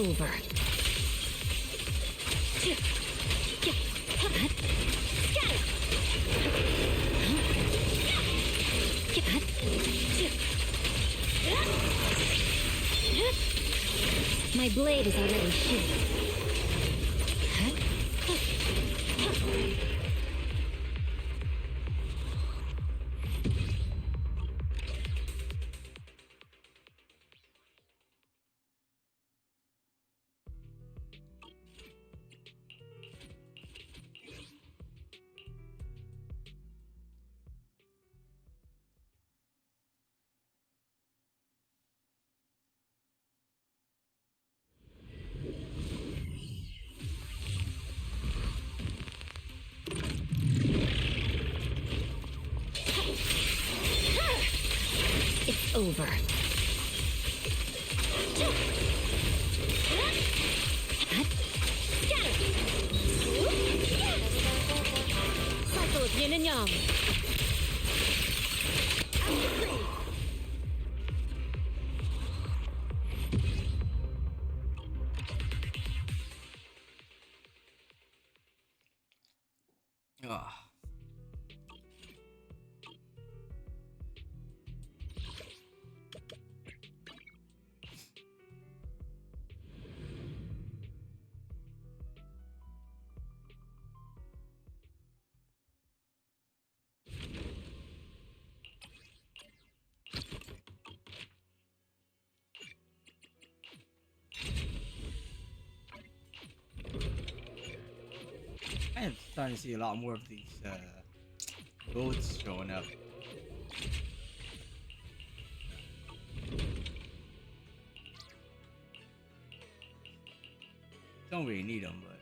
over. My blade is already sheathed. Over. Cycle of yin and yang. Ah. I'm starting to see a lot more of these roads showing up. Don't really need them, but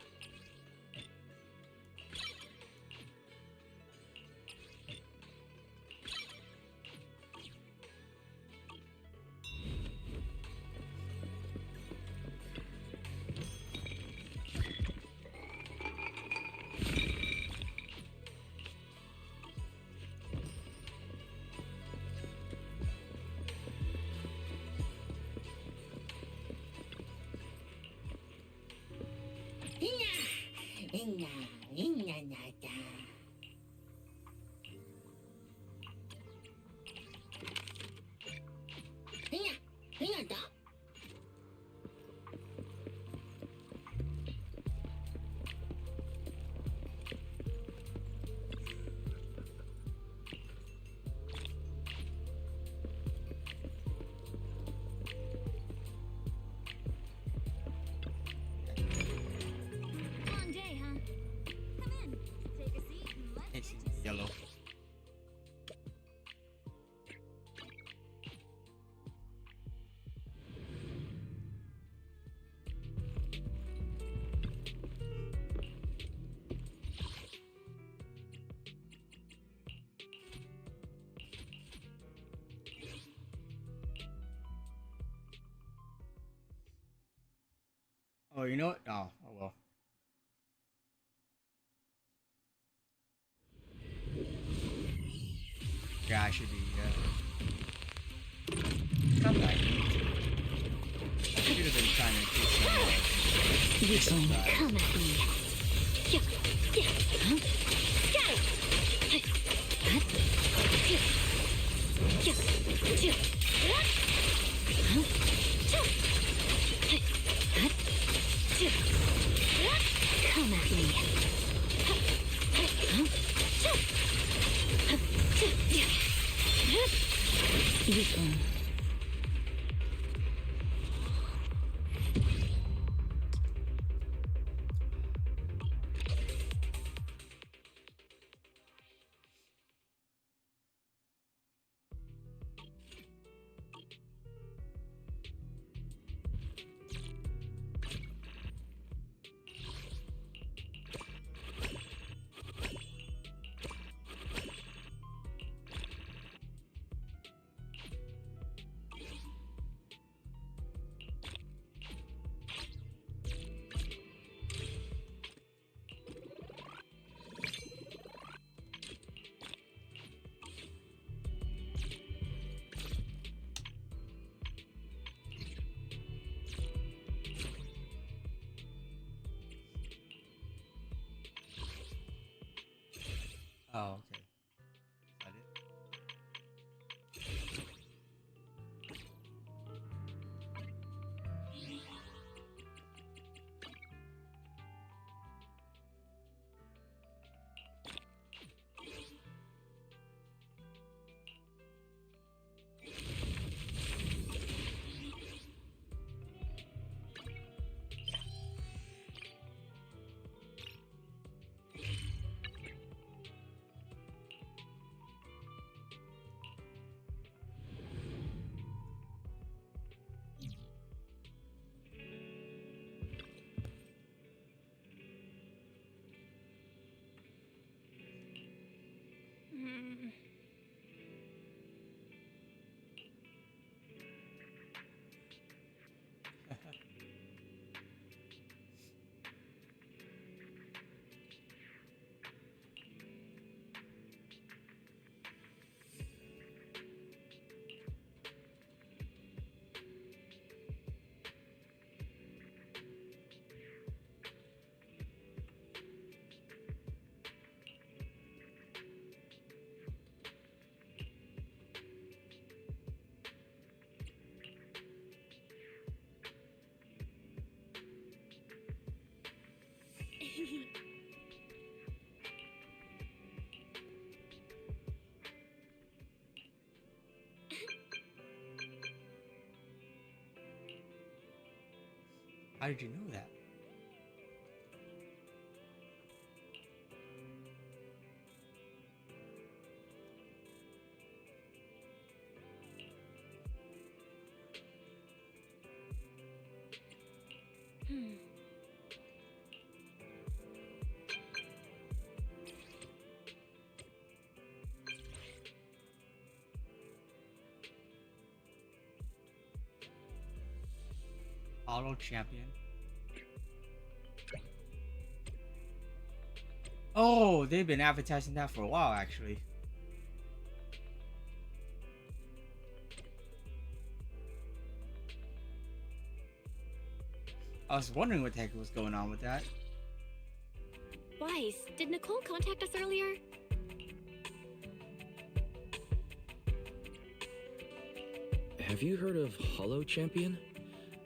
yellow. Oh, you know what? Oh, oh well. Yeah, I should be, not that I should have been trying to get some, You can come at me. Come at me. You can. Oh, okay. Is that it? Hmm. How did you know that? Hmm. Hollow Champion. Oh, they've been advertising that for a while, actually. I was wondering what the heck was going on with that. Wise, did Nicole contact us earlier? Have you heard of Hollow Champion?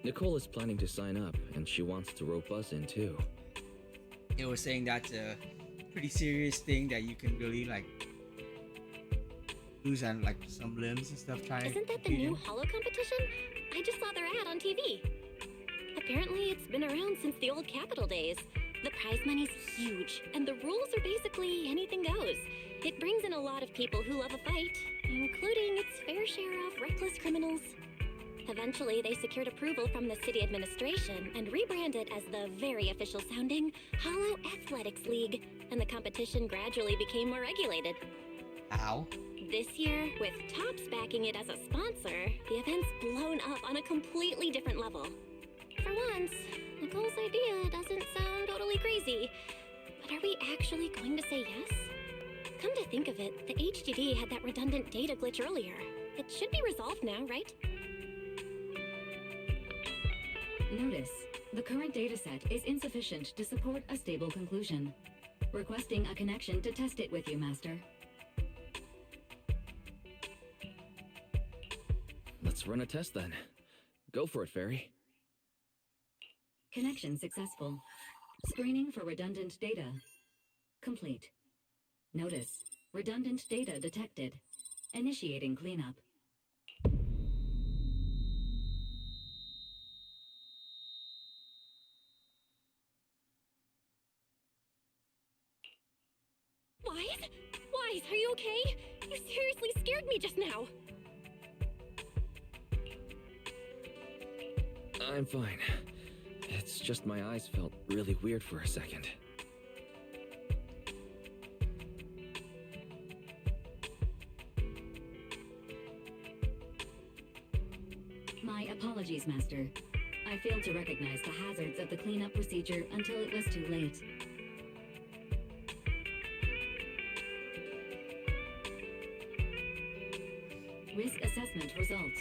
Nicole is planning to sign up, and she wants to rope us in too. It was saying that's a pretty serious thing that you can really like lose on like some limbs and stuff trying to Isn't that the compete new in. Hollow competition? I just saw their ad on TV. Apparently, it's been around since the old Capital days. The prize money's huge, and the rules are basically anything goes. It brings in a lot of people who love a fight, including its fair share of reckless criminals. Eventually, they secured approval from the city administration and rebranded as the very official sounding Hollow Athletics League, and the competition gradually became more regulated. How? This year, with Topps backing it as a sponsor, the event's blown up on a completely different level. For once, Nicole's idea doesn't sound totally crazy. But are we actually going to say yes? Come to think of it, the HDD had that redundant data glitch earlier. It should be resolved now, right? Notice, the current dataset is insufficient to support a stable conclusion. Requesting a connection to test it with you, Master. Let's run a test then. Go for it, Fairy. Connection successful. Screening for redundant data. Complete. Notice, redundant data detected. Initiating cleanup. Wise? Wise, are you okay? You seriously scared me just now. I'm fine. It's just my eyes felt really weird for a second. My apologies, Master. I failed to recognize the hazards of the cleanup procedure until it was too late. Risk assessment results.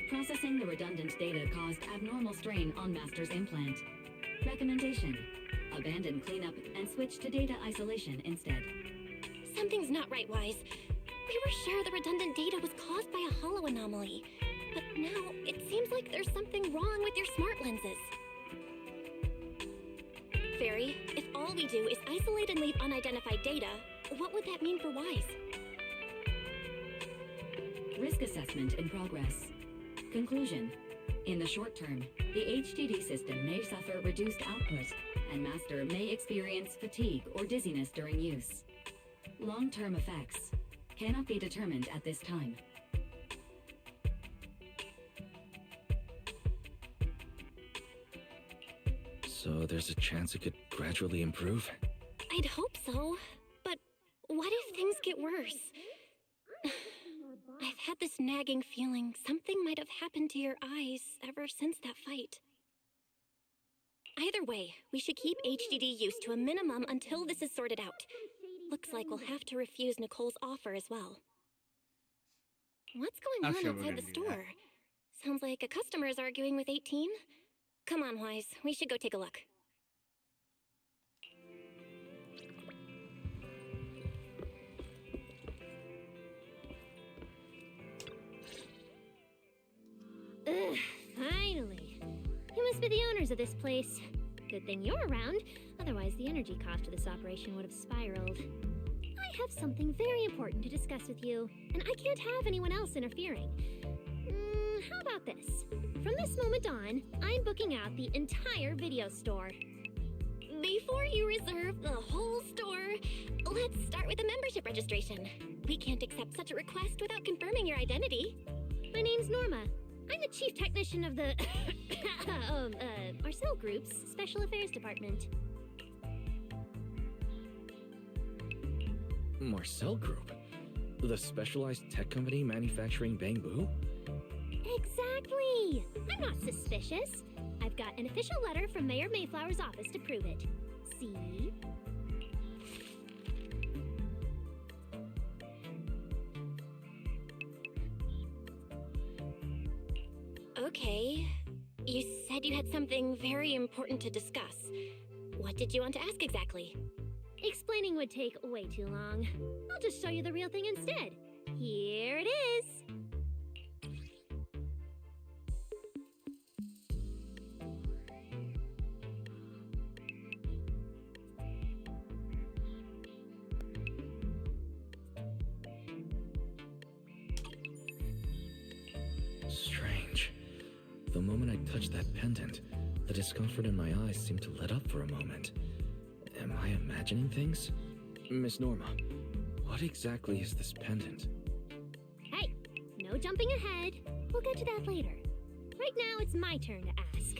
Processing the redundant data caused abnormal strain on Master's implant. Recommendation: abandon cleanup and switch to data isolation instead. Something's not right, Wise. We were sure the redundant data was caused by a hollow anomaly. But now, it seems like there's something wrong with your smart lenses. Fairy, if all we do is isolate and leave unidentified data, what would that mean for Wise? Risk assessment in progress. Conclusion. In the short term, the HDD system may suffer reduced output, and Master may experience fatigue or dizziness during use. Long-term effects cannot be determined at this time. So there's a chance it could gradually improve? I'd hope so, but what if things get worse? I've had this nagging feeling something might have happened to your eyes ever since that fight. Either way, we should keep HDD use to a minimum until this is sorted out. Looks like we'll have to refuse Nicole's offer as well. What's going on outside the store? Sounds like a customer is arguing with 18. Come on, Wise. We should go take a look. Ugh, finally. You must be the owners of this place. Good thing you're around, otherwise the energy cost of this operation would have spiraled. I have something very important to discuss with you, and I can't have anyone else interfering. How about this? From this moment on, I'm booking out the entire video store. Before you reserve the whole store, let's start with a membership registration. We can't accept such a request without confirming your identity. My name's Norma. I'm the chief technician of the Marcel Group's Special Affairs Department. Marcel Group? The specialized tech company manufacturing bamboo? Exactly! I'm not suspicious. I've got an official letter from Mayor Mayflower's office to prove it. See? Okay. You said you had something very important to discuss. What did you want to ask exactly? Explaining would take way too long. I'll just show you the real thing instead. Here it is! Strange. The moment I touched that pendant, the discomfort in my eyes seemed to let up for a moment. Am I imagining things? Miss Norma, what exactly is this pendant? Hey, no jumping ahead. We'll get to that later. Right now, it's my turn to ask.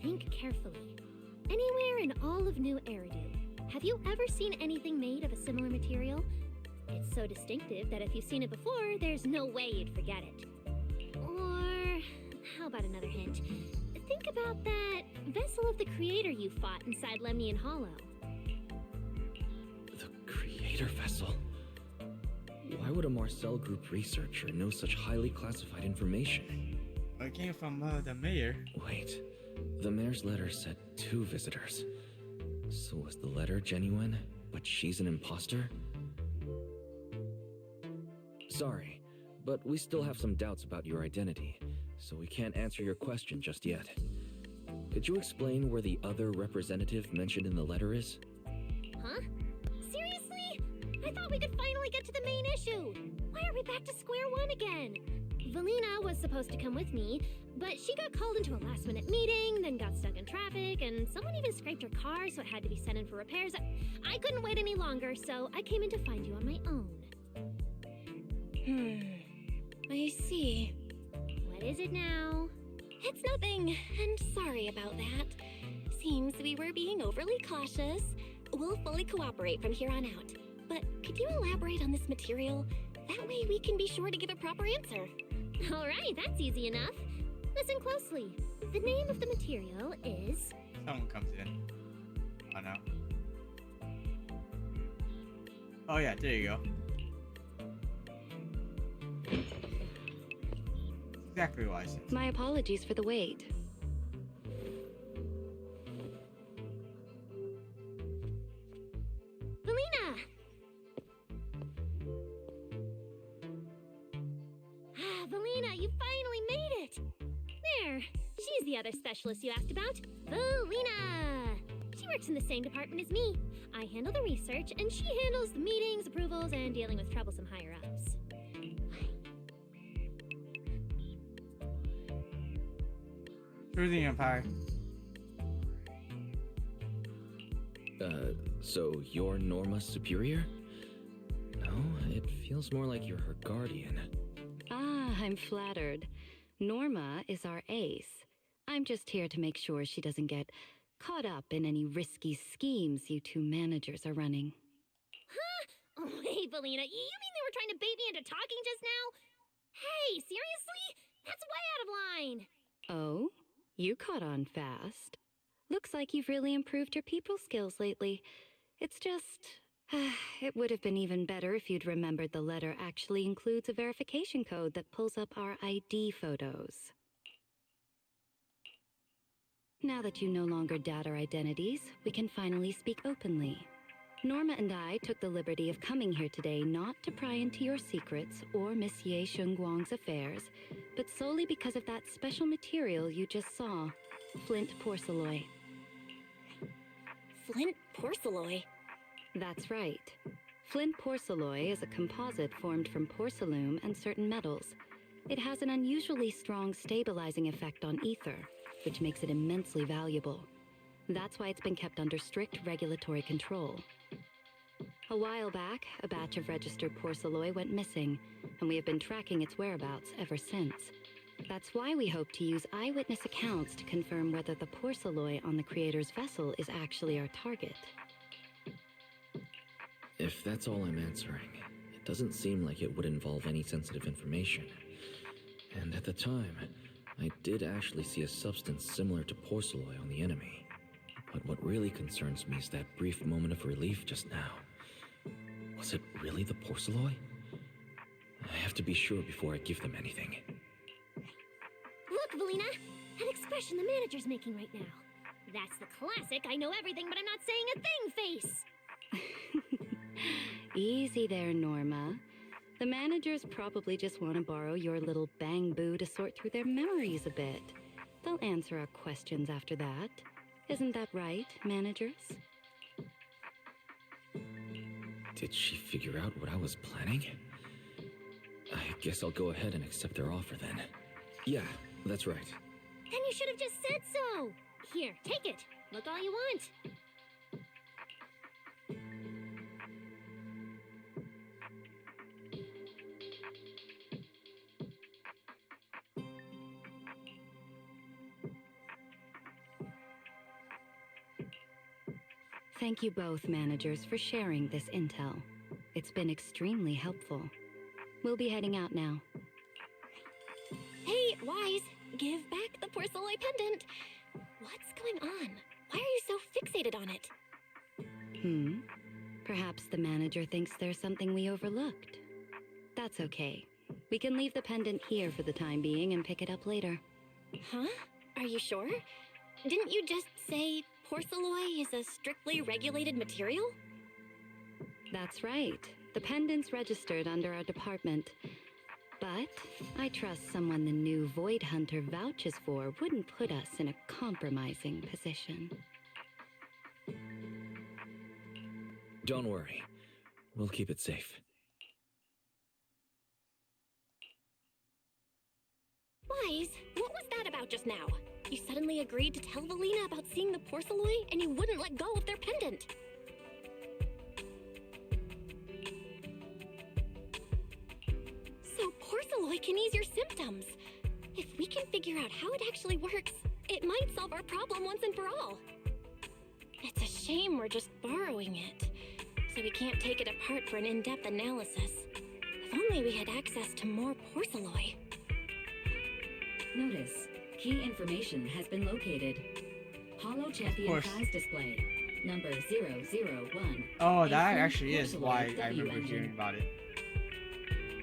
Think carefully. Anywhere in all of New Eridan, have you ever seen anything made of a similar material? It's so distinctive that if you've seen it before, there's no way you'd forget it. Or, how about another hint? Think about that vessel of the Creator you fought inside Lemnian Hollow. The Creator vessel? Why would a Marcel Group researcher know such highly classified information? It came from the mayor. Wait, the mayor's letter said 2 visitors. So was the letter genuine, but she's an imposter? Sorry, but we still have some doubts about your identity, so we can't answer your question just yet. Could you explain where the other representative mentioned in the letter is? Huh? Seriously? I thought we could finally get to the main issue. Why are we back to square one again? Valina was supposed to come with me, but she got called into a last-minute meeting, then got stuck in traffic, and someone even scraped her car, so it had to be sent in for repairs. I couldn't wait any longer, so I came in to find you on my own. I see. What is it now? It's nothing, and sorry about that. Seems we were being overly cautious. We'll fully cooperate from here on out. But could you elaborate on this material? That way we can be sure to give a proper answer. All right, that's easy enough. Listen closely. The name of the material is... Someone comes in. Oh no. Oh yeah, there you go. Exactly what I said. My apologies for the wait. Valina! Valina, you finally made it! There, she's the other specialist you asked about, Valina! She works in the same department as me. I handle the research, and she handles the meetings, approvals, and dealing with troublesome higher-ups. Through the Empire. So you're Norma's superior? No, it feels more like you're her guardian. Ah, I'm flattered. Norma is our ace. I'm just here to make sure she doesn't get caught up in any risky schemes you two managers are running. Huh? Oh, hey, Valina, you mean they were trying to bait me into talking just now? Hey, seriously? That's way out of line! Oh? You caught on fast. Looks like you've really improved your people skills lately. It's just... it would have been even better if you'd remembered the letter actually includes a verification code that pulls up our ID photos. Now that you no longer doubt our identities, we can finally speak openly. Norma and I took the liberty of coming here today not to pry into your secrets or Miss Ye Shengguang's affairs, but solely because of that special material you just saw, flint porcelain. Flint porcelain? That's right. Flint porcelain is a composite formed from porcelain and certain metals. It has an unusually strong stabilizing effect on ether, which makes it immensely valuable. That's why it's been kept under strict regulatory control. A while back, a batch of registered porcelain went missing, and we have been tracking its whereabouts ever since. That's why we hope to use eyewitness accounts to confirm whether the porcelain on the creator's vessel is actually our target. If that's all I'm answering, it doesn't seem like it would involve any sensitive information. And at the time, I did actually see a substance similar to porcelain on the enemy. But what really concerns me is that brief moment of relief just now. Was it really the porcelain? I have to be sure before I give them anything. Look, Valina! That expression the manager's making right now. That's the classic I know everything but I'm not saying a thing face! Easy there, Norma. The managers probably just want to borrow your little bang-boo to sort through their memories a bit. They'll answer our questions after that. Isn't that right, managers? Did she figure out what I was planning? I guess I'll go ahead and accept their offer then. Yeah, that's right. Then you should have just said so! Here, take it! Look all you want! Thank you both, managers, for sharing this intel. It's been extremely helpful. We'll be heading out now. Hey, Wise, give back the porcelain pendant. What's going on? Why are you so fixated on it? Perhaps the manager thinks there's something we overlooked. That's okay. We can leave the pendant here for the time being and pick it up later. Huh? Are you sure? Didn't you just say porcelain is a strictly regulated material? That's right. The pendant's registered under our department. But I trust someone the new Void Hunter vouches for wouldn't put us in a compromising position. Don't worry. We'll keep it safe. Wise, what was that about just now? You suddenly agreed to tell Valina about seeing the porcelain, and you wouldn't let go of their pendant. So porcelain can ease your symptoms. If we can figure out how it actually works, it might solve our problem once and for all. It's a shame we're just borrowing it, so we can't take it apart for an in-depth analysis. If only we had access to more porcelain. Notice, key information has been located. Hollow Champion prize display, number 001. Oh, that actually is why I remember hearing about it.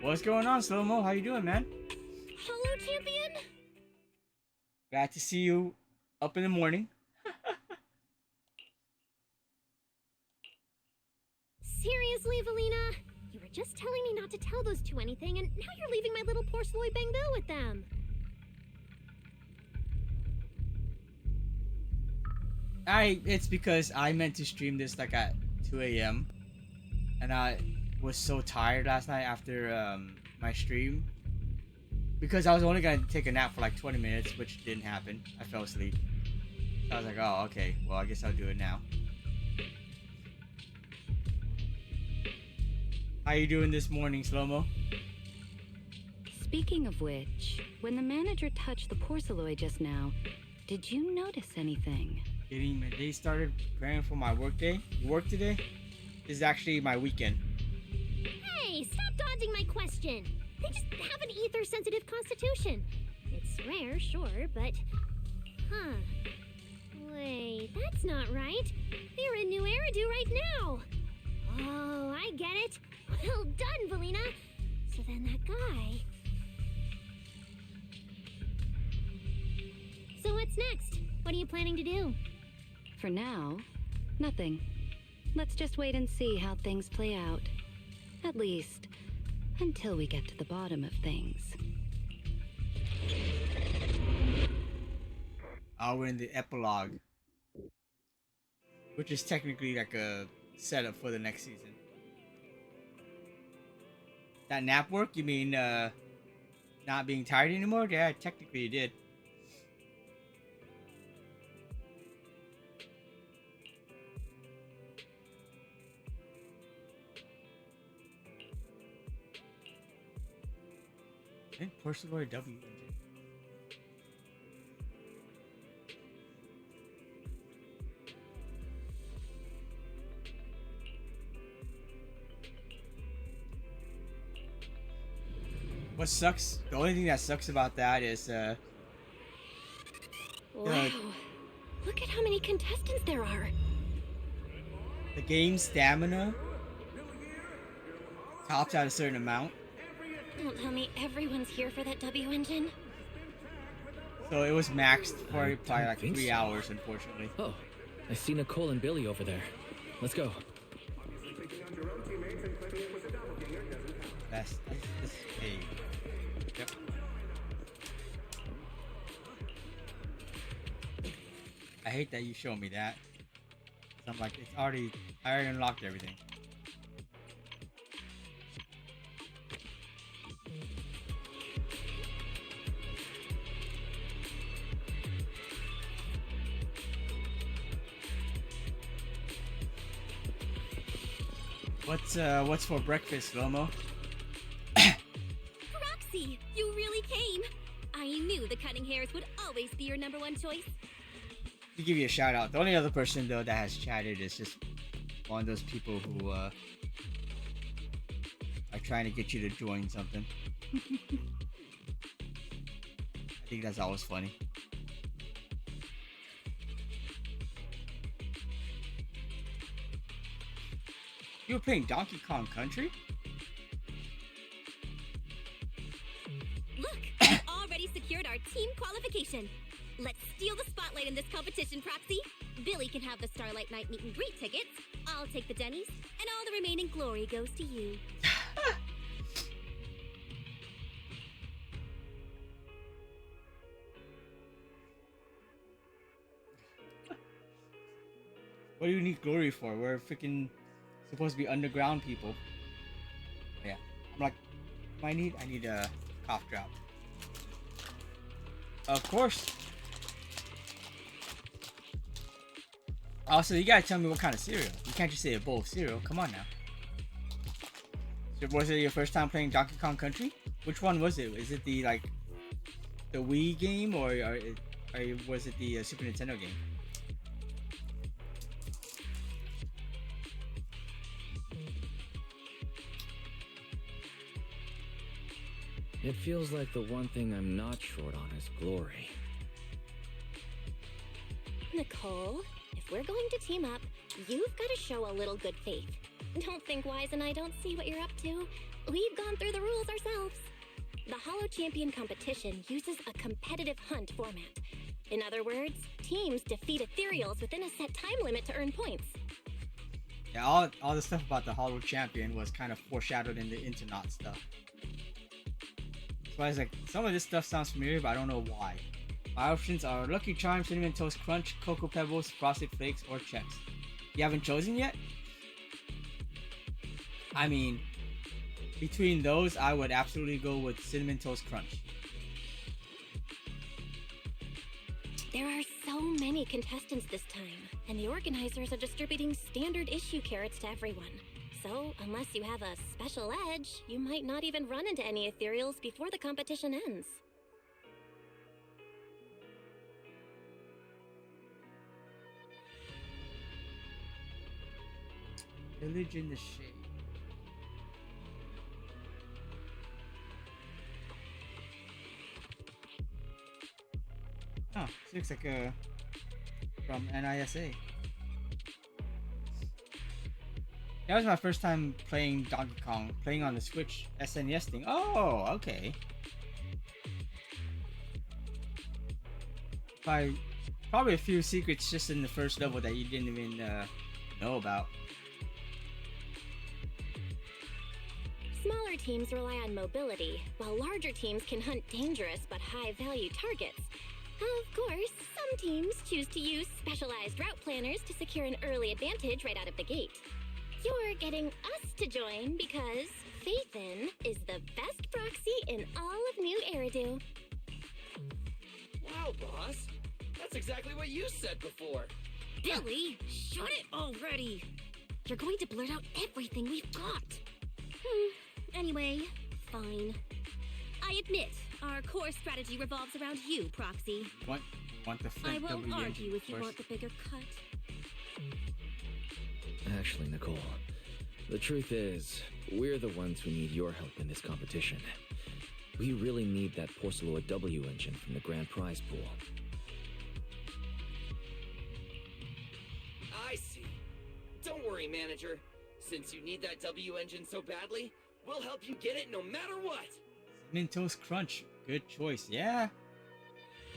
What's going on, Slow-Mo? How you doing, man? Hollow Champion? Glad to see you up in the morning. Seriously, Valina? You were just telling me not to tell those two anything, and now you're leaving my little porcelain bang bill with them. It's because I meant to stream this like at 2 a.m. and I was so tired last night after my stream because I was only gonna take a nap for like 20 minutes, which didn't happen. I fell asleep. So I was like, oh, okay, well, I guess I'll do it now. How you doing this morning, Slow-Mo? Speaking of which, when the manager touched the porceloid just now, did you notice anything? Getting my day started, preparing for my work day. Work today? This is actually my weekend. Hey, stop dodging my question. They just have an ether-sensitive constitution. It's rare, sure, but... Huh. Wait, that's not right. They're in New Eridu right now. Oh, I get it. Well done, Valina. So then that guy... So what's next? What are you planning to do? For now, nothing. Let's just wait and see how things play out. At least, until we get to the bottom of things. We're in the epilogue, which is technically like a setup for the next season. That nap work? You mean not being tired anymore? Yeah, technically it did. And Porcelain W engine. What sucks? The only thing that sucks about that is Wow. Look at how many contestants there are. the game stamina tops out a certain amount. Don't tell me everyone's here for that W engine. So it was maxed for I probably don't like think 3 so. hours, unfortunately. Oh, I see Nicole and Billy over there. Let's go. That's hey. Yep. I hate that you showed me that. I'm like, I already unlocked everything. What's for breakfast, Lomo? Roxy, you really came. I knew the cutting hairs would always be your #1 choice. To give you a shout out, the only other person though that has chatted is just one of those people who are trying to get you to join something. I think that's always funny. You were playing Donkey Kong Country? Look, we already secured our team qualification. Let's steal the spotlight in this competition, Proxy. Billy can have the Starlight Night meet and greet tickets. I'll take the Denny's, and all the remaining glory goes to you. What do you need glory for? We're freaking supposed to be underground people. Yeah. I'm like, I need a cough drop. Of course. Also, you gotta tell me what kind of cereal. You can't just say a bowl of cereal. Come on now. So was it your first time playing Donkey Kong Country? Which one was it? Is it the the Wii game or was it the Super Nintendo game? It feels like the one thing I'm not short on is glory. Nicole, if we're going to team up, you've got to show a little good faith. Don't think Wise and I don't see what you're up to. We've gone through the rules ourselves. The Hollow Champion competition uses a competitive hunt format. In other words, teams defeat ethereals within a set time limit to earn points. Yeah, all the stuff about the Hollow Champion was kind of foreshadowed in the Internaut stuff. So I was like, some of this stuff sounds familiar, but I don't know why. My options are Lucky Charms, Cinnamon Toast Crunch, Cocoa Pebbles, Frosted Flakes, or Chex. You haven't chosen yet? I mean, between those, I would absolutely go with Cinnamon Toast Crunch. There are so many contestants this time, and the organizers are distributing standard issue carrots to everyone. So, unless you have a special edge, you might not even run into any ethereals before the competition ends. Village in the Shade. Oh, this looks like a from NISA. That was my first time playing Donkey Kong, playing on the Switch SNES thing. Oh, okay. Probably a few secrets just in the first level that you didn't even know about. Smaller teams rely on mobility, while larger teams can hunt dangerous but high-value targets. Of course, some teams choose to use specialized route planners to secure an early advantage right out of the gate. You're getting us to join because Faithin is the best proxy in all of New Eridu. Wow, boss. That's exactly what you said before. Billy, shut it already! You're going to blurt out everything we've got. Anyway, fine. I admit, our core strategy revolves around you, Proxy. What? You want the I Flint won't W argue if you first? want the bigger cut. Actually, Nicole, the truth is, we're the ones who need your help in this competition. We really need that Porceloid W engine from the grand prize pool. I see. Don't worry, manager. Since you need that W engine so badly, we'll help you get it no matter what. Cinnamon Toast Crunch, good choice. Yeah,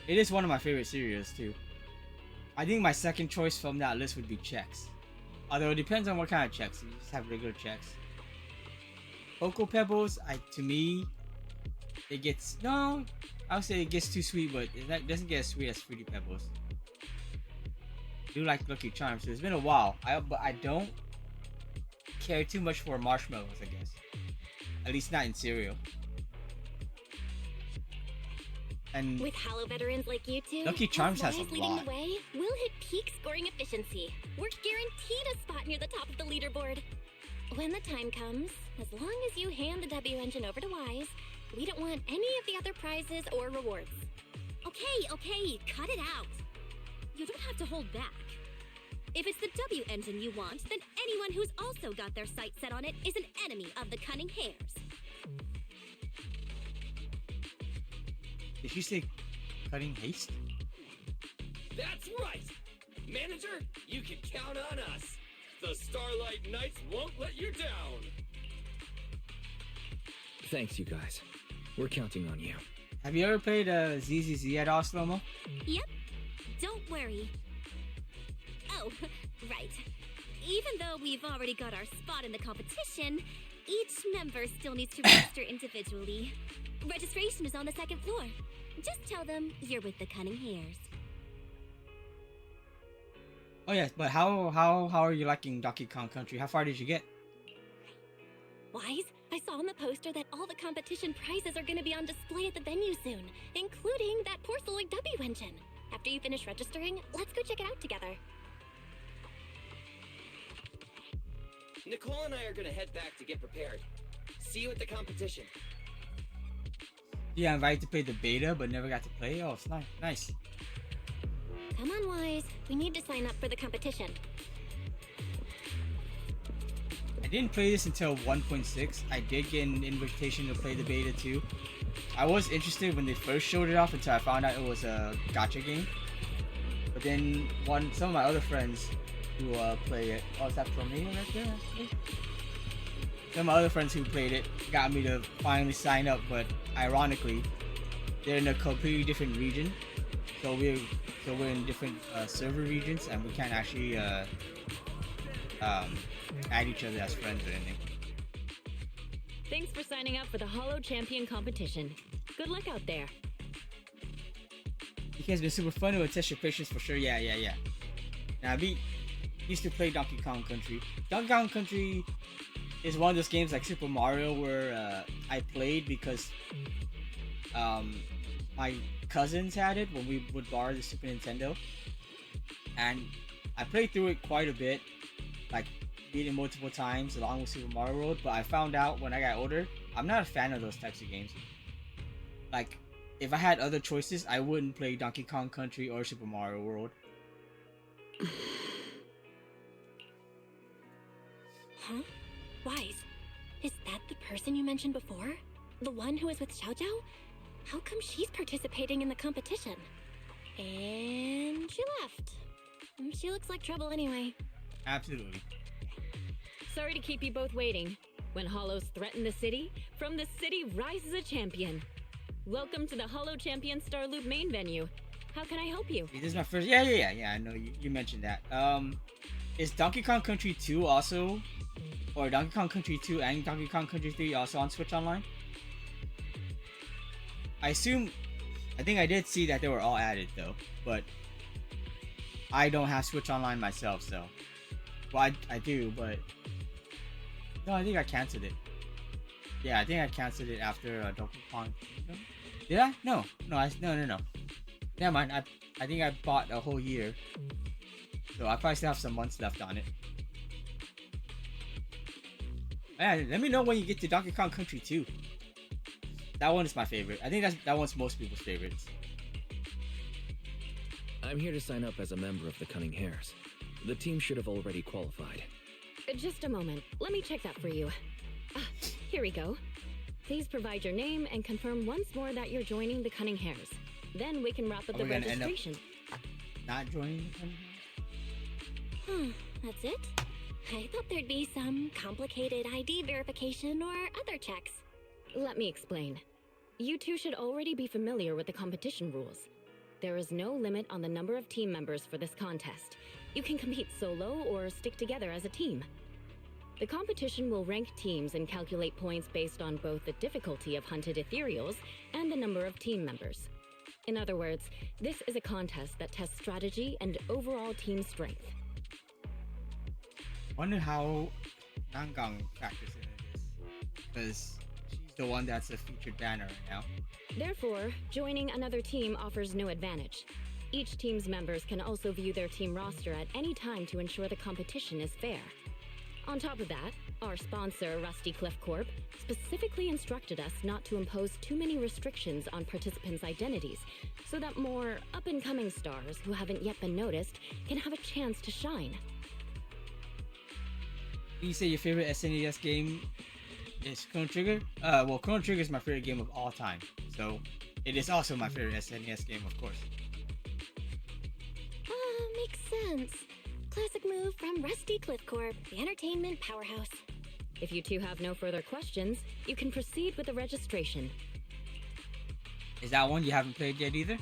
it is one of my favorite cereals too. I think my second choice from that list would be Chex. Although it depends on what kind of Chex. You just have regular Chex. Cocoa Pebbles, to me, it gets I would say it gets too sweet, but it doesn't get as sweet as Fruity Pebbles. I do like Lucky Charms. So it's been a while. But I don't care too much for marshmallows, I guess. At least not in cereal. And With Hollow veterans like you two, Lucky Charms has a leading lot. the way, we'll hit peak scoring efficiency. We're guaranteed a spot near the top of the leaderboard. When the time comes, as long as you hand the W engine over to Wise, we don't want any of the other prizes or rewards. Okay, cut it out. You don't have to hold back. If it's the W engine you want, then anyone who's also got their sights set on it is an enemy of the Cunning Hares. Did she say cutting haste? That's right! Manager, you can count on us. The Starlight Knights won't let you down. Thanks, you guys. We're counting on you. Have you ever played ZZZ at all, Slomo? Yep, don't worry. Oh, right. Even though we've already got our spot in the competition, each member still needs to register individually. Registration is on the second floor. Just tell them you're with the Cunning Hares. Oh yes, but how are you liking Donkey Kong Country? How far did you get? Wise, I saw on the poster that all the competition prizes are going to be on display at the venue soon, including that Porceloid W engine. After you finish registering, let's go check it out together. Nicole and I are gonna head back to get prepared. See you at the competition. Yeah, invited to play the beta, but never got to play. Oh, it's nice. Come on, Wise. We need to sign up for the competition. I didn't play this until 1.6. I did get an invitation to play the beta too. I was interested when they first showed it off until I found out it was a gacha game. But then some of my other friends who play it. Oh, is that Promania right there? Actually? Some of my other friends who played it got me to finally sign up, but ironically, they're in a completely different region. So we're in different server regions, and we can't actually add each other as friends or anything. Thanks for signing up for the Hollow Champion competition. Good luck out there. It has been super fun to test your patience for sure. Yeah. Now, I used to play Donkey Kong Country. Donkey Kong Country is one of those games like Super Mario where I played because my cousins had it when we would borrow the Super Nintendo. And I played through it quite a bit, like beat it multiple times along with Super Mario World, but I found out when I got older, I'm not a fan of those types of games. Like, if I had other choices, I wouldn't play Donkey Kong Country or Super Mario World. Huh? Wise, is that the person you mentioned before? The one who was with Xiao Zhao? How come she's participating in the competition? And she left. She looks like trouble anyway. Absolutely. Sorry to keep you both waiting. When Hollows threaten the city, from the city rises a champion. Welcome to the Hollow Champion Star Loop main venue. How can I help you? This is my first. Yeah. I know you mentioned that. Is Donkey Kong Country 2 also, or Donkey Kong Country 2 and Donkey Kong Country 3 also on Switch Online? I think I did see that they were all added though, but I don't have Switch Online myself, so. Well, I do, but no, I think I canceled it. Yeah, I think I canceled it after Donkey Kong Kingdom. Did I? No. No. Never mind. I think I bought a whole year, so I probably still have some months left on it. Man, let me know when you get to Donkey Kong Country 2. That one is my favorite. I think that one's most people's favorites. I'm here to sign up as a member of the Cunning Hares. The team should have already qualified. Just a moment. Let me check that for you. Here we go. Please provide your name and confirm once more that you're joining the Cunning Hares. Then we can wrap up the registration. Not joining the Cunning Hares? That's it? I thought there'd be some complicated ID verification or other checks. Let me explain. You two should already be familiar with the competition rules. There is no limit on the number of team members for this contest. You can compete solo or stick together as a team. The competition will rank teams and calculate points based on both the difficulty of hunted ethereals and the number of team members. In other words, this is a contest that tests strategy and overall team strength. Wonder how Nangang factors into this, because she's the one that's a featured banner right now. Therefore, joining another team offers no advantage. Each team's members can also view their team roster at any time to ensure the competition is fair. On top of that, our sponsor, Rusty Cliff Corp, specifically instructed us not to impose too many restrictions on participants' identities, so that more up-and-coming stars who haven't yet been noticed can have a chance to shine. You say your favorite SNES game is Chrono Trigger? Well, Chrono Trigger is my favorite game of all time, so it is also my favorite SNES game, of course. Makes sense. Classic move from Rusty Cliff Corp, the entertainment powerhouse. If you two have no further questions, you can proceed with the registration. Is that one you haven't played yet either?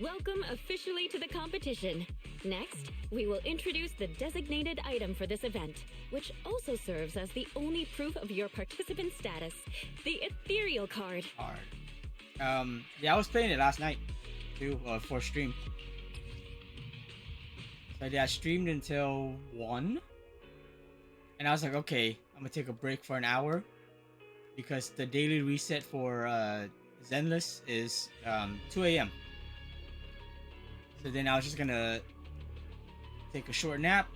Welcome officially to the competition. Next, we will introduce the designated item for this event, which also serves as the only proof of your participant status, the ethereal card. Yeah, I was playing it last night, too, for stream. So yeah, I streamed until 1, and I was like, okay, I'm gonna take a break for an hour, because the daily reset for Zenless is 2 a.m. So then I was just gonna take a short nap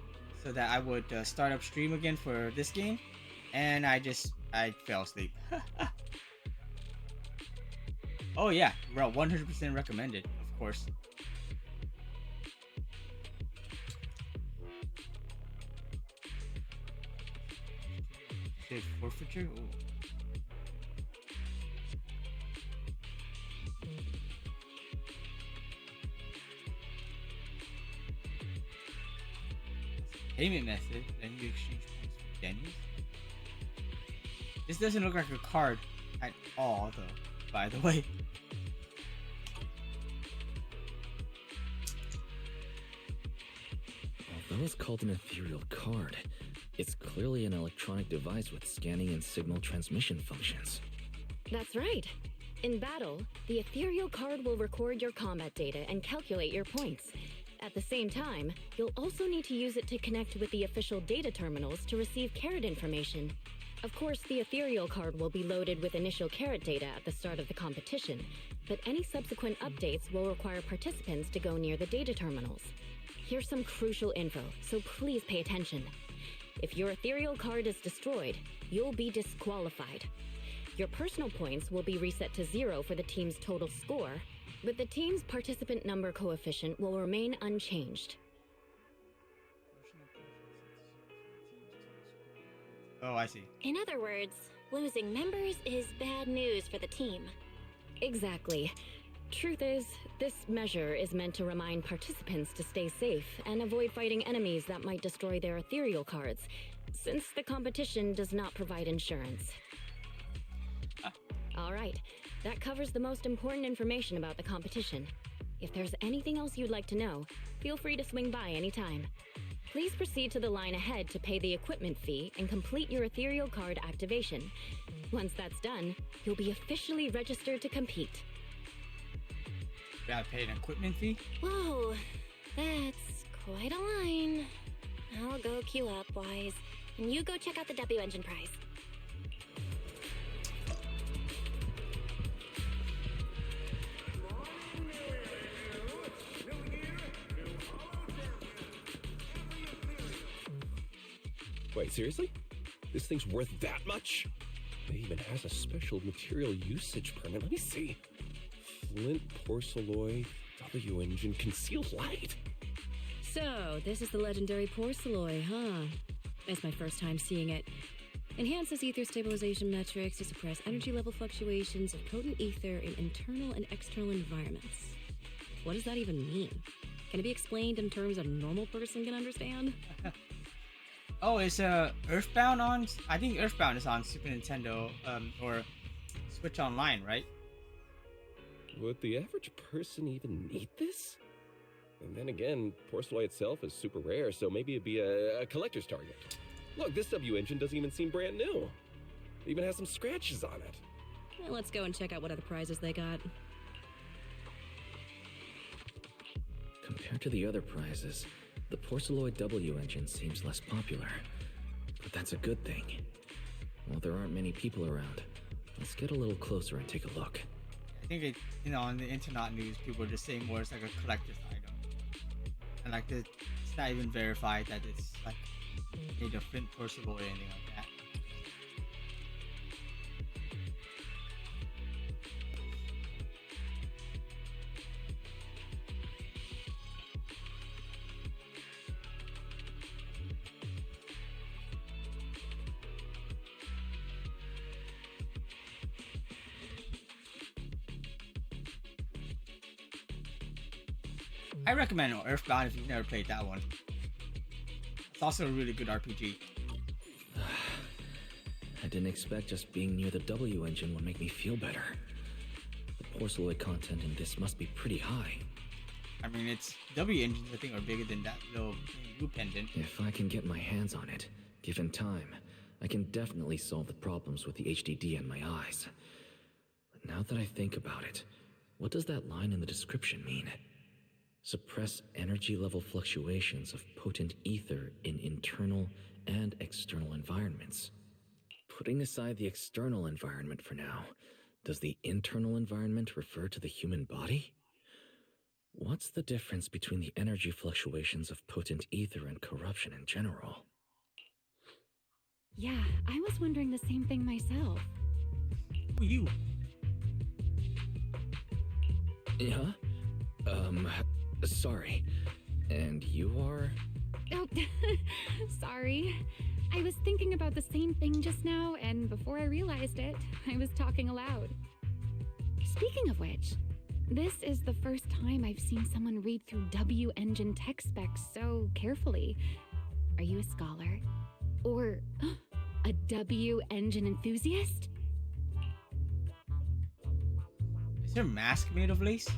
so that I would start up stream again for this game, and I fell asleep. Oh yeah, bro, 100% recommended, of course. Forfeiture? Ooh. Payment method, then you exchange points for Denny's. This doesn't look like a card at all, though, by the way. Though it's called an ethereal card, it's clearly an electronic device with scanning and signal transmission functions. That's right. In battle, the ethereal card will record your combat data and calculate your points. At the same time, you'll also need to use it to connect with the official data terminals to receive carrot information. Of course, the ethereal card will be loaded with initial carrot data at the start of the competition, but any subsequent updates will require participants to go near the data terminals. Here's some crucial info, so please pay attention. If your ethereal card is destroyed, you'll be disqualified. Your personal points will be reset to 0 for the team's total score, but the team's participant number coefficient will remain unchanged. Oh, I see. In other words, losing members is bad news for the team. Exactly. Truth is, this measure is meant to remind participants to stay safe and avoid fighting enemies that might destroy their ethereal cards, since the competition does not provide insurance. All right, that covers the most important information about the competition. If there's anything else you'd like to know, feel free to swing by anytime. Please proceed to the line ahead to pay the equipment fee and complete your ethereal card activation. Once that's done, you'll be officially registered to compete. Gotta pay an equipment fee? Whoa, that's quite a line. I'll go queue up, Wise, and you go check out the W Engine prize. Wait, seriously? This thing's worth that much? It even has a special material usage permit. Let me see. Flint, porcelloy, W engine, concealed light. So, this is the legendary porcelloy, huh? It's my first time seeing it. Enhances ether stabilization metrics to suppress energy level fluctuations of potent ether in internal and external environments. What does that even mean? Can it be explained in terms a normal person can understand? Oh, it's Earthbound on. I think Earthbound is on Super Nintendo, or Switch Online, right? Would the average person even need this? And then again, porcelloy itself is super rare, so maybe it'd be a collector's target. Look, this W engine doesn't even seem brand new. It even has some scratches on it. Well, let's go and check out what other prizes they got. Compared to the other prizes, the porcelloid W engine seems less popular. But that's a good thing. While there aren't many people around, let's get a little closer and take a look. I think it, on the internet news, people are just saying more it's like a collector's item, and like it's not even verified that it's like made of flint, porcelain, or anything like that. I recommend Earthbound if you've never played that one. It's also a really good RPG. I didn't expect just being near the W engine would make me feel better. The porcelloid content in this must be pretty high. I mean, it's W engines I think are bigger than that little blue pendant. If I can get my hands on it, given time, I can definitely solve the problems with the HDD in my eyes. But now that I think about it, what does that line in the description mean? Suppress energy level fluctuations of potent ether in internal and external environments. Putting aside the external environment for now, does the internal environment refer to the human body? What's the difference between the energy fluctuations of potent ether and corruption in general? Yeah, I was wondering the same thing myself. Who are you? Yeah? Sorry. And you are? Oh, sorry. I was thinking about the same thing just now, and before I realized it, I was talking aloud. Speaking of which, this is the first time I've seen someone read through W engine tech specs so carefully. Are you a scholar? Or a W engine enthusiast? Is your mask made of lace?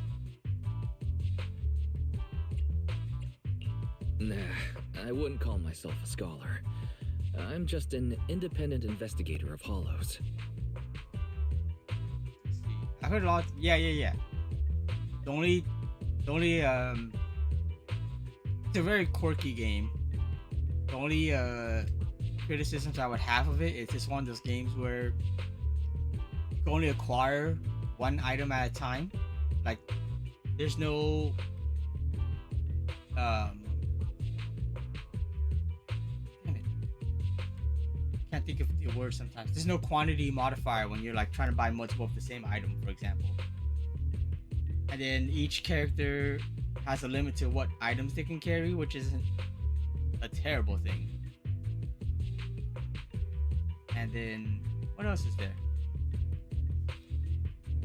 Nah, I wouldn't call myself a scholar. I'm just an independent investigator of hollows. Let's see. I heard a lot. Yeah. The only, it's a very quirky game. The only criticisms I would have of it is it's one of those games where you can only acquire one item at a time. Like, there's no damn it. Can't think of the word sometimes. There's no quantity modifier when you're like trying to buy multiple of the same item, for example. And then each character has a limit to what items they can carry, which isn't a terrible thing. And then what else is there?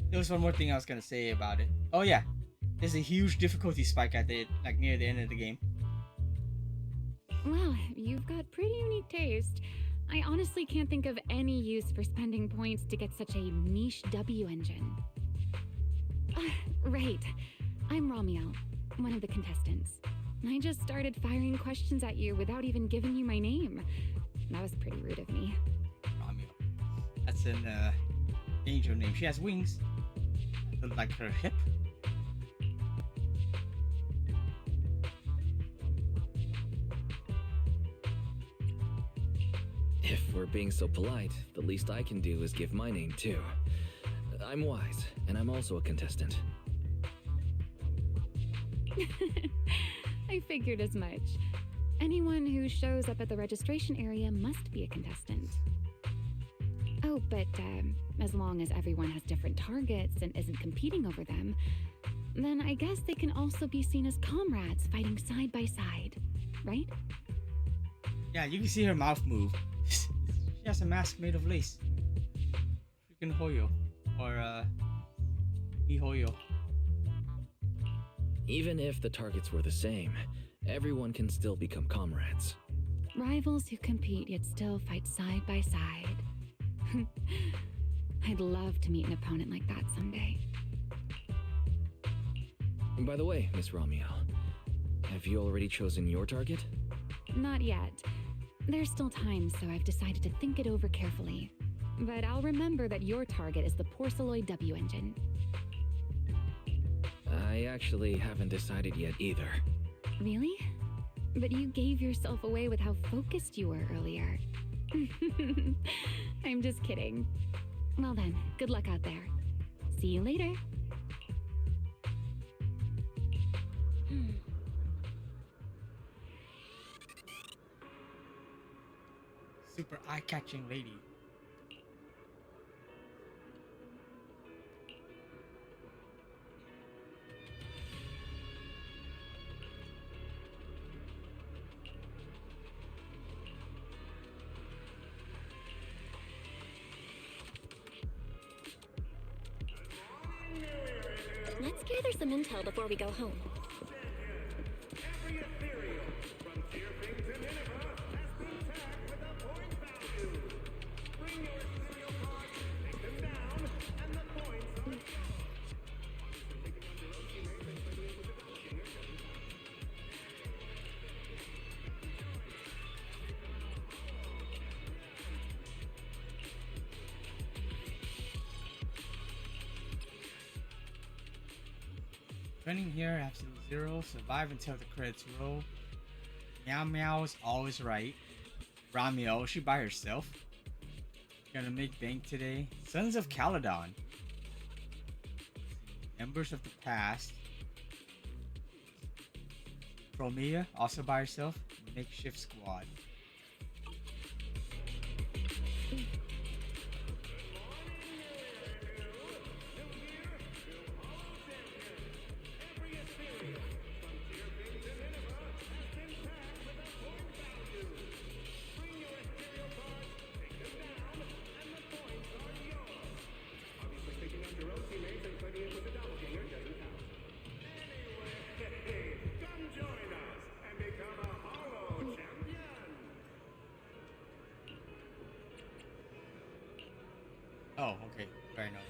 There was one more thing I was gonna say about it. Oh yeah, there's a huge difficulty spike at the near the end of the game. Well, you've got pretty unique taste. I honestly can't think of any use for spending points to get such a niche W engine. Right. I'm Ramiel, one of the contestants. I just started firing questions at you without even giving you my name. That was pretty rude of me. Ramiel. That's an angel name. She has wings. Look like her hip. If we're being so polite, the least I can do is give my name too. I'm Wise, and I'm also a contestant. I figured as much. Anyone who shows up at the registration area must be a contestant. Oh, but as long as everyone has different targets and isn't competing over them, then I guess they can also be seen as comrades fighting side by side, right? Yeah, you can see her mouth move. She has a mask made of lace. Freaking Hoyo. Or, Mihoyo. Even if the targets were the same, everyone can still become comrades. Rivals who compete yet still fight side by side. I'd love to meet an opponent like that someday. And by the way, Miss Ramiel, have you already chosen your target? Not yet. There's still time, so I've decided to think it over carefully. But I'll remember that your target is the Porceloid W engine. I actually haven't decided yet either. Really? But you gave yourself away with how focused you were earlier. I'm just kidding. Well then, good luck out there. See you later. Super eye-catching lady. Let's gather some intel before we go home. Training here, absolute zero. Survive until the credits roll. Meow Meow is always right. Ramiel, is she by herself? Gonna make bank today. Sons of Caledon. Members of the past. Promia, also by herself. Makeshift squad. Oh, okay. Very nice.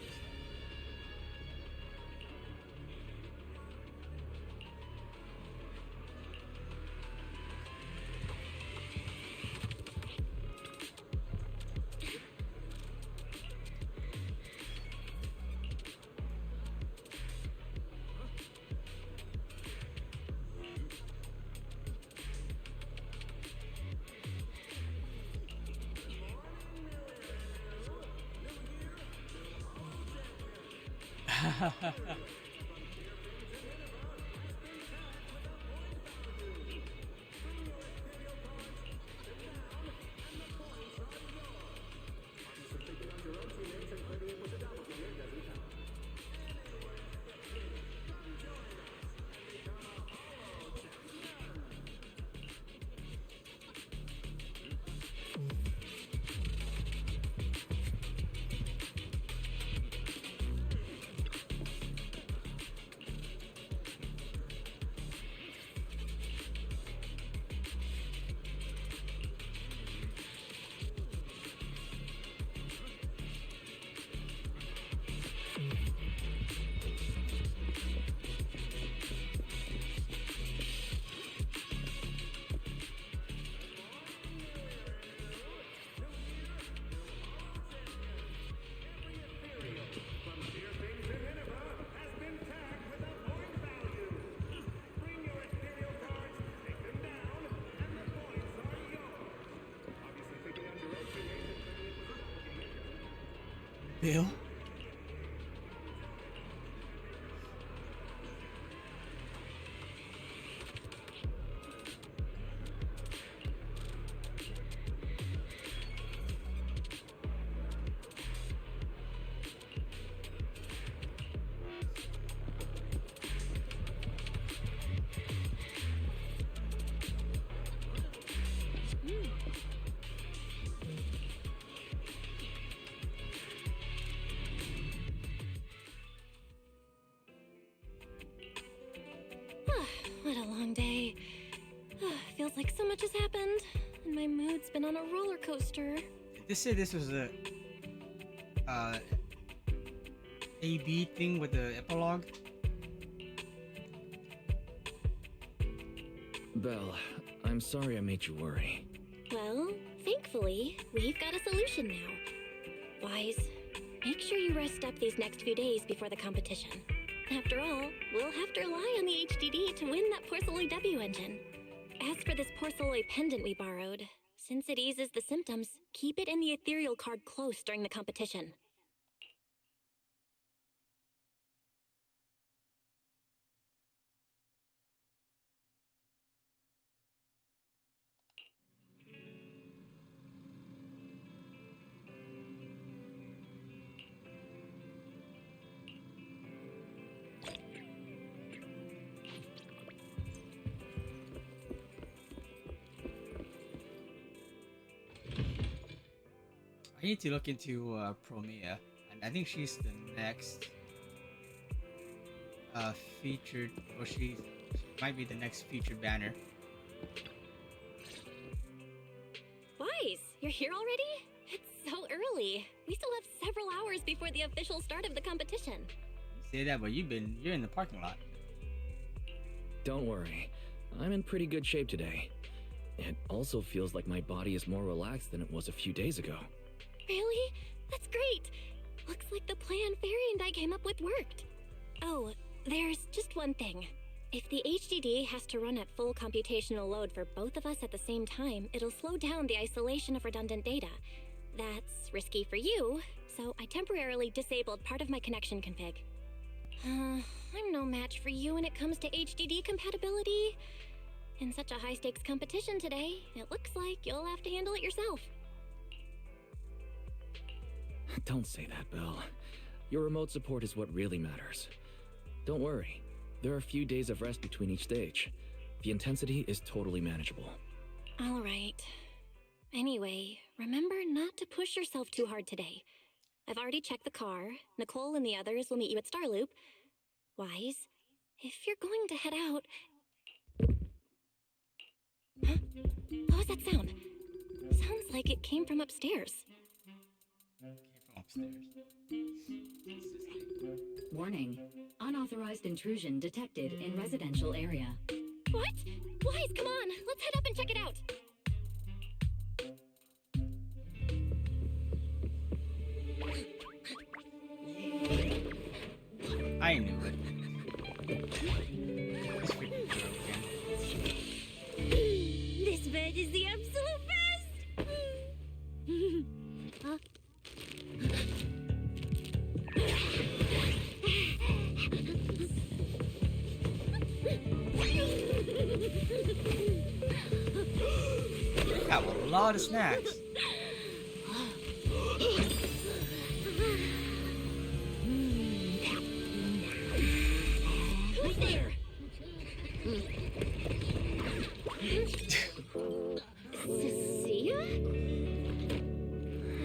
Bill? What a long day. Feels like so much has happened, and my mood's been on a roller coaster. Did they say this was a AB thing with the epilogue? Belle, I'm sorry I made you worry. Well, thankfully, we've got a solution now. Wise, make sure you rest up these next few days before the competition. After all, we'll have to rely on the HDD to win that Porcelloy W engine. As for this Porcelloy pendant we borrowed, since it eases the symptoms, keep it in the ethereal card close during the competition. I need to look into Promea, and I think she's the next featured, or she might be the next featured banner. Wise, you're here already? It's so early. We still have several hours before the official start of the competition. You say that, but you're in the parking lot. Don't worry, I'm in pretty good shape today. It also feels like my body is more relaxed than it was a few days ago. Really? That's great. Looks like the plan Fairy and I came up with worked. Oh, there's just one thing. If the HDD has to run at full computational load for both of us at the same time, it'll slow down the isolation of redundant data. That's risky for you, so I temporarily disabled part of my connection config. I'm no match for you when it comes to HDD compatibility. In such a high-stakes competition today, it looks like you'll have to handle it yourself. Don't say that, Belle. Your remote support is what really matters. Don't worry, there are a few days of rest between each stage. The intensity is totally manageable. All right. Anyway, remember not to push yourself too hard today. I've already checked the car. Nicole and the others will meet you at Starloop. Wise, if you're going to head out... Huh? What was that sound? Sounds like it came from upstairs. Upstairs. Warning. Unauthorized intrusion detected in residential area. What? Wise, come on! Let's head up and check it out! I knew it. This freaking girl again. This bird is the absolute best! Huh? lot of snacks. Who's there? Cecilia?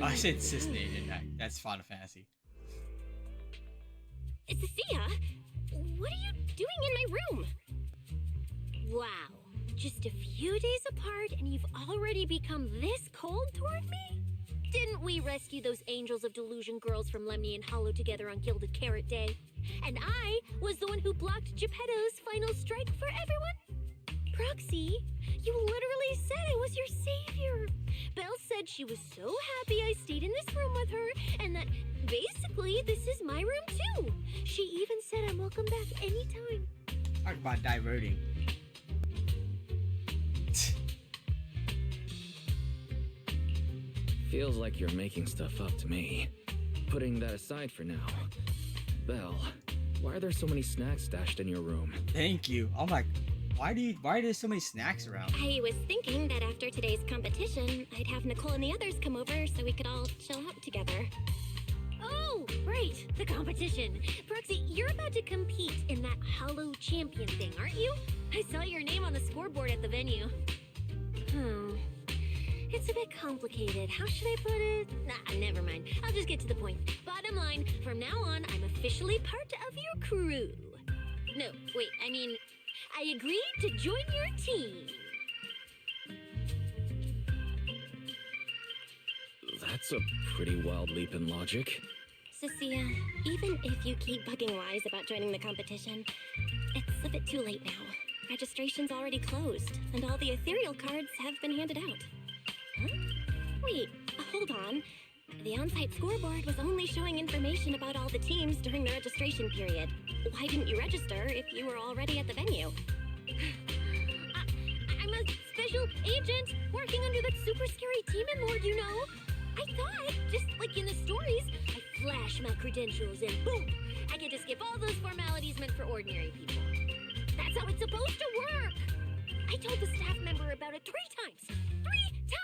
I said Cisne, didn't I? That's Final Fantasy. Cecilia? What are you doing in my room? Wow. Just a few days apart and you've already become this cold toward me? Didn't we rescue those Angels of Delusion girls from Lemnian Hollow together on Gilded Carrot Day? And I was the one who blocked Geppetto's final strike for everyone? Proxy, you literally said I was your savior. Belle said she was so happy I stayed in this room with her, and that basically this is my room too. She even said I'm welcome back anytime. Talk about diverting. Feels like you're making stuff up to me. Putting that aside for now. Belle, why are there so many snacks stashed in your room? Thank you. I'm like, why are there so many snacks around? I was thinking that after today's competition, I'd have Nicole and the others come over so we could all chill out together. Oh, right, the competition. Proxy, you're about to compete in that Hollow Champion thing, aren't you? I saw your name on the scoreboard at the venue. It's a bit complicated. How should I put it? Nah, never mind. I'll just get to the point. Bottom line, from now on, I'm officially part of your crew. No, wait, I mean, I agreed to join your team. That's a pretty wild leap in logic. Cecilia, even if you keep bugging Wise about joining the competition, it's a bit too late now. Registration's already closed, and all the ethereal cards have been handed out. Huh? Wait, hold on. The on-site scoreboard was only showing information about all the teams during the registration period. Why didn't you register if you were already at the venue? I'm a special agent working under that super scary demon lord, you know. I thought, just like in the stories, I flash my credentials and boom, I get to skip all those formalities meant for ordinary people. That's how it's supposed to work. I told the staff member about it 3 times. 3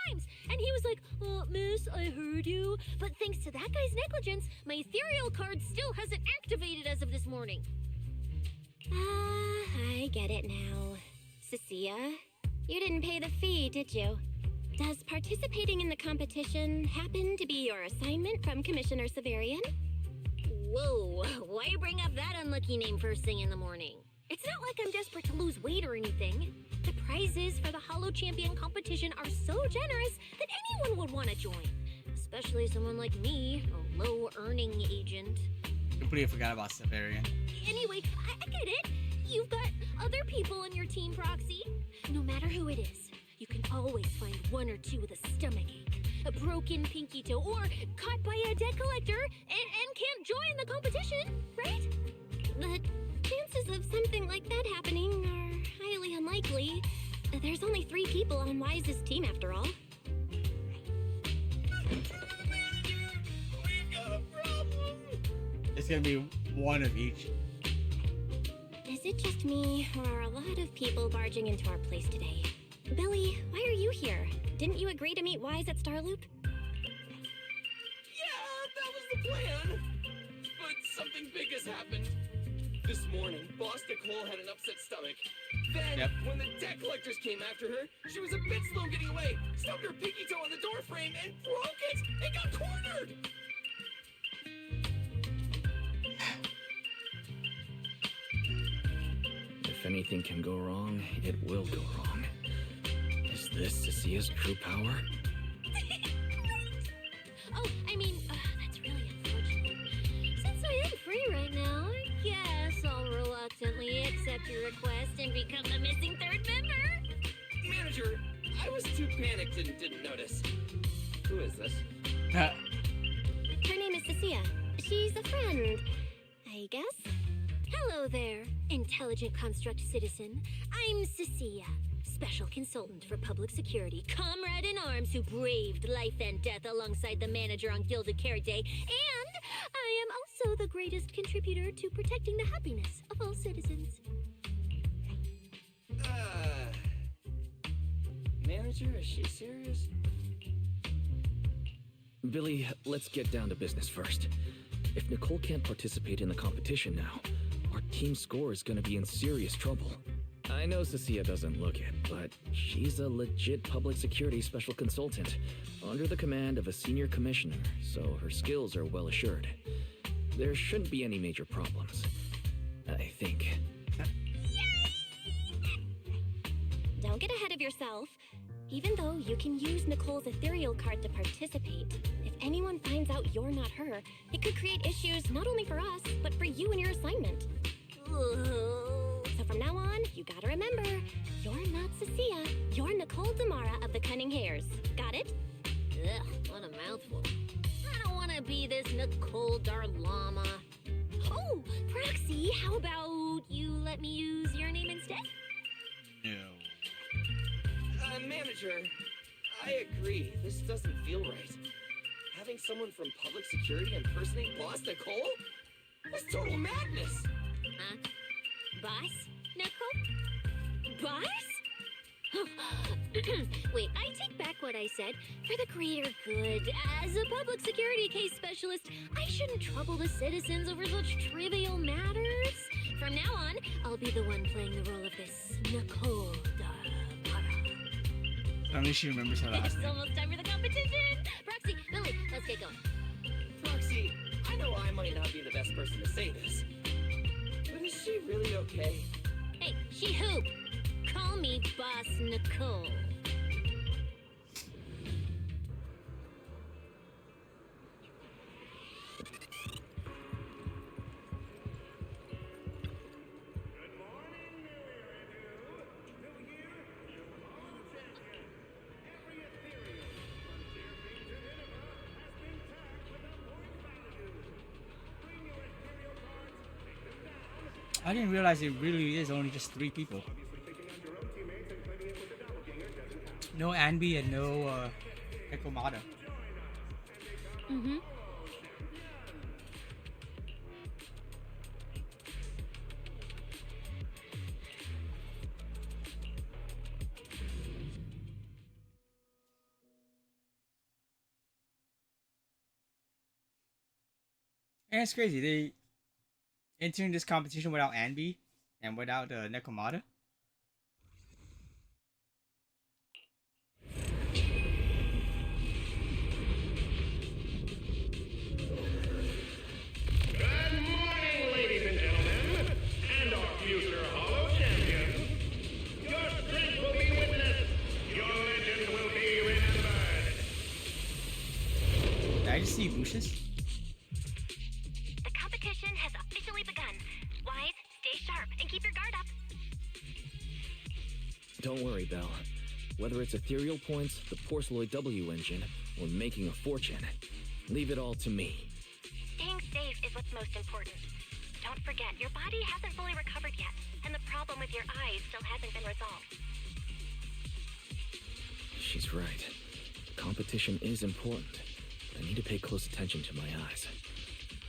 times! And he was like, oh, miss, I heard you. But thanks to that guy's negligence, my ethereal card still hasn't activated as of this morning. I get it now. Cecilia, you didn't pay the fee, did you? Does participating in the competition happen to be your assignment from Commissioner Severian? Whoa, why bring up that unlucky name first thing in the morning? It's not like I'm desperate to lose weight or anything. The prizes for the Hollow Champion competition are so generous that anyone would want to join. Especially someone like me, a low-earning agent. Completely forgot about Severian. Anyway, I get it. You've got other people on your team, Proxy. No matter who it is, you can always find 1 or 2 with a stomachache, a broken pinky toe, or caught by a debt collector and can't join the competition, right? The chances of something like that happening are highly unlikely. There's only 3 people on Wise's team after all. We've got a problem. It's gonna be one of each. Is it just me, or are a lot of people barging into our place today? Billy, why are you here? Didn't you agree to meet Wise at Starloop? Yeah, that was the plan. But something big has happened. This morning, Boss Nicole had an upset stomach. Then, when the debt collectors came after her, she was a bit slow getting away, stubbed her pinky toe on the door frame, and broke it! It got cornered! If anything can go wrong, it will go wrong. Is this Cecilia's true power? Oh, I mean, that's really unfortunate. Since I am free right now, I guess I'll reluctantly accept your request and become the missing 3rd member. Manager, I was too panicked and didn't notice. Who is this? Her name is Cecilia. She's a friend, I guess. Hello there, intelligent construct citizen. I'm Cecilia, special consultant for public security, comrade in arms who braved life and death alongside the manager on Gilded Carrot Day, and I am also the greatest contributor to protecting the happiness of all citizens. Manager, is she serious? Billy, let's get down to business first. If Nicole can't participate in the competition now, our team score is gonna be in serious trouble. I know Cecilia doesn't look it, but she's a legit public security special consultant, under the command of a senior commissioner, so her skills are well assured. There shouldn't be any major problems, I think. Don't get ahead of yourself. Even though you can use Nicole's ethereal card to participate, if anyone finds out you're not her, it could create issues not only for us, but for you and your assignment. So from now on, you gotta remember, you're not Cecilia, you're Nicole Damara of the Cunning Hairs. Got it? Ugh, what a mouthful. I don't want to be this Nicole Darlama. Oh, Proxy, how about you let me use your name instead? No. Manager, I agree. This doesn't feel right. Having someone from public security impersonate Boss Nicole? That's total madness. Boss? Nicole? Boss? Wait, I take back what I said. For the greater good, as a public security case specialist, I shouldn't trouble the citizens over such trivial matters. From now on, I'll be the one playing the role of this Nicole Damara. At least she remembers her last It's name. almost time for the competition. Proxy, Billy, let's get going. Proxy, I know I might not be the best person to say this, but is she really okay? Hey, she who? Call me Boss Nicole. I didn't realize it really is only just 3 people. No Anby and no Ekomada. Mm-hmm. And it's crazy. They entering this competition without Anby and without Nekomata. Good morning, ladies and gentlemen, and our future Hollow champions. Your strength will be witnessed. Your legend will be remembered. Did I just see Lucius? The competition has officially begun. Wise, stay sharp and keep your guard up. Don't worry, Belle. Whether it's ethereal points, the Porceloid W engine, or making a fortune, leave it all to me. Staying safe is what's most important. Don't forget, your body hasn't fully recovered yet, and the problem with your eyes still hasn't been resolved. She's right. The competition is important, but I need to pay close attention to my eyes.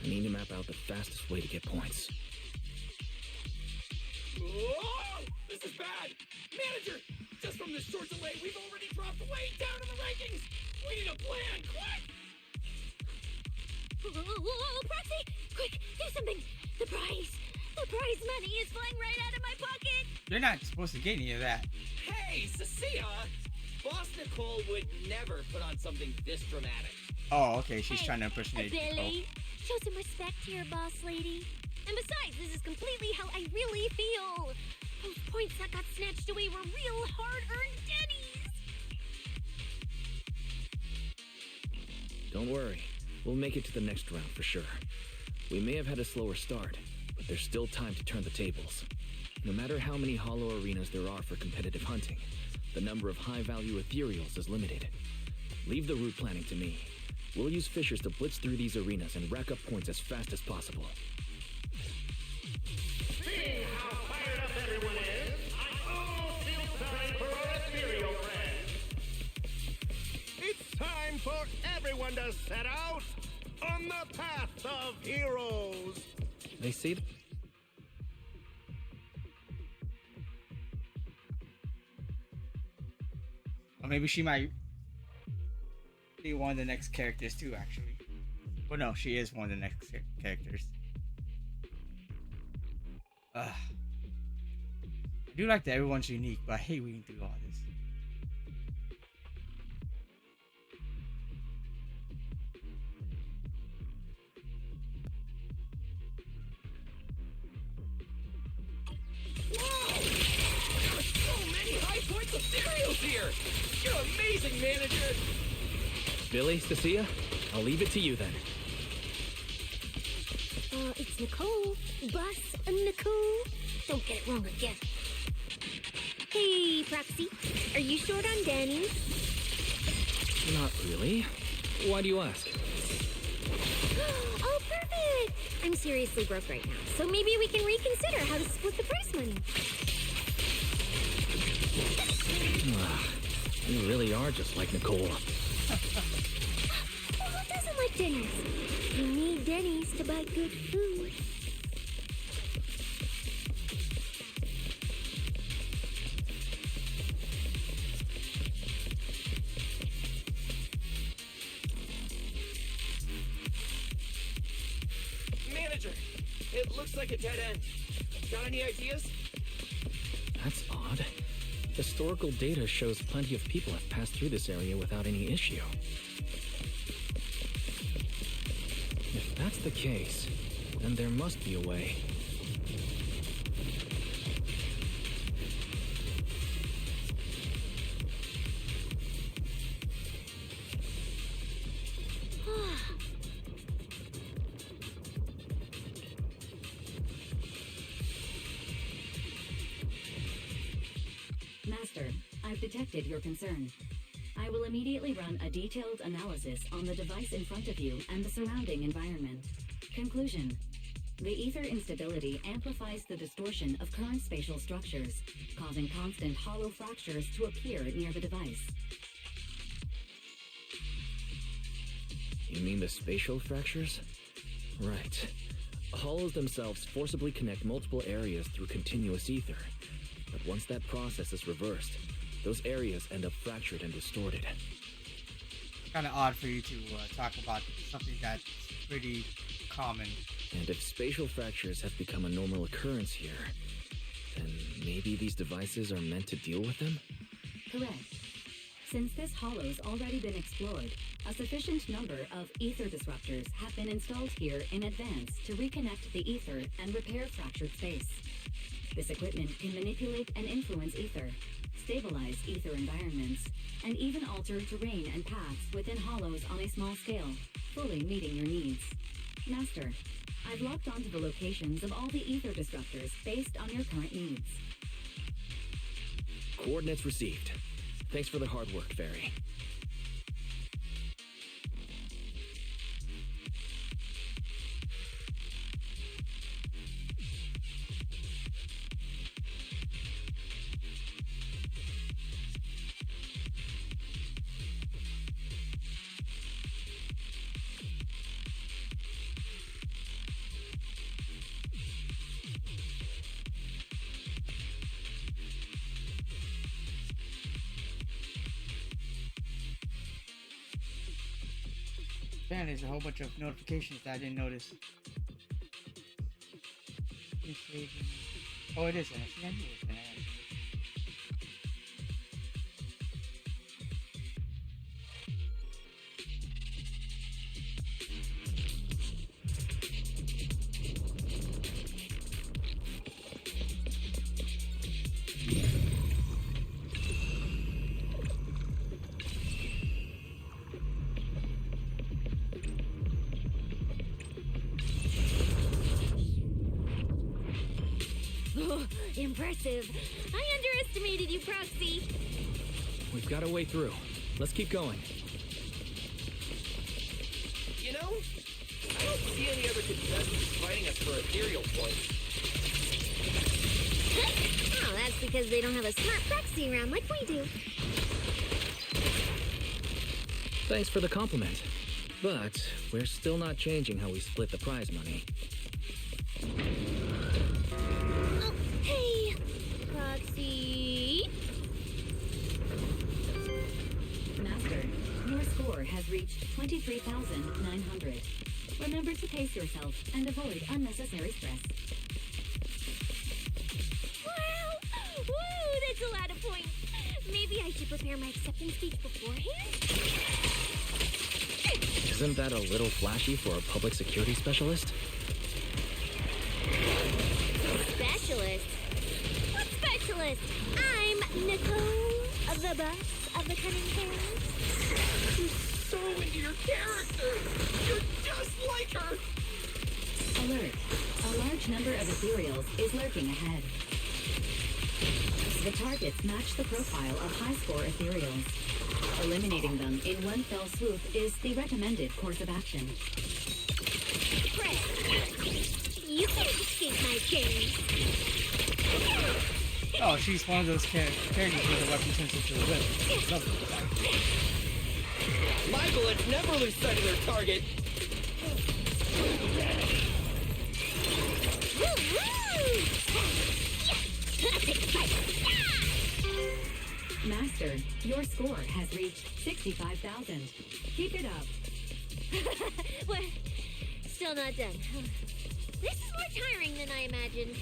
I need to map out the fastest way to get points. Whoa! This is bad! Manager! Just from this short delay, we've already dropped way down in the rankings! We need a plan, quick! Whoa, Proxy! Quick, do something! The prize money is flying right out of my pocket! You're not supposed to get any of that. Hey, Cecilia! Boss Nicole would never put on something this dramatic. Oh, okay. She's Hey, trying to impersonate Billy, show some respect to your boss lady. And besides, this is completely how I really feel. Those points that got snatched away were real hard-earned dennies. Don't worry. We'll make it to the next round for sure. We may have had a slower start, but there's still time to turn the tables. No matter how many hollow arenas there are for competitive hunting, the number of high-value ethereals is limited. Leave the route planning to me. We'll use fishers to blitz through these arenas and rack up points as fast as possible. Seeing how fired up everyone is, I almost feel time for our ethereal friends. It's time for everyone to set out on the path of heroes. They say Or maybe she might be one of the next characters too, actually. Well, no, she is one of the next characters. I do like that everyone's unique, but I hate reading through all this. So many high points of cereals here! You're amazing, manager! Billy, Cecilia, I'll leave it to you then. It's Nicole. Bus Nicole. Don't get it wrong again. Hey, Proxy. Are you short on Danny's? Not really. Why do you ask? Oh, perfect! I'm seriously broke right now, so maybe we can reconsider how to split the prize money. You really are just like Nicole. Well, who doesn't like Denny's? You need Denny's to buy good food. Manager, it looks like a dead end. Got any ideas? That's odd. Historical data shows plenty of people have passed through this area without any issue. If that's the case, then there must be a way. Master, I've detected your concern. I will immediately run a detailed analysis on the device in front of you and the surrounding environment. Conclusion. The ether instability amplifies the distortion of current spatial structures, causing constant hollow fractures to appear near the device. You mean the spatial fractures? Right. Hollows themselves forcibly connect multiple areas through continuous ether. But once that process is reversed, those areas end up fractured and distorted. Kind of odd for you to talk about something that's pretty common. And if spatial fractures have become a normal occurrence here, then maybe these devices are meant to deal with them? Correct. Since this hollow's already been explored, a sufficient number of ether disruptors have been installed here in advance to reconnect the ether and repair fractured space. This equipment can manipulate and influence ether, stabilize ether environments, and even alter terrain and paths within hollows on a small scale, fully meeting your needs. Master, I've locked onto the locations of all the ether disruptors based on your current needs. Coordinates received. Thanks for the hard work, Fairy. Man, there's a whole bunch of notifications that I didn't notice. Oh, it is an I knew it was an Impressive. I underestimated you, Proxy. We've got a way through. Let's keep going. You know, I don't see any other contestants fighting us for ethereal points. Oh, that's because they don't have a smart Proxy around like we do. Thanks for the compliment. But we're still not changing how we split the prize money. Hey, Proxy. has reached 23,900. Remember to pace yourself and avoid unnecessary stress. Wow! Woo! That's a lot of points. Maybe I should prepare my acceptance speech beforehand? Isn't that a little flashy for a public security specialist? Specialist? What specialist? I'm Nicole, the boss of the Cunning Parents. You're so into your character. You're just like her. Alert. A large number of ethereals is lurking ahead. The targets match the profile of high-score ethereals. Eliminating them in one fell swoop is the recommended course of action. Fred, you can't escape my gaze. Oh, she's one of those characters with a weapon turns into a whip. Love it. My bullets never lose sight of their target. Master, your score has reached 65,000. Keep it up. Well, still not done. This is more tiring than I imagined.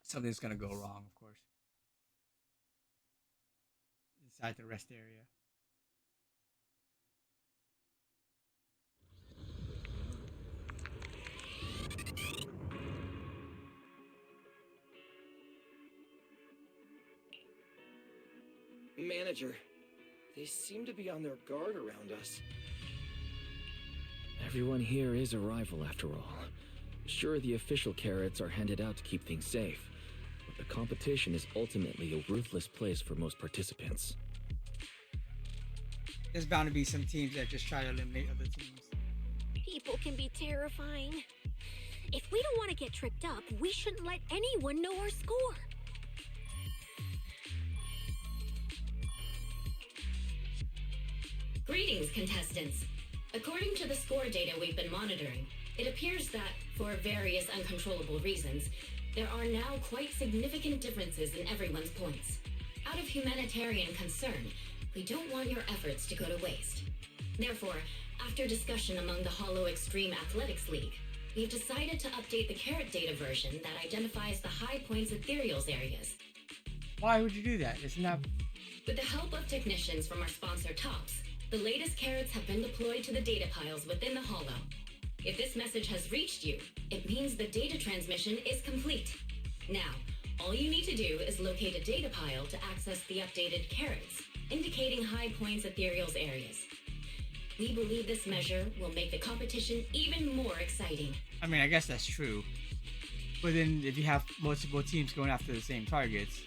Something's gonna go wrong, of course. Inside the rest area. Manager, they seem to be on their guard around us. Everyone here is a rival after all. Sure, the official carrots are handed out to keep things safe, but the competition is ultimately a ruthless place for most participants. There's bound to be some teams that just try to eliminate other teams. People can be terrifying. If we don't want to get tripped up, we shouldn't let anyone know our score. Greetings, contestants. According to the score data we've been monitoring, it appears that, for various uncontrollable reasons, there are now quite significant differences in everyone's points. Out of humanitarian concern, we don't want your efforts to go to waste. Therefore, after discussion among the Hollow Extreme Athletics League, we've decided to update the carrot data version that identifies the high points ethereals areas. Why would you do that? Isn't that... With the help of technicians from our sponsor Tops, the latest carrots have been deployed to the data piles within the Hollow. If this message has reached you, it means the data transmission is complete. Now, all you need to do is locate a data pile to access the updated carrots, indicating high points ethereals areas. We believe this measure will make the competition even more exciting. I mean, I guess that's true. But then if you have multiple teams going after the same targets...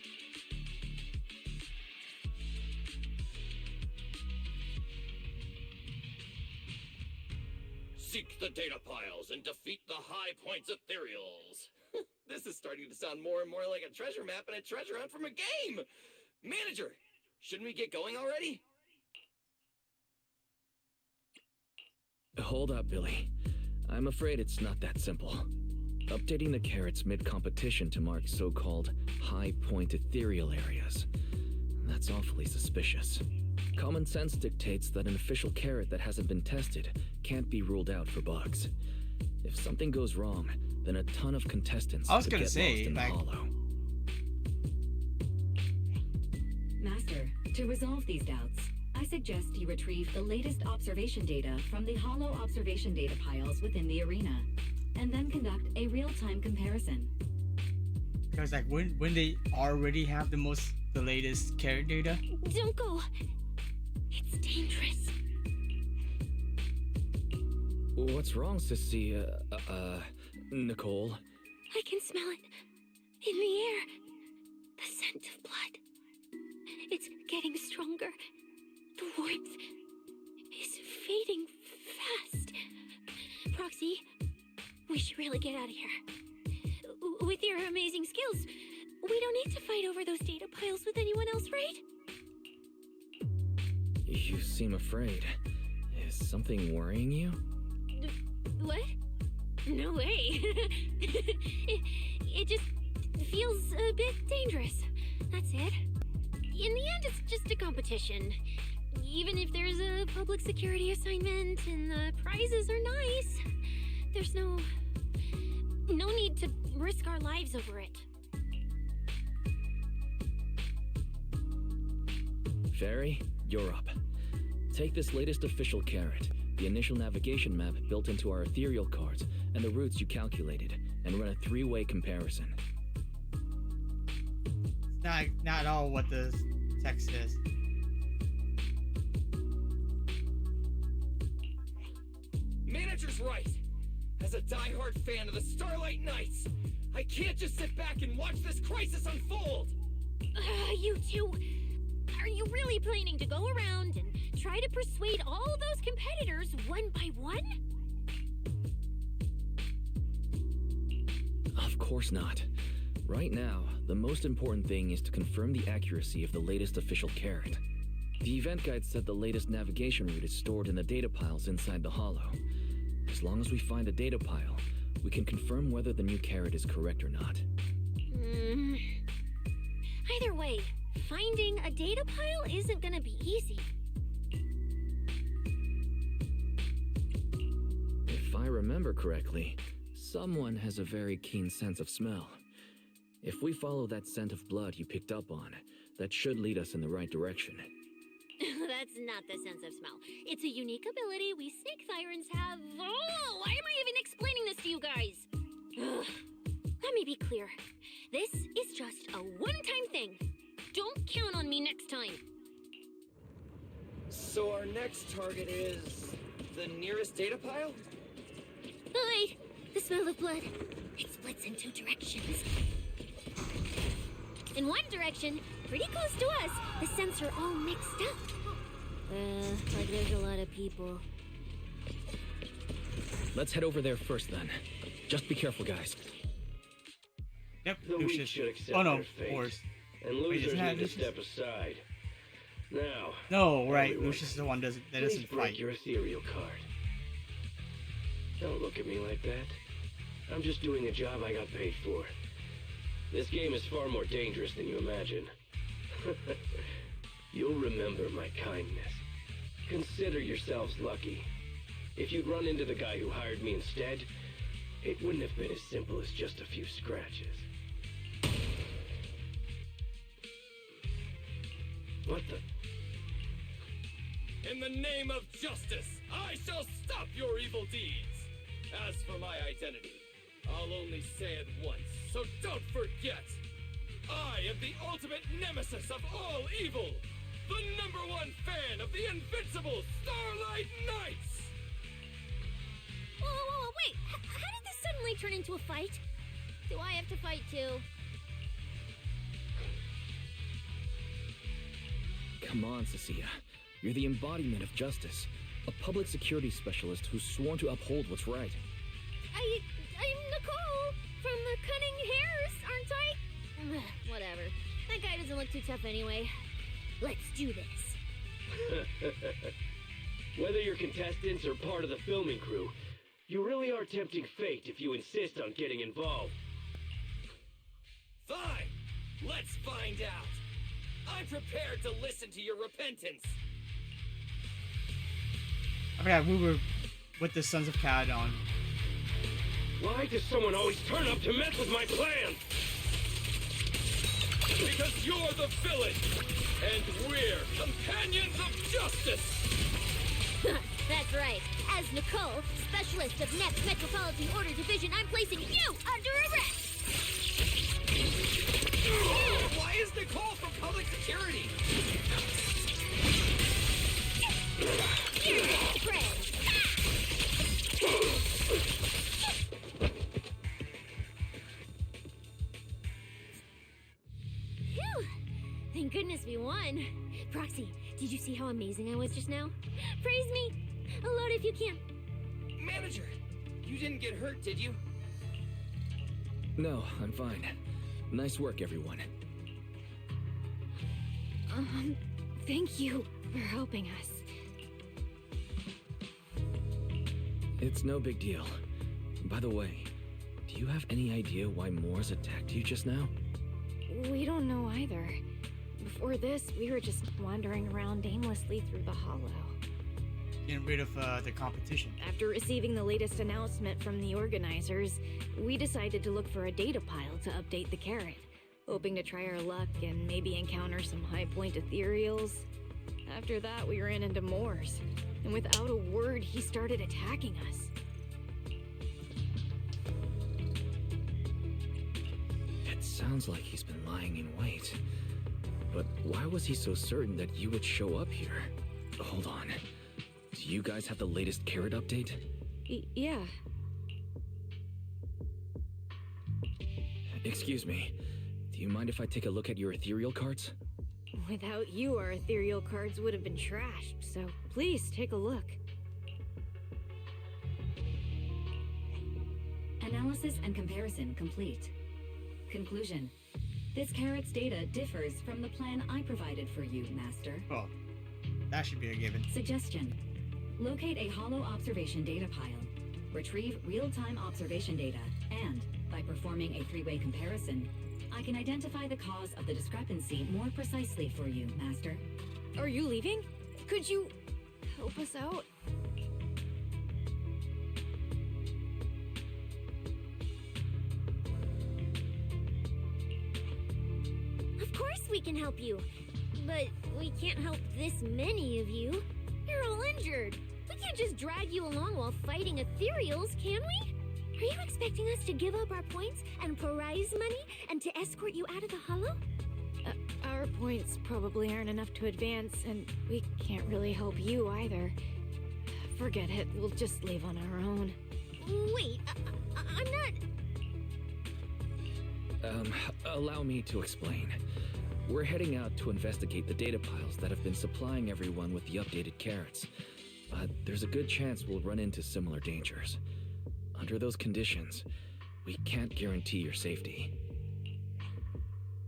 Seek the data piles and defeat the high points ethereals. This is starting to sound more and more like a treasure map and a treasure hunt from a game. Manager, shouldn't we get going already? Hold up, Billy. I'm afraid it's not that simple. Updating the carrots mid-competition to mark so-called high-point ethereal areas. That's awfully suspicious. Common sense dictates that an official carrot that hasn't been tested can't be ruled out for bugs. If something goes wrong, then a ton of contestants could get lost in the hollow. Master, to resolve these doubts, I suggest you retrieve the latest observation data from the Hollow observation data piles within the arena, and then conduct a real-time comparison. Because like when they already have the latest carrot data? Don't go. It's dangerous. What's wrong, Sissy? Nicole? I can smell it. In the air. The scent of blood. It's getting stronger. The warmth is fading fast. Proxy, we should really get out of here. With your amazing skills, we don't need to fight over those data piles with anyone else, right? You seem afraid. Is something worrying you? What? No way. it just feels a bit dangerous. That's it. In the end, it's just a competition. Even if there's a public security assignment and the prizes are nice, there's no need to risk our lives over it. Fairy, you're up. Take this latest official carrot, the initial navigation map built into our ethereal cards, and the routes you calculated, and run a 3-way comparison. It's not all what the text says. Manager's right. As a diehard fan of the Starlight Knights, I can't just sit back and watch this crisis unfold. You two, are you really planning to go around and try to persuade all those competitors one by one? Of course not. Right now, the most important thing is to confirm the accuracy of the latest official carrot. The event guide said the latest navigation route is stored in the data piles inside the hollow. As long as we find the data pile, we can confirm whether the new carrot is correct or not. Either way, finding a data pile isn't gonna be easy. If I remember correctly, someone has a very keen sense of smell. If we follow that scent of blood you picked up on, that should lead us in the right direction. That's not the sense of smell. It's a unique ability we snake sirens have. Oh, why am I even explaining this to you guys? Ugh. Let me be clear. This is just a one-time thing. Don't count on me next time. So our next target is the nearest data pile? Wait, the smell of blood. It splits in 2 directions. In one direction, pretty close to us, the scents are all mixed up. Like there's a lot of people. Let's head over there first then. Just be careful, guys. Yep, The weak Lucius. should accept Oh no, their fate, Forrest. and Wait, losers isn't that need to Lucius? step aside. Now, No, right. everyone, Lucius is the one that please doesn't break fight. your ethereal card. Don't look at me like that. I'm just doing a job I got paid for. This game is far more dangerous than you imagine. You'll remember my kindness. Consider yourselves lucky. If you'd run into the guy who hired me instead, it wouldn't have been as simple as just a few scratches. What the? In the name of justice, I shall stop your evil deeds. As for my identity, I'll only say it once, so don't forget. I am the ultimate nemesis of all evil. The #1 fan of the invincible Starlight Knights. Whoa, wait. How did this suddenly turn into a fight? Do I have to fight too? Come on, Cecilia. You're the embodiment of justice. A public security specialist who's sworn to uphold what's right. I'm Nicole from the Cunning Hairs, aren't I? Whatever. That guy doesn't look too tough anyway. Let's do this. Whether you're contestants or part of the filming crew, you really are tempting fate if you insist on getting involved. Fine. Let's find out. I'm prepared to listen to your repentance. I forgot we were with the Sons of Caledon. Why does someone always turn up to mess with my plans? Because you're the villain, and we're companions of justice. That's right. As Nicole, specialist of NEP's Metropolitan Order Division, I'm placing you under arrest. Why is Nicole from public security? You're my friend. Phew. Thank goodness we won. Proxy, did you see how amazing I was just now? Praise me. Aloud if you can. Manager, you didn't get hurt, did you? No, I'm fine. Nice work, everyone. Thank you for helping us. It's no big deal. By the way, do you have any idea why Moors attacked you just now? We don't know either. Before this, we were just wandering around aimlessly through the hollow. Getting rid of the competition. After receiving the latest announcement from the organizers, we decided to look for a data pile to update the carrot, hoping to try our luck and maybe encounter some high-point ethereals. After that, we ran into Moors, and without a word, he started attacking us. It sounds like he's been lying in wait. But why was he so certain that you would show up here? Hold on. Do you guys have the latest carrot update? Yeah. Excuse me. Do you mind if I take a look at your ethereal cards? Without you, our ethereal cards would have been trashed, so please take a look. Analysis and comparison complete. Conclusion. This carrot's data differs from the plan I provided for you, Master. Well, that should be a given. Suggestion. Locate a hollow observation data pile. Retrieve real-time observation data, and, by performing a three-way comparison, I can identify the cause of the discrepancy more precisely for you, Master. Are you leaving? Could you help us out? Of course we can help you. But we can't help this many of you. You're all injured. We can't just drag you along while fighting ethereals, can we? Are you expecting us to give up our points and prize money and to escort you out of the hollow? Our points probably aren't enough to advance, and we can't really help you either. Forget it, we'll just leave on our own. Wait, I'm not... Allow me to explain. We're heading out to investigate the data piles that have been supplying everyone with the updated carrots. But there's a good chance we'll run into similar dangers. Under those conditions, we can't guarantee your safety.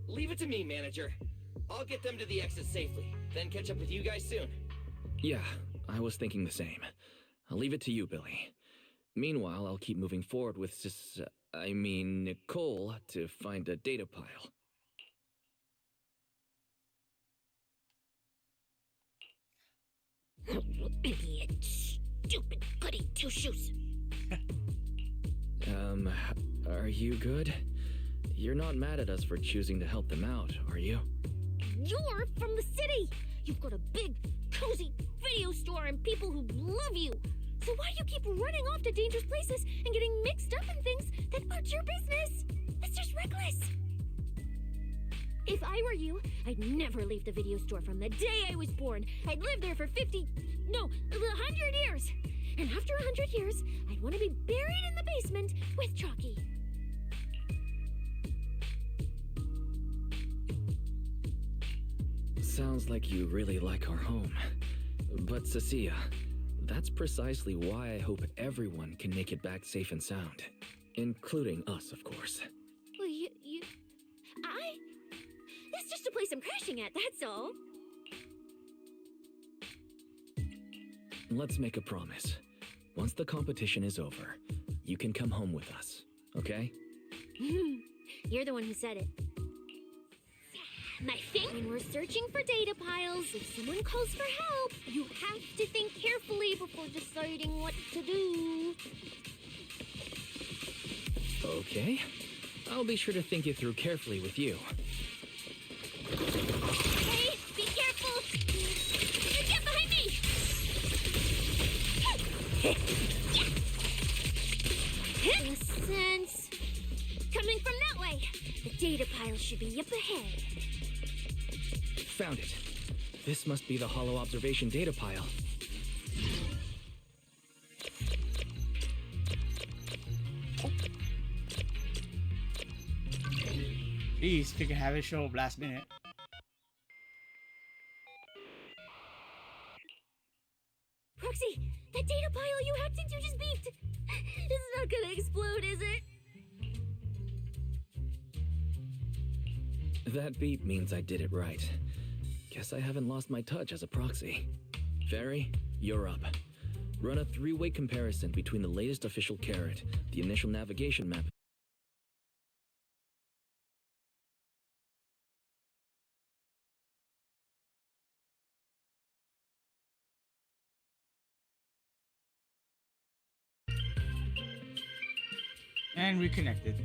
Leave it to me, manager. I'll get them to the exit safely, then catch up with you guys soon. Yeah, I was thinking the same. I'll leave it to you, Billy. Meanwhile, I'll keep moving forward with Nicole to find a data pile. Idiot. Stupid goody two-shoes. Are you good? You're not mad at us for choosing to help them out, are you? You're from the city. You've got a big, cozy video store and people who love you. So why do you keep running off to dangerous places and getting mixed up in things that aren't your business? It's just reckless. If I were you, I'd never leave the video store from the day I was born. I'd live there for 100 years. And after 100 years, I'd want to be buried in the basement with Chalky. Sounds like you really like our home. But Cecilia, that's precisely why I hope everyone can make it back safe and sound. Including us, of course. Well, that's just a place I'm crashing at, that's all. Let's make a promise. Once the competition is over, you can come home with us, okay? You're the one who said it. My thing? When we're searching for data piles, if someone calls for help, you have to think carefully before deciding what to do. Okay. I'll be sure to think it through carefully with you. Hey, be careful! Get behind me! In a sense. Coming from that way. The data pile should be up ahead. Found it. This must be the hollow observation data pile. Please, if you can have it show up last minute. Proxy, that data pile you hacked into just beeped. It's not gonna explode, is it? That beep means I did it right. Guess I haven't lost my touch as a proxy. Fairy, you're up. Run a three-way comparison between the latest official carrot, the initial navigation map, And reconnected.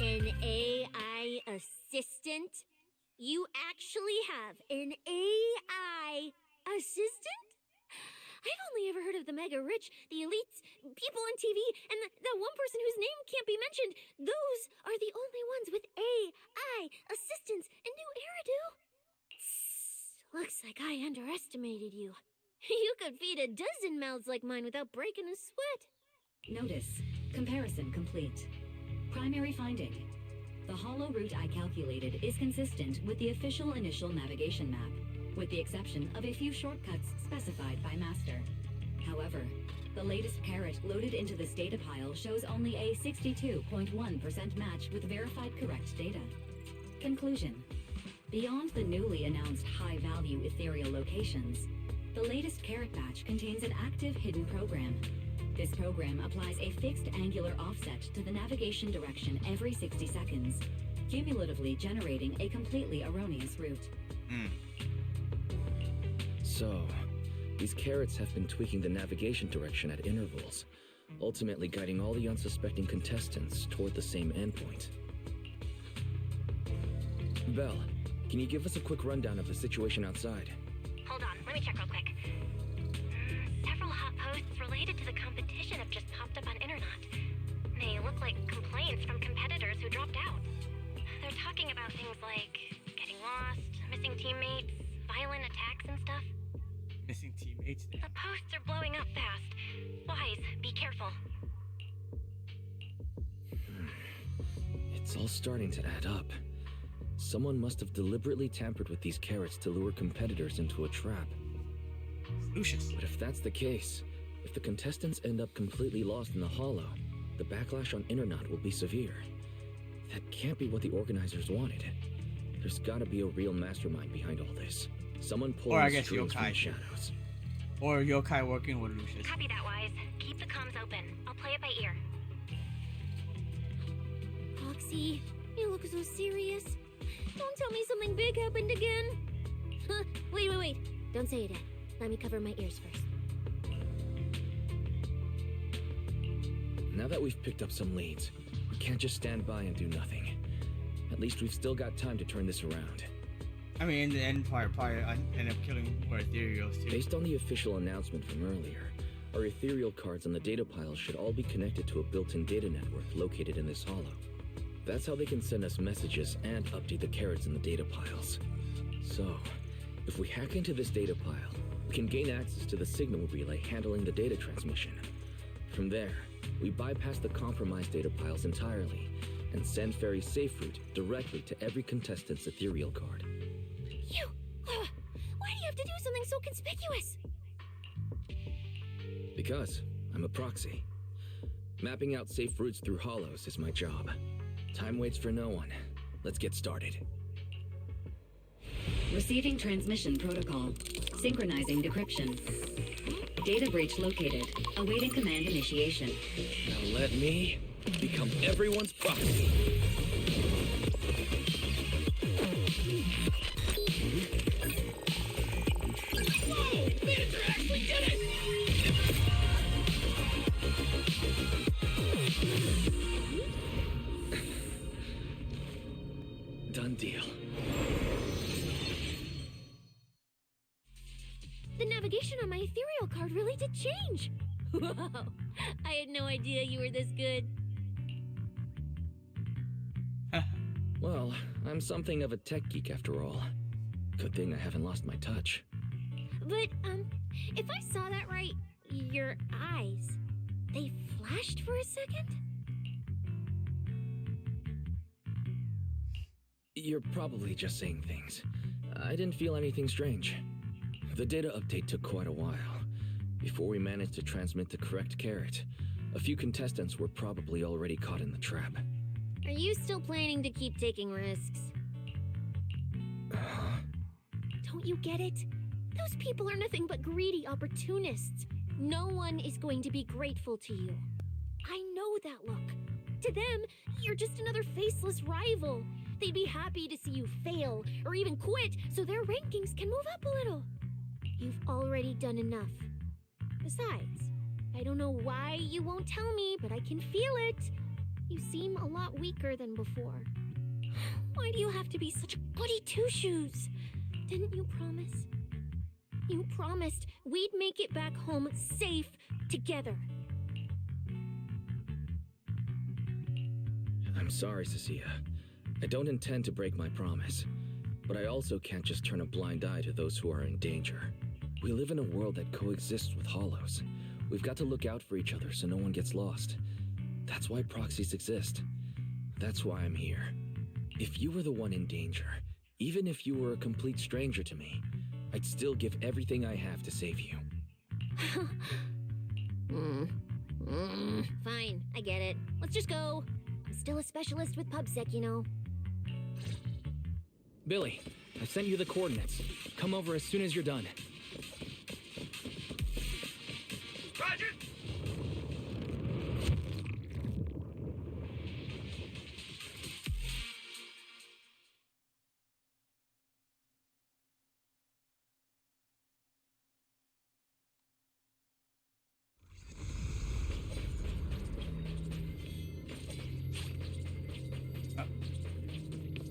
An AI assistant? You actually have an AI assistant? I've only ever heard of the mega rich, the elites, people on TV, and that one person whose name can't be mentioned. Those are the only ones with AI assistants in New Eridu. Looks like I underestimated you. You could feed a dozen mouths like mine without breaking a sweat. Notice. Comparison complete. Primary finding. The hollow route I calculated is consistent with the official initial navigation map, with the exception of a few shortcuts specified by Master. However, the latest carrot loaded into this data pile shows only a 62.1% match with verified correct data. Conclusion. Beyond the newly announced high-value ethereal locations, the latest carrot batch contains an active hidden program. This program applies a fixed angular offset to the navigation direction every 60 seconds, cumulatively generating a completely erroneous route. So, these carrots have been tweaking the navigation direction at intervals, ultimately guiding all the unsuspecting contestants toward the same endpoint. Belle, can you give us a quick rundown of the situation outside? Hold on, let me check real quick. Several hot posts related to the competition have just popped up on Internet. They look like complaints from competitors who dropped out. They're talking about things like getting lost, missing teammates, violent attacks and stuff. Missing teammates? The posts are blowing up fast. Wise, be careful. It's all starting to add up. Someone must have deliberately tampered with these carrots to lure competitors into a trap. Lucius. But if that's the case, if the contestants end up completely lost in the hollow, the backlash on Internet will be severe. That can't be what the organizers wanted. There's gotta be a real mastermind behind all this. Someone pulling strings from the shadows. Or Yokai working with Lucius. Copy that, Wise. Keep the comms open. I'll play it by ear. Foxy, you look so serious. Don't tell me something big happened again. Huh, wait. Don't say it yet. Let me cover my ears first. Now that we've picked up some leads, we can't just stand by and do nothing. At least we've still got time to turn this around. I mean, in the end, probably end up killing more ethereals too. Based on the official announcement from earlier, our ethereal cards on the data piles should all be connected to a built-in data network located in this hollow. That's how they can send us messages and update the carrots in the data piles. So, if we hack into this data pile, we can gain access to the signal relay handling the data transmission. From there, we bypass the compromised data piles entirely and send Fairy's safe route directly to every contestant's ethereal card. Why do you have to do something so conspicuous? Because I'm a proxy. Mapping out safe routes through hollows is my job. Time waits for no one. Let's get started. Receiving transmission protocol. Synchronizing decryption. Data breach located. Awaiting command initiation. Now let me become everyone's proxy. Whoa! Manager actually did it! Done deal. The navigation on my ethereal card really did change. Wow, I had no idea you were this good. Well, I'm something of a tech geek after all. Good thing I haven't lost my touch. But, if I saw that right, your eyes, they flashed for a second? You're probably just saying things. I didn't feel anything strange. The data update took quite a while. Before we managed to transmit the correct carrot, A few contestants were probably already caught in the trap. Are you still planning to keep taking risks? Don't you get it? Those people are nothing but greedy opportunists. No one is going to be grateful to you. I know that look. To them, you're just another faceless rival. They'd be happy to see you fail or even quit so their rankings can move up a little. You've already done enough. Besides, I don't know why you won't tell me, but I can feel it. You seem a lot weaker than before. Why do you have to be such a goody two-shoes? Didn't you promise? You promised we'd make it back home safe together. I'm sorry, Cecilia. I don't intend to break my promise, but I also can't just turn a blind eye to those who are in danger. We live in a world that coexists with hollows. We've got to look out for each other so no one gets lost. That's why proxies exist. That's why I'm here. If you were the one in danger, even if you were a complete stranger to me, I'd still give everything I have to save you. Fine, I get it. Let's just go. I'm still a specialist with PubSec, you know. Billy, I've sent you the coordinates. Come over as soon as you're done. Roger!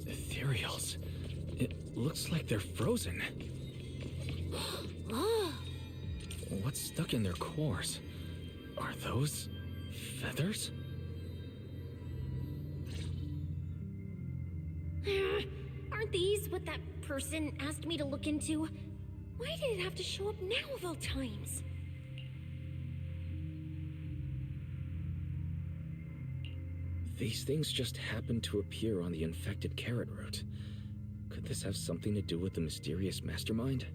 Ethereals. It looks like they're frozen. What's stuck in their cores? Are those feathers? Aren't these what that person asked me to look into? Why did it have to show up now of all times? These things just happen to appear on the infected carrot root. Could this have something to do with the mysterious mastermind?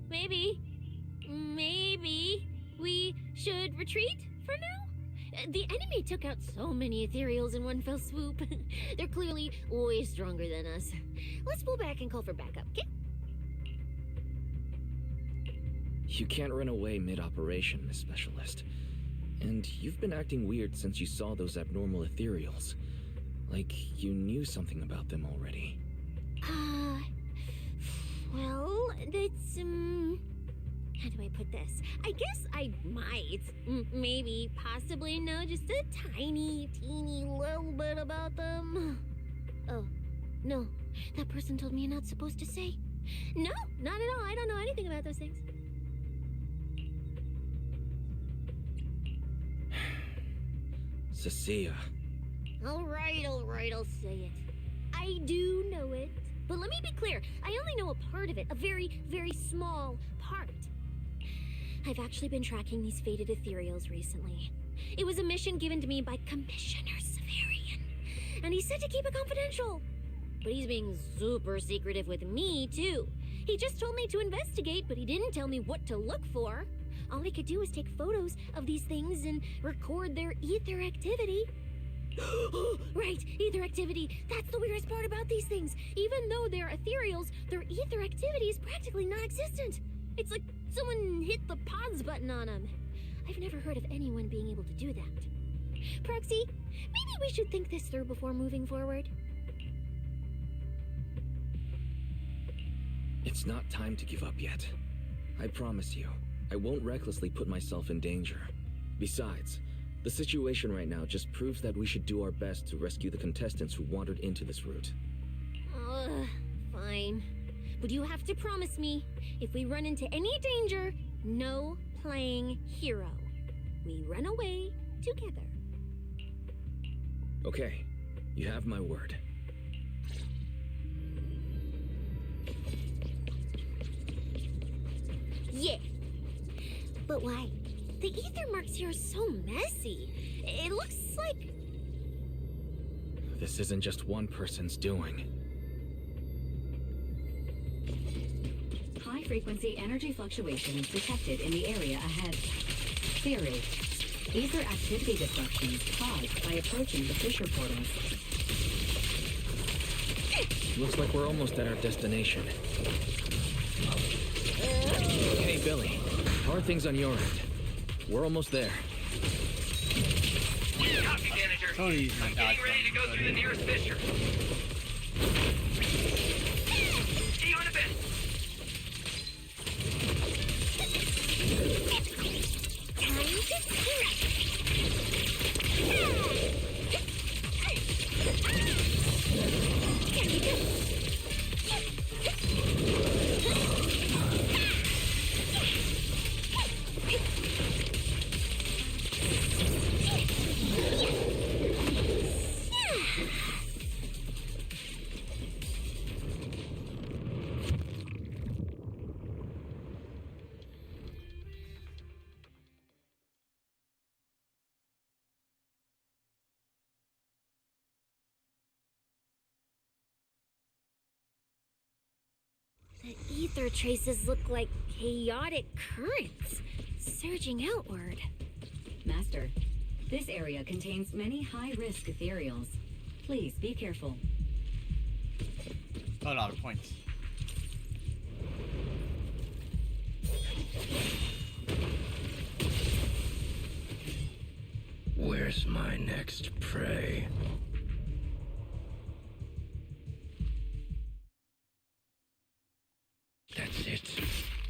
Maybe we should retreat for now? The enemy took out so many ethereals in one fell swoop. They're clearly way stronger than us. Let's pull back and call for backup, okay? You can't run away mid-operation, Miss Specialist. And you've been acting weird since you saw those abnormal ethereals. Like you knew something about them already. Well, that's, how do I put this? I guess I might, maybe, possibly know just a tiny, teeny little bit about them. Oh, no, that person told me you're not supposed to say. No, not at all, I don't know anything about those things. Cecilia. All right, I'll say it. I do know it. But let me be clear, I only know a part of it, a very, very small part. I've actually been tracking these fated ethereals recently. It was a mission given to me by Commissioner Severian, and he said to keep it confidential. But he's being super secretive with me, too. He just told me to investigate, but he didn't tell me what to look for. All he could do was take photos of these things and record their ether activity. Right, ether activity. That's the weirdest part about these things. Even though they're ethereals, their ether activity is practically non-existent. It's like someone hit the pause button on them. I've never heard of anyone being able to do that. Proxy, maybe we should think this through before moving forward. It's not time to give up yet. I promise you, I won't recklessly put myself in danger. Besides, the situation right now just proves that we should do our best to rescue the contestants who wandered into this route. Fine. But you have to promise me, if we run into any danger, no playing hero. We run away together. Okay, you have my word. Yeah. But why? The ether marks here are so messy. It looks like... This isn't just one person's doing. High-frequency energy fluctuations detected in the area ahead. Theory. Ether activity disruptions caused by approaching the fissure portals. Looks like we're almost at our destination. Hey, Billy. How are things on your end? We're almost there. Copy, manager. Totally I'm getting ready to go through the nearest fissure. See you in a bit. The ether traces look like chaotic currents, surging outward. Master, this area contains many high-risk ethereals. Please be careful. A lot of points. Where's my next prey? That's it.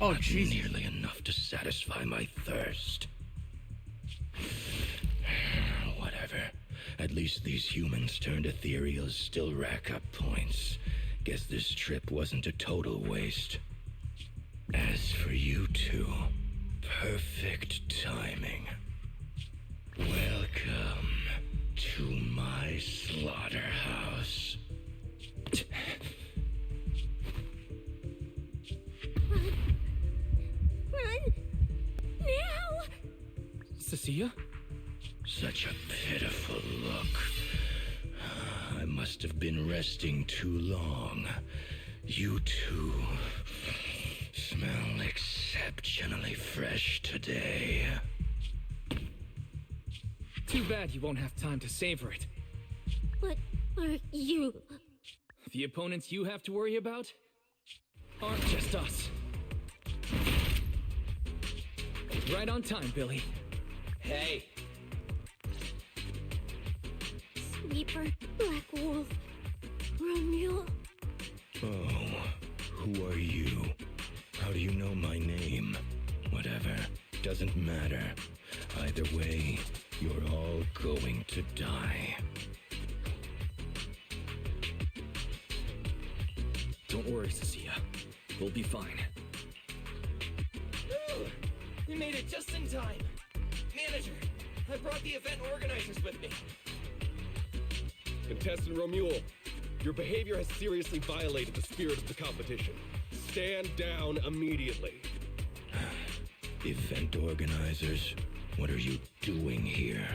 Oh, Not jeez. nearly enough to satisfy my thirst. Whatever. At least these humans turned ethereals still rack up points. Guess this trip wasn't a total waste. As for you two, perfect timing. Welcome to my slaughterhouse. Run! Now! Cecilia? Such a pitiful look. I must have been resting too long. You two smell exceptionally fresh today. Too bad you won't have time to savor it. What are you? The opponents you have to worry about aren't just us. Right on time, Billy. Hey, Sweeper, Black Wolf, Romeo. Oh, who are you? How do you know my name? Whatever, doesn't matter. Either way, you're all going to die. Don't worry, Cecilia. We'll be fine. Ooh, we made it just in time. Manager, I brought the event organizers with me. Contestant Romuald, your behavior has seriously violated the spirit of the competition. Stand down immediately. Event organizers, what are you doing here?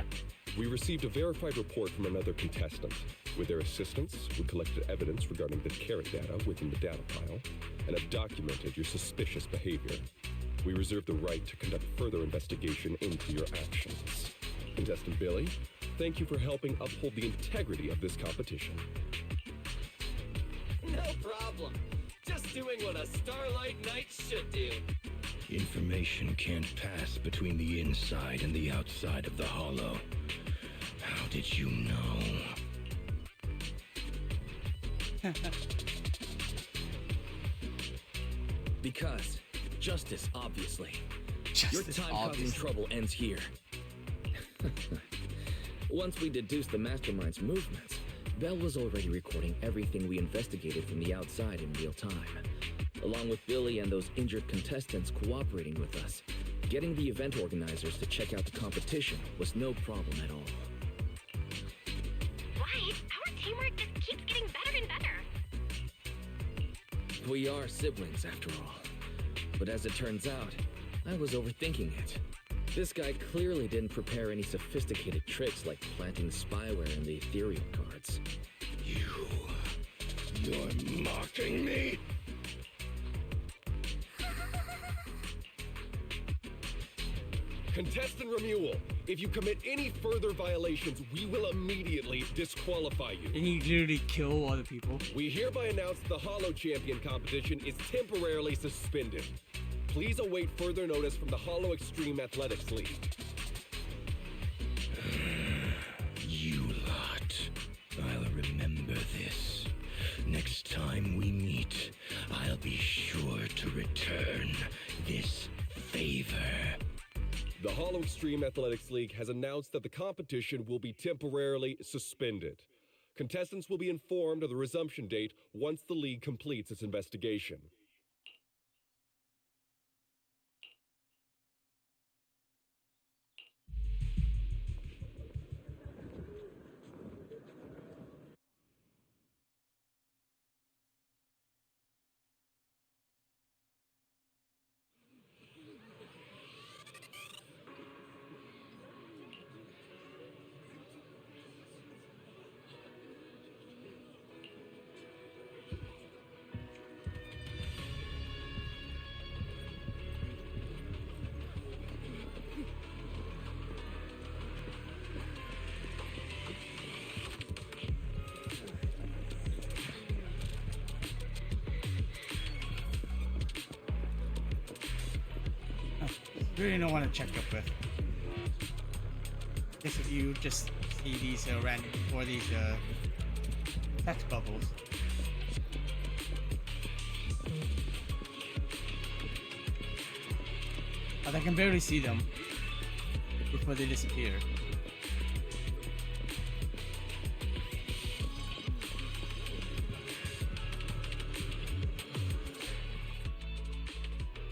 We received a verified report from another contestant. With their assistance, we collected evidence regarding the carrot data within the data pile and have documented your suspicious behavior. We reserve the right to conduct further investigation into your actions. Contestant Billy, thank you for helping uphold the integrity of this competition. No problem. Just doing what a Starlight Knight should do. Information can't pass between the inside and the outside of the hollow. How did you know? Because justice, obviously. Justice, Your time causing trouble ends here. Once we deduced the mastermind's movements, Bell was already recording everything we investigated from the outside in real time. Along with Billy and those injured contestants cooperating with us, getting the event organizers to check out the competition was no problem at all. Right? Our teamwork just keeps getting better and better. We are siblings, after all. But as it turns out, I was overthinking it. This guy clearly didn't prepare any sophisticated tricks like planting spyware in the ethereal cards. You're mocking me? Contestant Remuel, if you commit any further violations, we will immediately disqualify you. And you literally kill other people. We hereby announce the Hollow Champion competition is temporarily suspended. Please await further notice from the Hollow Extreme Athletics League. You lot. I'll remember this. Next time we meet, I'll be sure to return this favor. The Hollow Extreme Athletics League has announced that the competition will be temporarily suspended. Contestants will be informed of the resumption date once the league completes its investigation. Really don't want to check up with. Guess if you just see these random or these text bubbles. But I can barely see them before they disappear.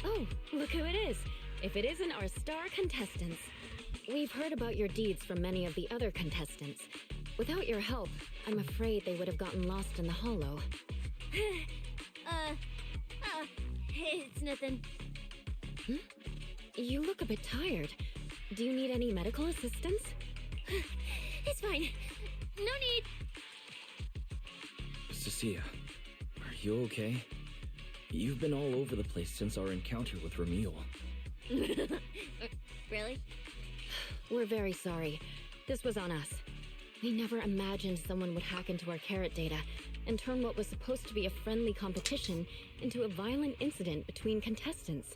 Oh, look who it is. If it isn't our star contestants. We've heard about your deeds from many of the other contestants. Without your help, I'm afraid they would have gotten lost in the hollow. It's nothing. You look a bit tired. Do you need any medical assistance? It's fine. No need. Cecilia, are you okay? You've been all over the place since our encounter with Remuel. Really? We're very sorry. This was on us. We never imagined someone would hack into our carrot data and turn what was supposed to be a friendly competition into a violent incident between contestants.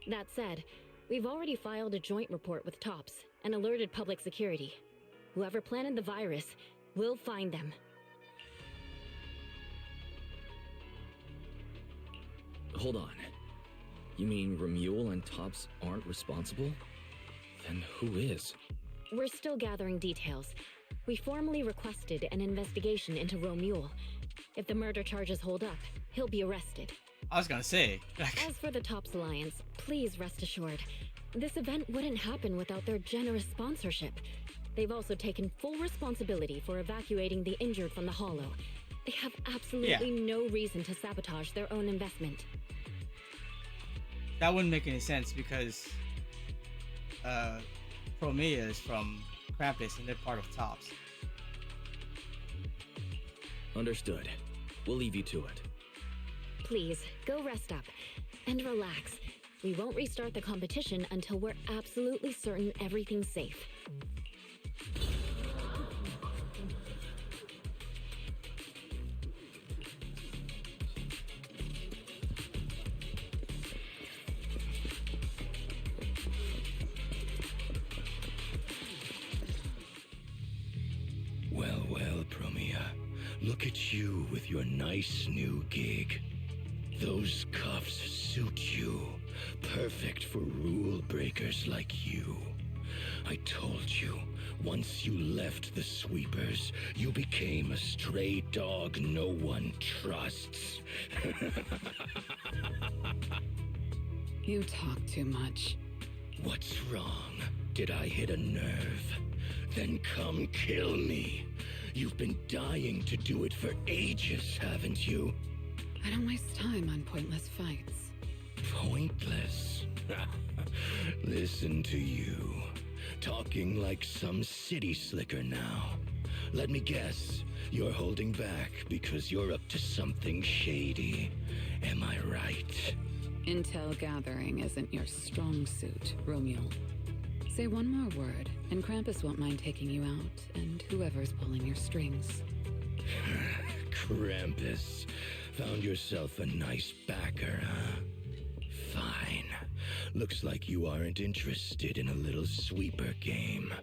That said, we've already filed a joint report with TOPS and alerted public security. Whoever planted the virus, we'll find them. Hold on. You mean Remuel and Tops aren't responsible? Then who is? We're still gathering details. We formally requested an investigation into Remuel. If the murder charges hold up, he'll be arrested. I was gonna say. As for the Tops Alliance, please rest assured, this event wouldn't happen without their generous sponsorship. They've also taken full responsibility for evacuating the injured from the Hollow. They have absolutely no reason to sabotage their own investment. That wouldn't make any sense because Promea is from Krampus and they're part of TOPS. Understood. We'll leave you to it. Please, go rest up and relax. We won't restart the competition until we're absolutely certain everything's safe. Well, Promea. Look at you with your nice new gig. Those cuffs suit you. Perfect for rule breakers like you. I told you, once you left the sweepers, you became a stray dog no one trusts. You talk too much. What's wrong? Did I hit a nerve? Then come kill me. You've been dying to do it for ages, haven't you? I don't waste time on pointless fights. Pointless? Listen to you. Talking like some city slicker now. Let me guess, you're holding back because you're up to something shady. Am I right? Intel gathering isn't your strong suit, Romeo. Say one more word, and Krampus won't mind taking you out, and whoever's pulling your strings. Krampus, found yourself a nice backer, huh? Fine. Looks like you aren't interested in a little sweeper game.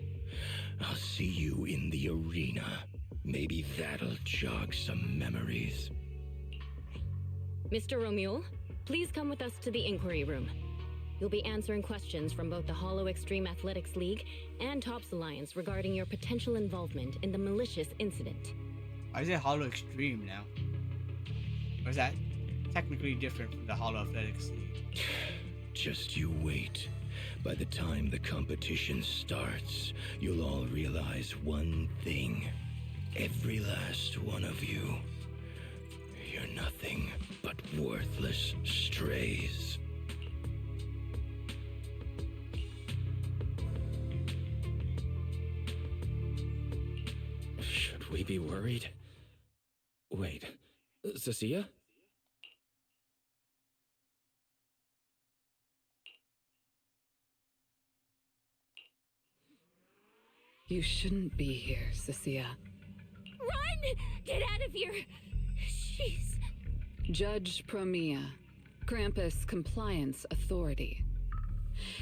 I'll see you in the arena. Maybe that'll jog some memories. Mr. Romule, please come with us to the inquiry room. You'll be answering questions from both the Hollow Extreme Athletics League and Tops Alliance regarding your potential involvement in the malicious incident. Why is it Hollow Extreme now? Or is that technically different from the Hollow Athletics League? Just you wait. By the time the competition starts, you'll all realize one thing. Every last one of you. You're nothing but worthless strays. Should we be worried? Wait, Cecilia? You shouldn't be here, Cecilia. Run! Get out of here! She's... Judge Promia, Krampus Compliance Authority.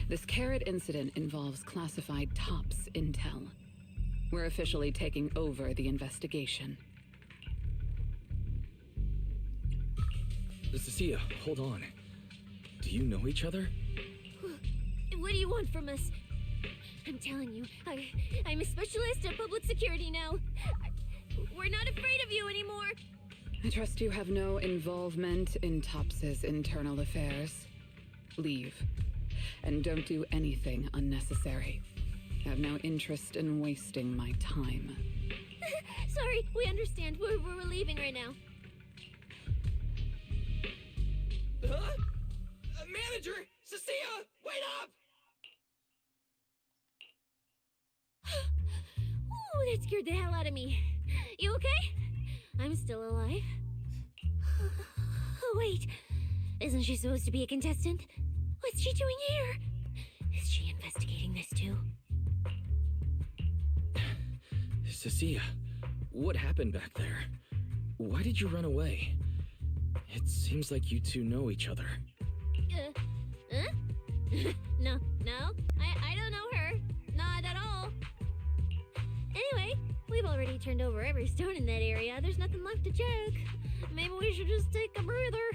This carrot incident involves classified Tops intel. We're officially taking over the investigation. Cecilia, hold on. Do you know each other? What do you want from us? I'm telling you, I'm a specialist in public security now. We're not afraid of you anymore. I trust you have no involvement in Tops's internal affairs. Leave. And don't do anything unnecessary. I have no interest in wasting my time. Sorry, we understand. We're leaving right now. Huh? Manager! Cecilia! Wait up! Ooh, that scared the hell out of me. You okay? I'm still alive. Oh, wait. Isn't she supposed to be a contestant? What's she doing here? Is she investigating this too? Cecilia, what happened back there? Why did you run away? It seems like you two know each other. Huh? No, I don't know her. Not at all. Anyway, we've already turned over every stone in that area. There's nothing left to check. Maybe we should just take a breather.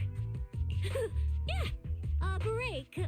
Yeah, a break.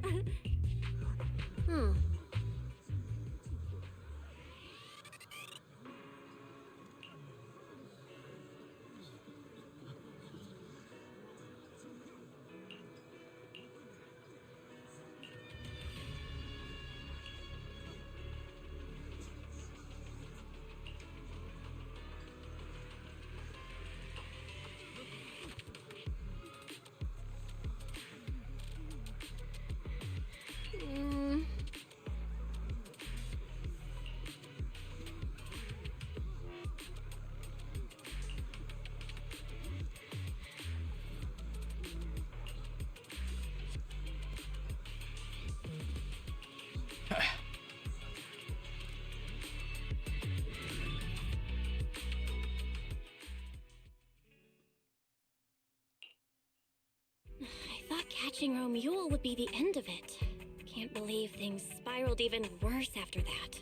Catching Romule would be the end of it. Can't believe things spiraled even worse after that.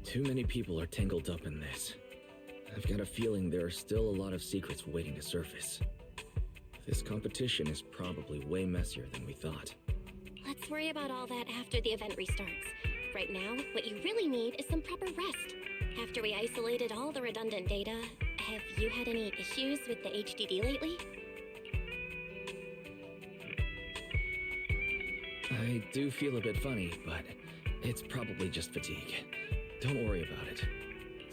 Too many people are tangled up in this. I've got a feeling there are still a lot of secrets waiting to surface. This competition is probably way messier than we thought. Let's worry about all that after the event restarts. Right now, what you really need is some proper rest. After we isolated all the redundant data, have you had any issues with the HDD lately? I do feel a bit funny, but it's probably just fatigue. Don't worry about it.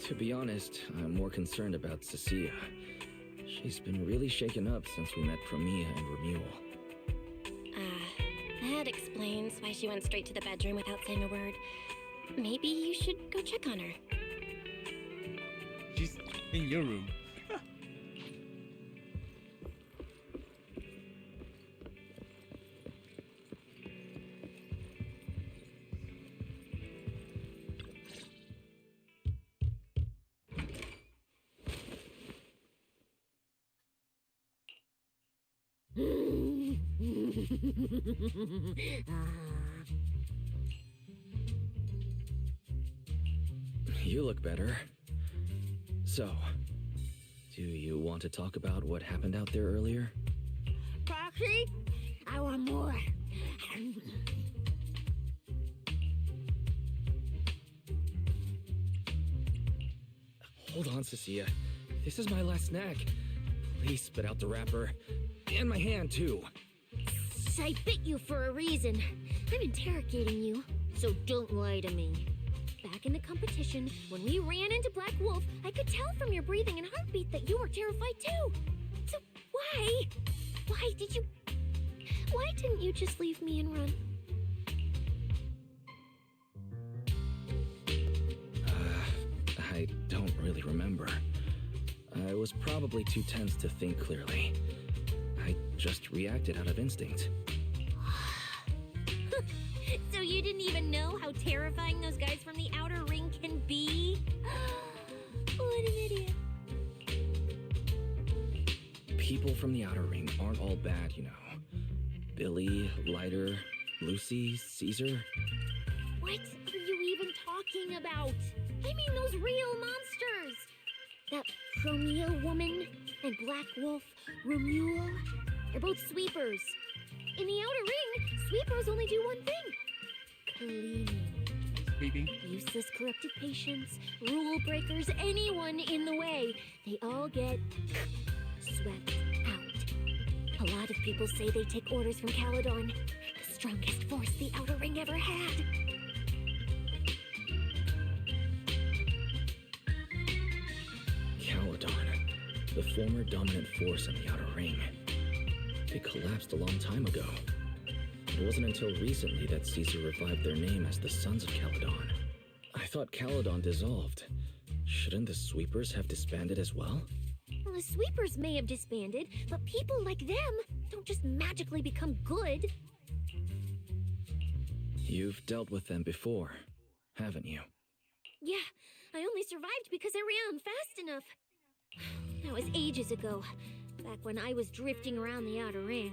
To be honest, I'm more concerned about Cecilia. She's been really shaken up since we met Promia and Romule. That explains why she went straight to the bedroom without saying a word. Maybe you should go check on her. She's in your room. You look better. So, do you want to talk about what happened out there earlier? Proxy, I want more. Hold on, Cecilia. This is my last snack. Please spit out the wrapper. And my hand, too. I bit you for a reason. I'm interrogating you, so don't lie to me. Back in the competition, when we ran into Black Wolf, I could tell from your breathing and heartbeat that you were terrified too. So why? Why didn't you just leave me and run? I don't really remember. I was probably too tense to think clearly. I just reacted out of instinct. So you didn't even know how terrifying those guys from the outer ring can be? What an idiot. People from the outer ring aren't all bad, you know. Billy, Lighter, Lucy, Caesar. What are you even talking about? I mean those real monsters! That Promia woman and Black Wolf, Romuald, they're both sweepers. In the outer ring, sweepers only do one thing. Cleaning. Sweeping. Useless corrupted patients, rule breakers, anyone in the way. They all get swept out. A lot of people say they take orders from Caledon, the strongest force the outer ring ever had. Caledon, the former dominant force in the outer ring. It collapsed a long time ago. It wasn't until recently that Caesar revived their name as the Sons of Caledon. I thought Caledon dissolved. Shouldn't the Sweepers have disbanded as well? Well, the sweepers may have disbanded, but people like them don't just magically become good. You've dealt with them before, haven't you? Yeah, I only survived because I ran fast enough. That was ages ago, back when I was drifting around the outer ring.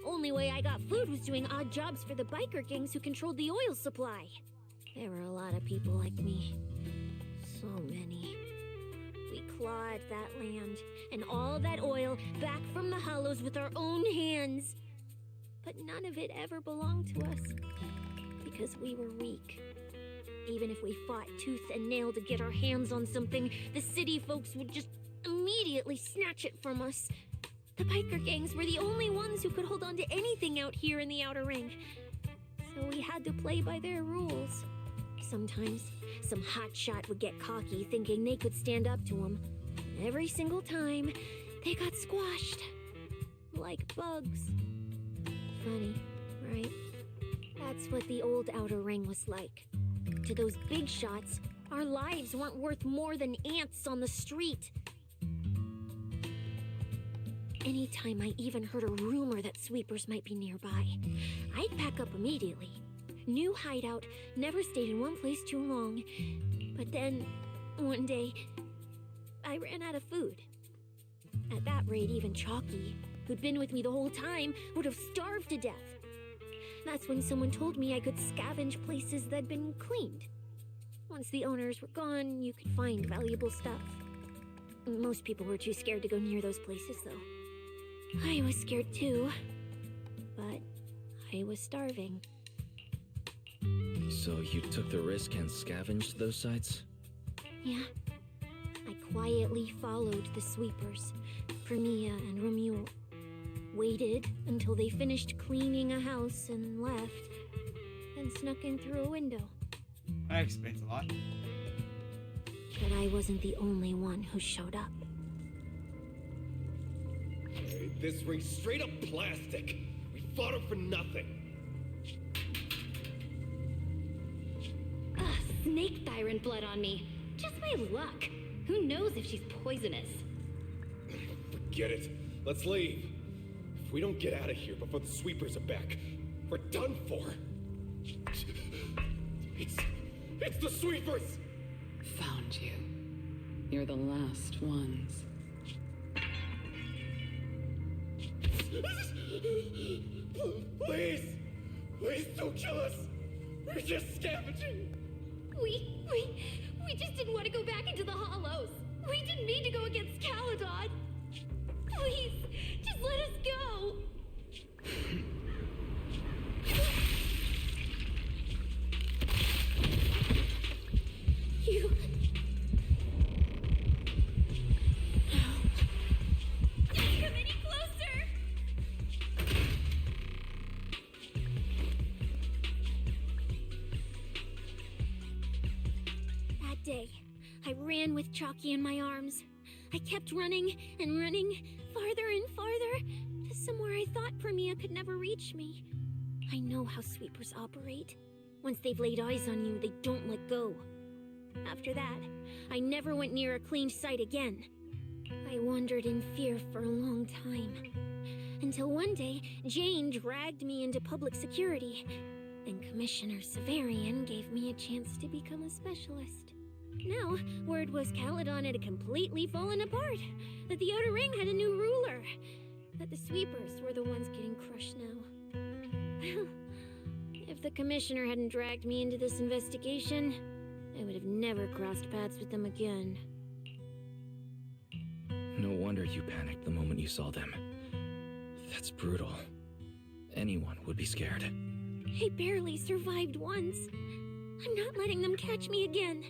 Only way I got food was doing odd jobs for the biker gangs who controlled the oil supply. There were a lot of people like me. So many. We clawed that land and all that oil back from the hollows with our own hands. But none of it ever belonged to us, because we were weak. Even if we fought tooth and nail to get our hands on something, the city folks would just immediately snatch it from us. The biker gangs were the only ones who could hold on to anything out here in the outer ring. So we had to play by their rules. Sometimes, some hotshot would get cocky thinking they could stand up to them. Every single time, they got squashed. Like bugs. Funny, right? That's what the old outer ring was like. To those big shots, our lives weren't worth more than ants on the street. Anytime I even heard a rumor that sweepers might be nearby, I'd pack up immediately. New hideout, never stayed in one place too long. But then, one day, I ran out of food. At that rate, even Chalky, who'd been with me the whole time, would have starved to death. That's when someone told me I could scavenge places that'd been cleaned. Once the owners were gone, you could find valuable stuff. Most people were too scared to go near those places, though. I was scared too, but I was starving. So you took the risk and scavenged those sites? Yeah. I quietly followed the sweepers, Premia and Romuald. Waited until they finished cleaning a house and left, then snuck in through a window. That explains a lot. But I wasn't the only one who showed up. This ring's straight up plastic. We fought her for nothing. Snake tyrant blood on me. Just my luck. Who knows if she's poisonous? Forget it. Let's leave. If we don't get out of here before the sweepers are back, we're done for. It's the sweepers! Found you. You're the last ones. Please! Please don't kill us! We're just scavenging! We just didn't want to go back into the hollows. We didn't mean to go against Caledon. Please, just let us go. You... Don't come any closer! That day, I ran with Chalky in my arms. I kept running and running, farther and farther, to somewhere I thought Premia could never reach me. I know how sweepers operate. Once they've laid eyes on you, they don't let go. After that, I never went near a cleaned site again. I wandered in fear for a long time. Until one day, Jane dragged me into public security, and Commissioner Severian gave me a chance to become a specialist. Now, word was Caledon had completely fallen apart, that the Outer Ring had a new ruler, that the sweepers were the ones getting crushed now. Well, if the Commissioner hadn't dragged me into this investigation, I would have never crossed paths with them again. No wonder you panicked the moment you saw them. That's brutal. Anyone would be scared. I barely survived once. I'm not letting them catch me again.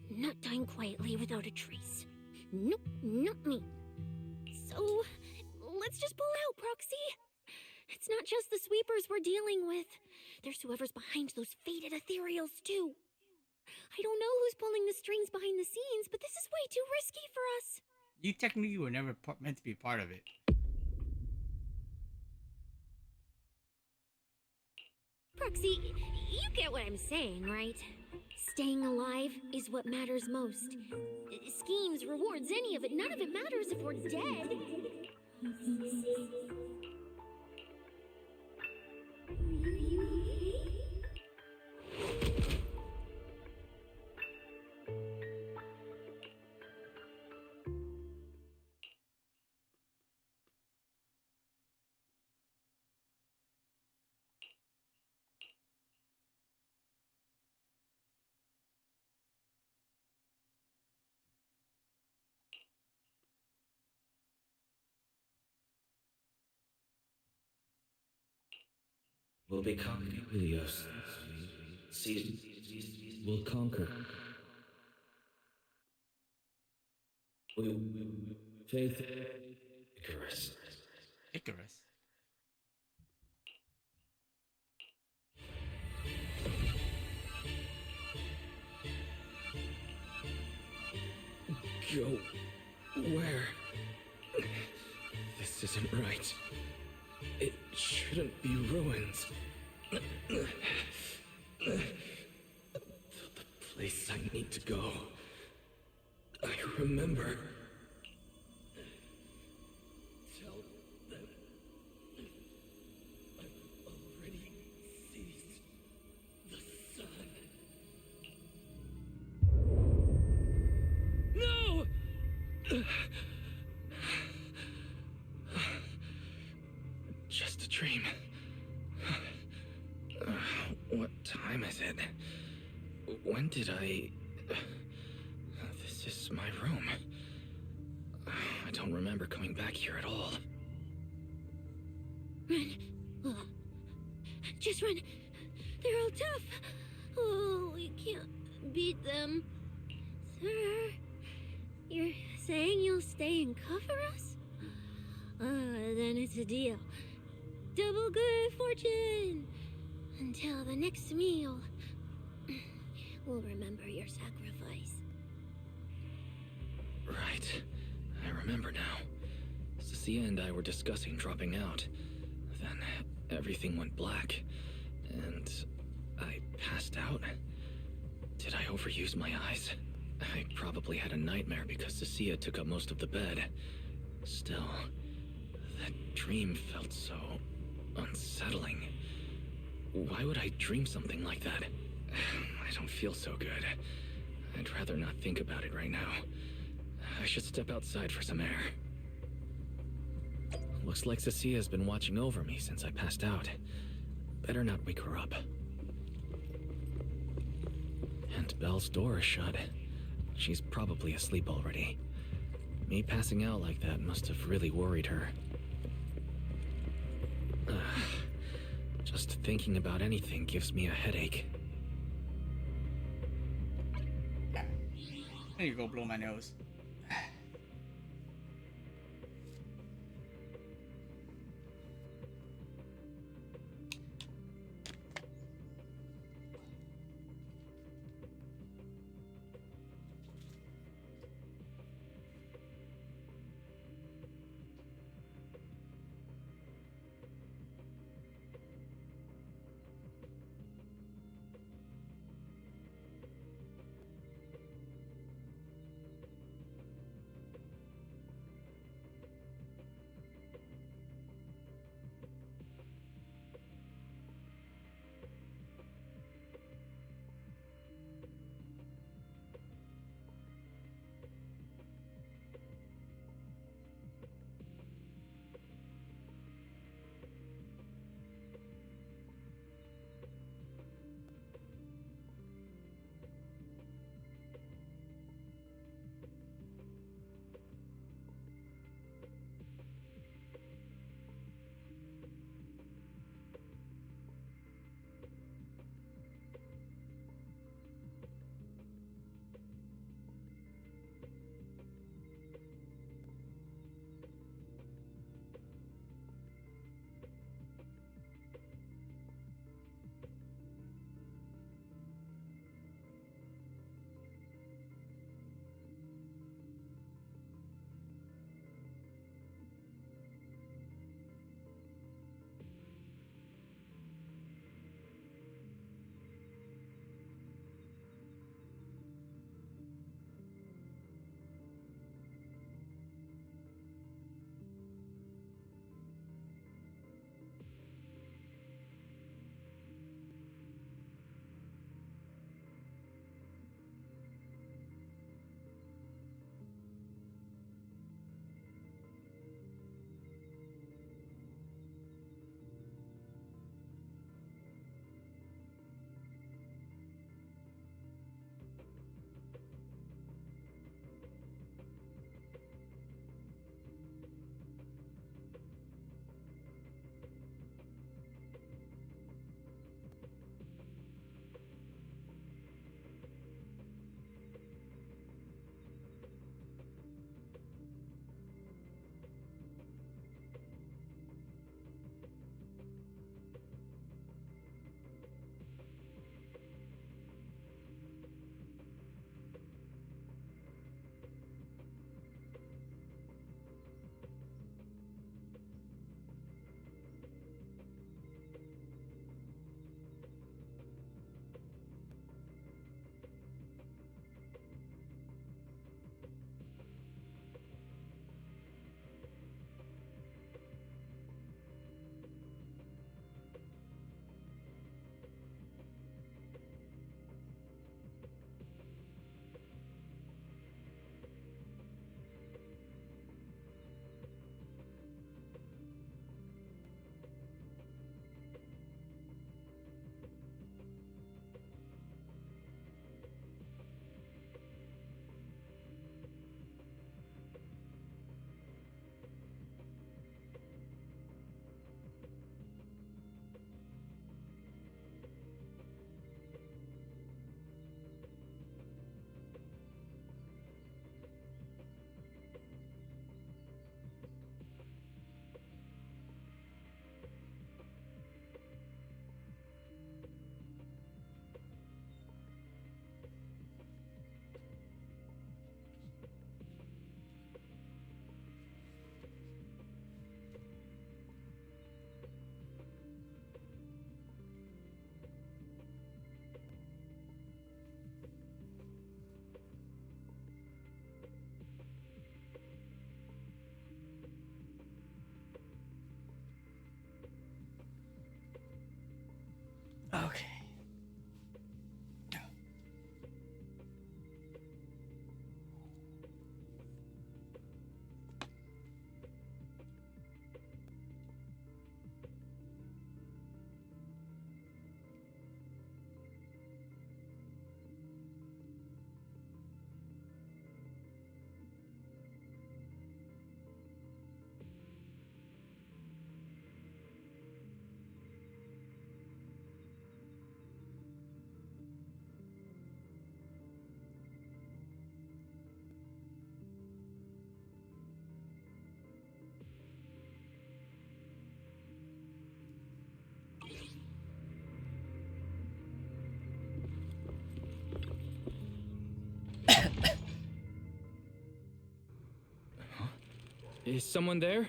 Not dying quietly without a trace. Nope, not me. So, let's just pull out, Proxy. It's not just the sweepers we're dealing with. There's whoever's behind those faded ethereals, too. I don't know who's pulling the strings behind the scenes, but this is way too risky for us. You technically were never meant to be part of it. Proxy, you get what I'm saying, right? Staying alive is what matters most. Schemes, rewards, any of it, none of it matters if we're dead. We'll be conquering Helios. We'll conquer. Faith. Icarus. Icarus. Go. Where? This isn't right. It shouldn't be ruins. The place I need to go. I remember. Tell them I've already seized the sun. No! Just a dream. What time is it? When did I... This is my room. I don't remember coming back here at all. Run. Just run. They're all tough. Oh, we can't beat them. Sir, you're saying you'll stay and cover us? Then it's a deal. Double good fortune! Until the next meal. We'll remember your sacrifice. Right. I remember now. Ceci and I were discussing dropping out. Then everything went black. And I passed out. Did I overuse my eyes? I probably had a nightmare because Cecilia took up most of the bed. Still, that dream felt so unsettling. Why would I dream something like that? I don't feel so good. I'd rather not think about it right now. I should step outside for some air. Looks like Cecia's been watching over me since I passed out. Better not wake her up. And Belle's door is shut. She's probably asleep already. Me passing out like that must have really worried her. Just thinking about anything gives me a headache. I need to go blow my nose. Is someone there?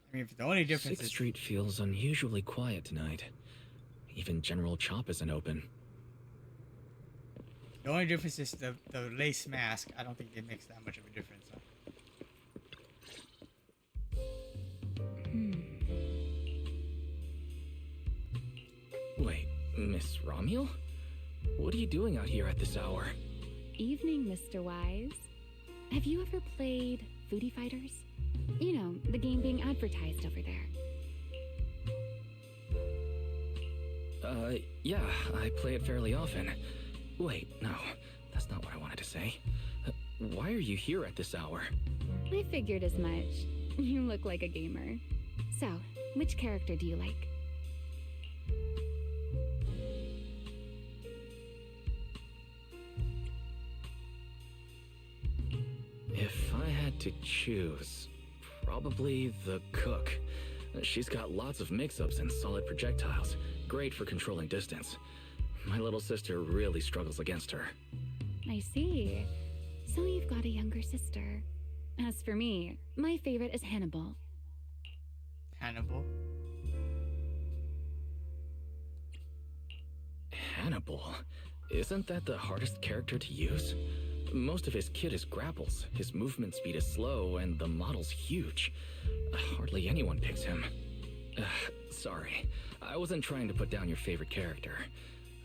I mean, if the only difference 6th is Street feels unusually quiet tonight. Even General Chop isn't open. the only difference is the lace mask. I don't think it makes that much of a difference. Huh? Wait, Miss Romuel? What are you doing out here at this hour? Evening, Mr. Wise. Have you ever played Foodie Fighters? You know, the game being advertised over there. Yeah, I play it fairly often. Wait, no, that's not what I wanted to say. Why are you here at this hour? I figured as much. You look like a gamer. So, which character do you like? If I had to choose, probably the cook. She's got lots of mix-ups and solid projectiles, great for controlling distance. My little sister really struggles against her. I see. So you've got a younger sister. As for me, my favorite is Hannibal. Hannibal? Hannibal? Isn't that the hardest character to use? Most of his kit is grapples, his movement speed is slow, and the model's huge. Hardly anyone picks him. Sorry, I wasn't trying to put down your favorite character.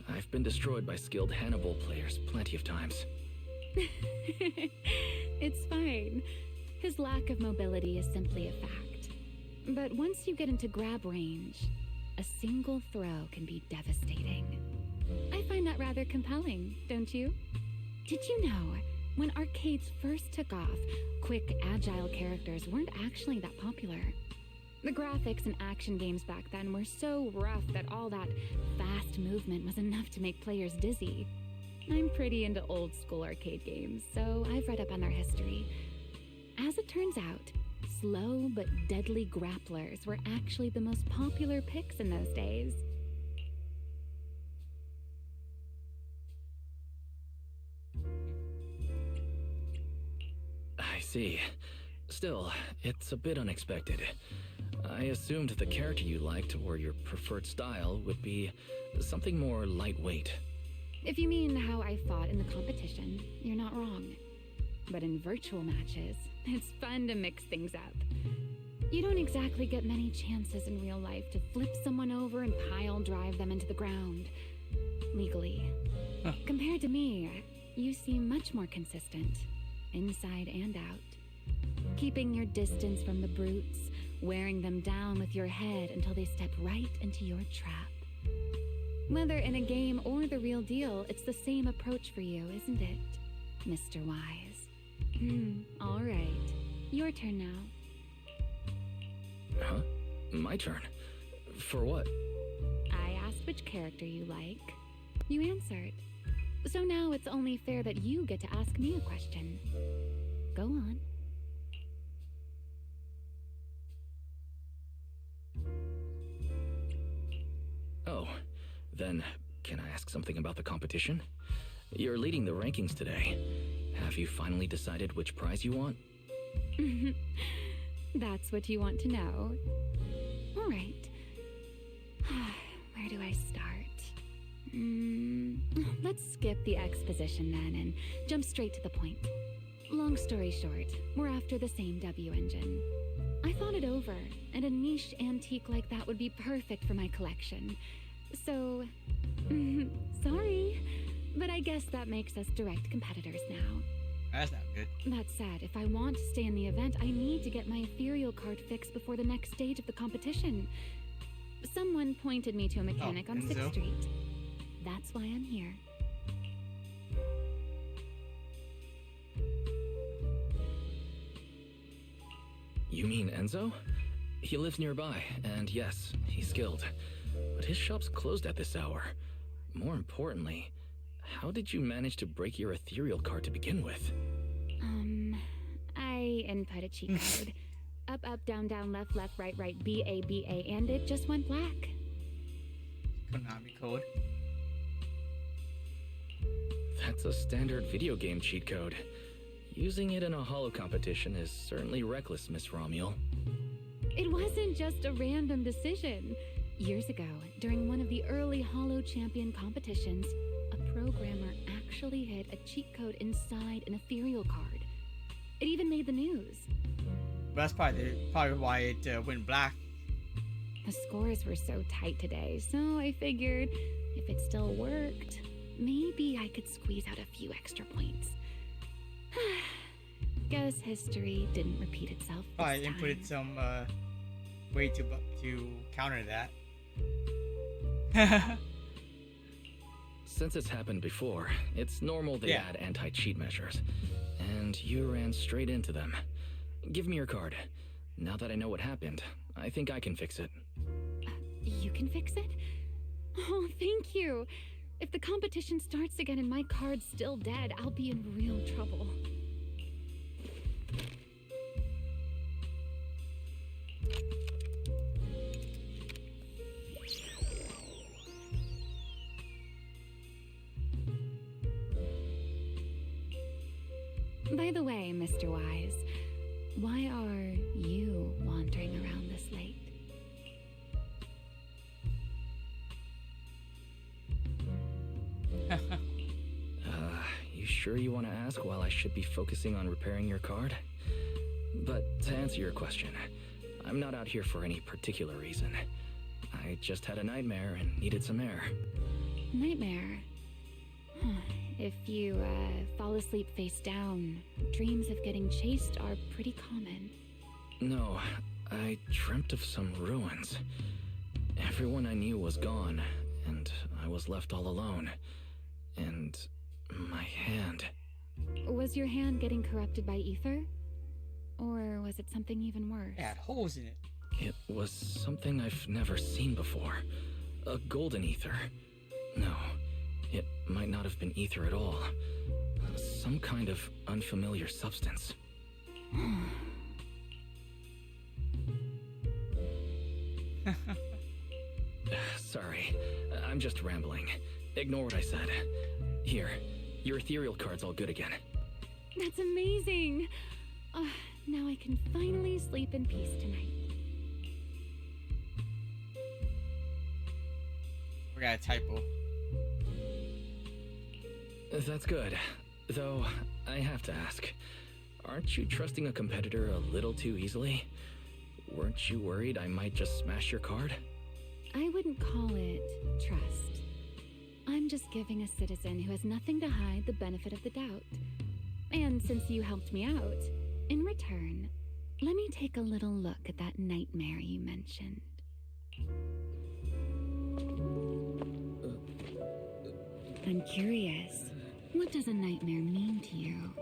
I've been destroyed by skilled Hannibal players plenty of times. It's fine. His lack of mobility is simply a fact. But once you get into grab range, a single throw can be devastating. I find that rather compelling, don't you? Did you know, when arcades first took off, quick, agile characters weren't actually that popular? The graphics in action games back then were so rough that all that fast movement was enough to make players dizzy. I'm pretty into old school arcade games, so I've read up on their history. As it turns out, slow but deadly grapplers were actually the most popular picks in those days. I see. Still, it's a bit unexpected. I assumed the character you liked or your preferred style would be something more lightweight. If you mean how I fought in the competition, you're not wrong. But in virtual matches, it's fun to mix things up. You don't exactly get many chances in real life to flip someone over and pile drive them into the ground. Legally. Huh. Compared to me, you seem much more consistent, inside and out. Keeping your distance from the brutes, wearing them down with your head until they step right into your trap. Whether in a game or the real deal, it's the same approach for you, isn't it, Mr. Wise? All right. Your turn now. Huh? My turn? For what? I asked which character you like. You answered. So now it's only fair that you get to ask me a question. Go on. Oh, then can I ask something about the competition? You're leading the rankings today. Have you finally decided which prize you want? That's what you want to know. All right. Where do I start? Let's skip the exposition then and jump straight to the point. Long story short, we're after the same W engine. I thought it over, and a niche antique like that would be perfect for my collection. So, sorry, but I guess that makes us direct competitors now. That's not good. That said, if I want to stay in the event, I need to get my ethereal card fixed before the next stage of the competition. Someone pointed me to a mechanic on 6th Street. That's why I'm here. You mean Enzo? He lives nearby, and yes, he's skilled. But his shop's closed at this hour. More importantly, how did you manage to break your ethereal card to begin with? I input a cheat code. Up, up, down, down, left, left, right, right, BA, BA, and it just went black. Konami code. It's a standard video game cheat code. Using it in a holo competition is certainly reckless, Miss Romuel. It wasn't just a random decision. Years ago, during one of the early Holo Champion competitions, a programmer actually hid a cheat code inside an ethereal card. It even made the news. That's probably why it went black. The scores were so tight today, so I figured if it still worked, maybe I could squeeze out a few extra points. Guess history didn't repeat itself. Probably inputted some way to counter that. Since it's happened before, it's normal they add anti-cheat measures. And you ran straight into them. Give me your card. Now that I know what happened, I think I can fix it. You can fix it? Oh, thank you. If the competition starts again and my card's still dead, I'll be in real trouble. By the way, Mr. Wise, why are you wandering around this late? You sure you want to ask while I should be focusing on repairing your card? But to answer your question, I'm not out here for any particular reason. I just had a nightmare and needed some air. Nightmare? If you fall asleep face down, dreams of getting chased are pretty common. No, I dreamt of some ruins. Everyone I knew was gone, and I was left all alone. And my hand. Was your hand getting corrupted by ether? Or was it something even worse? It had holes in it. It was something I've never seen before. A golden ether. No, it might not have been ether at all. Some kind of unfamiliar substance. Sorry, I'm just rambling. Ignore what I said. Here, your ethereal card's all good again. That's amazing! Now I can finally sleep in peace tonight. We got a typo. That's good. Though, I have to ask, aren't you trusting a competitor a little too easily? Weren't you worried I might just smash your card? I wouldn't call it trust. I'm just giving a citizen who has nothing to hide the benefit of the doubt. And since you helped me out, in return, let me take a little look at that nightmare you mentioned. I'm curious, what does a nightmare mean to you?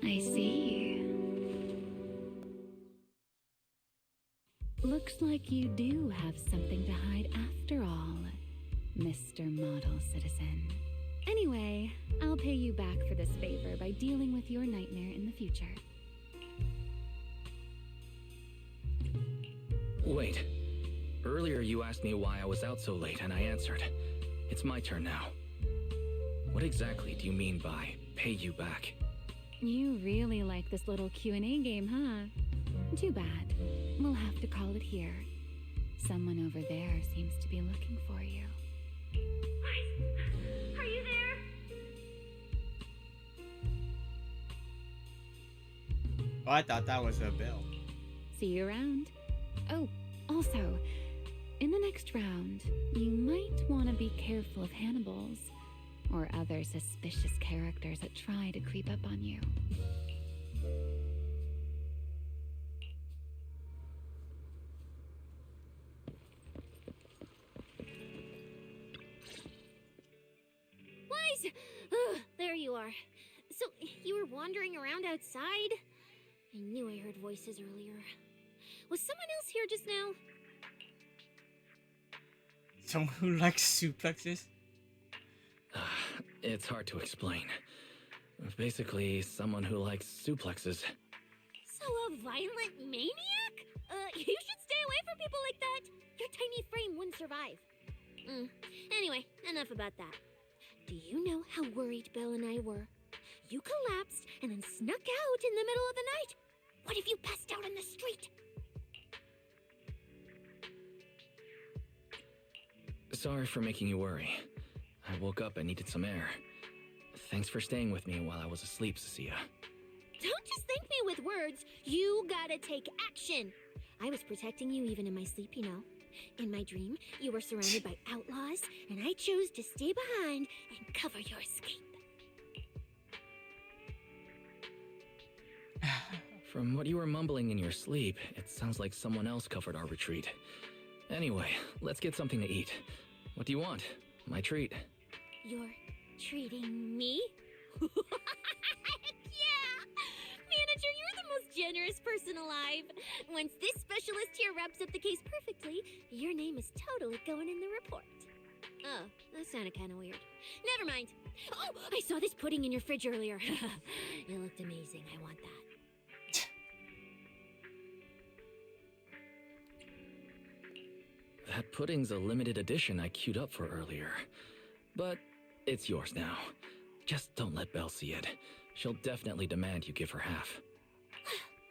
I see. Looks like you do have something to hide after all, Mr. Model Citizen. Anyway, I'll pay you back for this favor by dealing with your nightmare in the future. Wait. Earlier you asked me why I was out so late, and I answered. It's my turn now. What exactly do you mean by pay you back? You really like this little Q&A game, huh? Too bad. We'll have to call it here. Someone over there seems to be looking for you. Are you there? Oh, I thought that was a bell. See you around. Oh, also, in the next round, you might want to be careful of Hannibals or other suspicious characters that try to creep up on you. Wise! There you are. So, you were wandering around outside? I knew I heard voices earlier. Was someone else here just now? Someone who likes suplexes? It's hard to explain. Basically, someone who likes suplexes. So a violent maniac? You should stay away from people like that. Your tiny frame wouldn't survive. Anyway, enough about that. Do you know how worried Bill and I were? You collapsed and then snuck out in the middle of the night. What if you passed out in the street? Sorry for making you worry. I woke up and needed some air. Thanks for staying with me while I was asleep, Cecilia. Don't just thank me with words. You gotta take action. I was protecting you even in my sleep, you know. In my dream, you were surrounded by outlaws, and I chose to stay behind and cover your escape. From what you were mumbling in your sleep, it sounds like someone else covered our retreat. Anyway, let's get something to eat. What do you want? My treat. You're treating me? Yeah! Manager, you're the most generous person alive. Once this specialist here wraps up the case perfectly, your name is totally going in the report. Oh, that sounded kind of weird. Never mind. Oh, I saw this pudding in your fridge earlier. It looked amazing. I want that. That pudding's a limited edition I queued up for earlier. But it's yours now. Just don't let Belle see it. She'll definitely demand you give her half.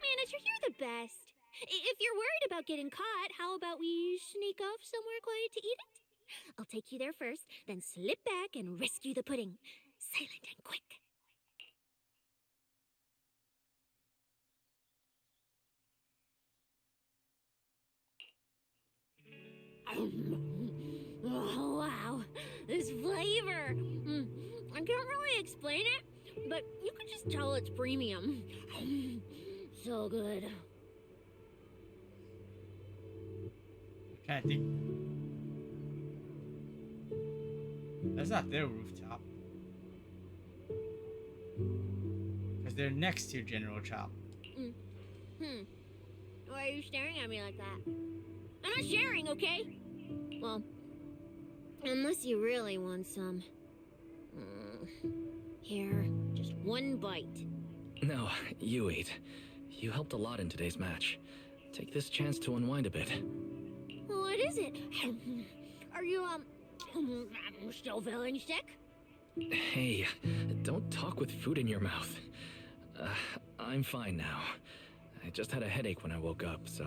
Manager, you're the best. If you're worried about getting caught, how about we sneak off somewhere quiet to eat it? I'll take you there first, then slip back and rescue the pudding. Silent and quick. Oh, wow. This flavor. I can't really explain it, but you can just tell it's premium. So good. I think that's not their rooftop, because they're next to General Chop. Why are you staring at me like that? I'm not sharing, okay? Well, unless you really want some. Here, just one bite. No, you eat. You helped a lot in today's match. Take this chance to unwind a bit. What is it? Are you, still feeling sick? Hey, don't talk with food in your mouth. I'm fine now. I just had a headache when I woke up, so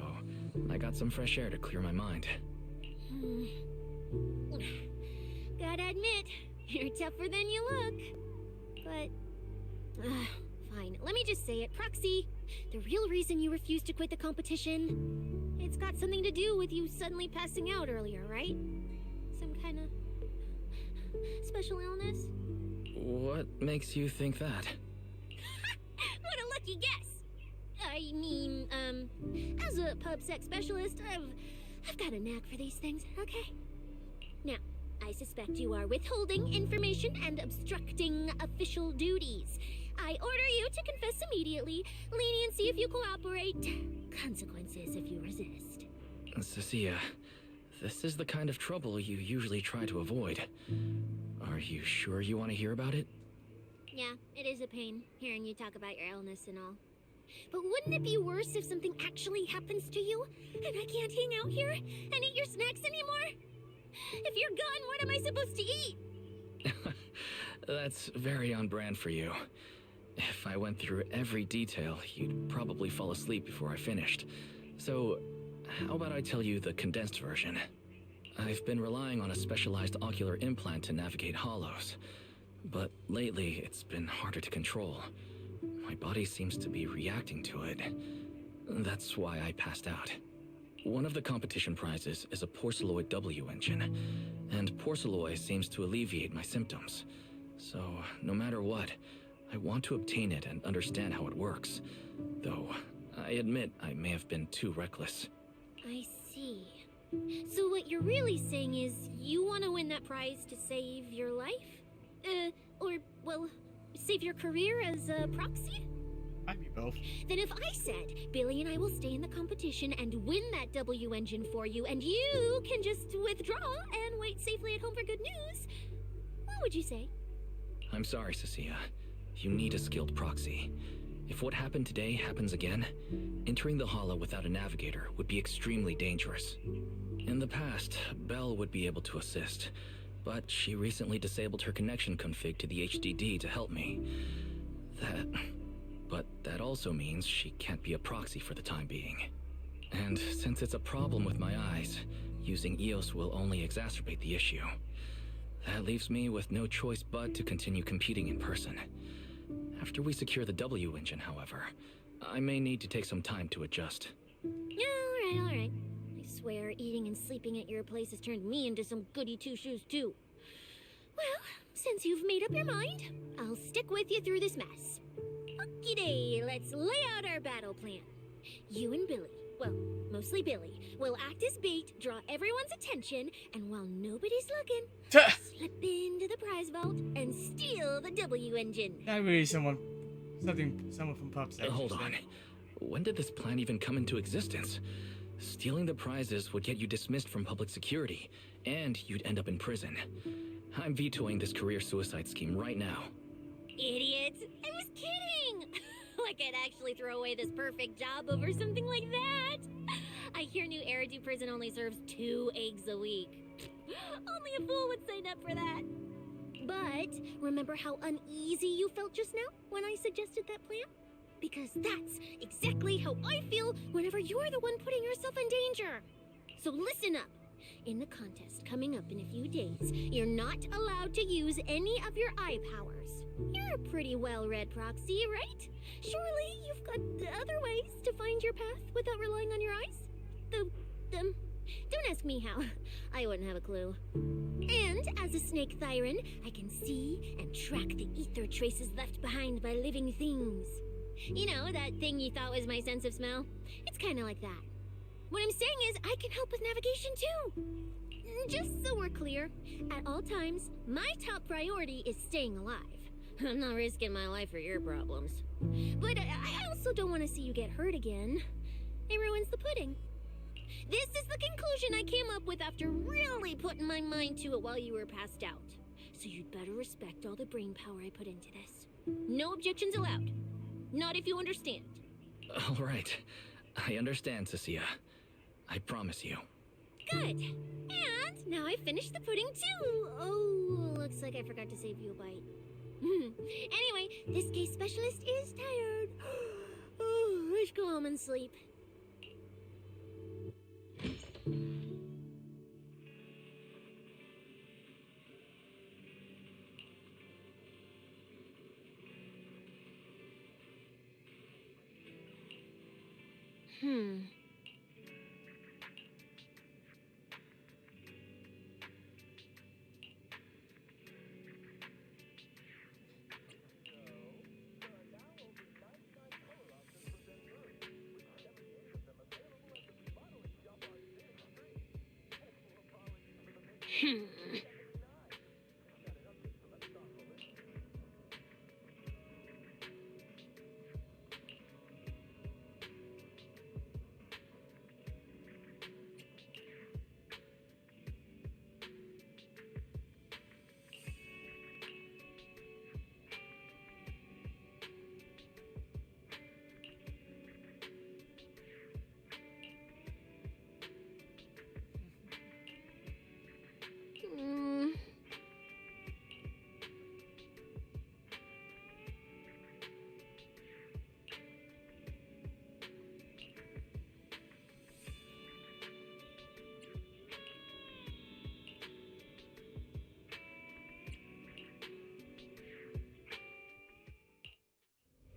I got some fresh air to clear my mind. Gotta admit, you're tougher than you look. But, fine. Let me just say it. Proxy, the real reason you refused to quit the competition, it's got something to do with you suddenly passing out earlier, right? Some kind of special illness? What makes you think that? What a lucky guess! I mean, as a pub sex specialist, I've got a knack for these things, okay? Now, I suspect you are withholding information and obstructing official duties. I order you to confess immediately, leniency if you cooperate, consequences if you resist. Cecilia, this is the kind of trouble you usually try to avoid. Are you sure you want to hear about it? Yeah, it is a pain, hearing you talk about your illness and all. But wouldn't it be worse if something actually happens to you, and I can't hang out here and eat your snacks anymore? If you're gone, what am I supposed to eat? That's very on brand for you. If I went through every detail, you'd probably fall asleep before I finished. So, how about I tell you the condensed version? I've been relying on a specialized ocular implant to navigate hollows, but lately it's been harder to control. My body seems to be reacting to it. That's why I passed out. One of the competition prizes is a Porceloid W engine, and Porceloid seems to alleviate my symptoms. So, no matter what, I want to obtain it and understand how it works. Though, I admit I may have been too reckless. I see. So what you're really saying is you want to win that prize to save your life? Save your career as a proxy? Might be both. Then if I said, Billy and I will stay in the competition and win that W engine for you, and you can just withdraw and wait safely at home for good news, what would you say? I'm sorry, Cecilia. You need a skilled proxy. If what happened today happens again, entering the hollow without a navigator would be extremely dangerous. In the past, Belle would be able to assist, but she recently disabled her connection config to the HDD to help me. But that also means she can't be a proxy for the time being. And since it's a problem with my eyes, using EOS will only exacerbate the issue. That leaves me with no choice but to continue competing in person. After we secure the W engine, however, I may need to take some time to adjust. Yeah, alright. I swear, eating and sleeping at your place has turned me into some goody two-shoes too. Well, since you've made up your mind, I'll stick with you through this mess. Okie-day, let's lay out our battle plan. You and Billy, well, mostly Billy, will act as bait, draw everyone's attention, and while nobody's looking, slip into the prize vault and steal the W engine. Not really someone from Pups. Hold on. When did this plan even come into existence? Stealing the prizes would get you dismissed from public security, and you'd end up in prison. I'm vetoing this career suicide scheme right now. Idiot! I was kidding! Like I'd actually throw away this perfect job over something like that! I hear New Eridan prison only serves 2 eggs a week. Only a fool would sign up for that. But remember how uneasy you felt just now when I suggested that plan? Because that's exactly how I feel whenever you're the one putting yourself in danger. So listen up. In the contest coming up in a few days, you're not allowed to use any of your eye powers. You're a pretty well-read proxy, right? Surely you've got other ways to find your path without relying on your eyes? Don't ask me how. I wouldn't have a clue. And as a snake Thyran, I can see and track the ether traces left behind by living things. You know, that thing you thought was my sense of smell? It's kind of like that. What I'm saying is, I can help with navigation too. Just so we're clear, at all times, my top priority is staying alive. I'm not risking my life for your problems. But I also don't want to see you get hurt again. It ruins the pudding. This is the conclusion I came up with after really putting my mind to it while you were passed out. So you'd better respect all the brain power I put into this. No objections allowed. Not if you understand. All right. I understand, Cecilia. I promise you. Good. And now I finished the pudding too. Oh, looks like I forgot to save you a bite. Anyway, this case specialist is tired. Oh, let's go home and sleep.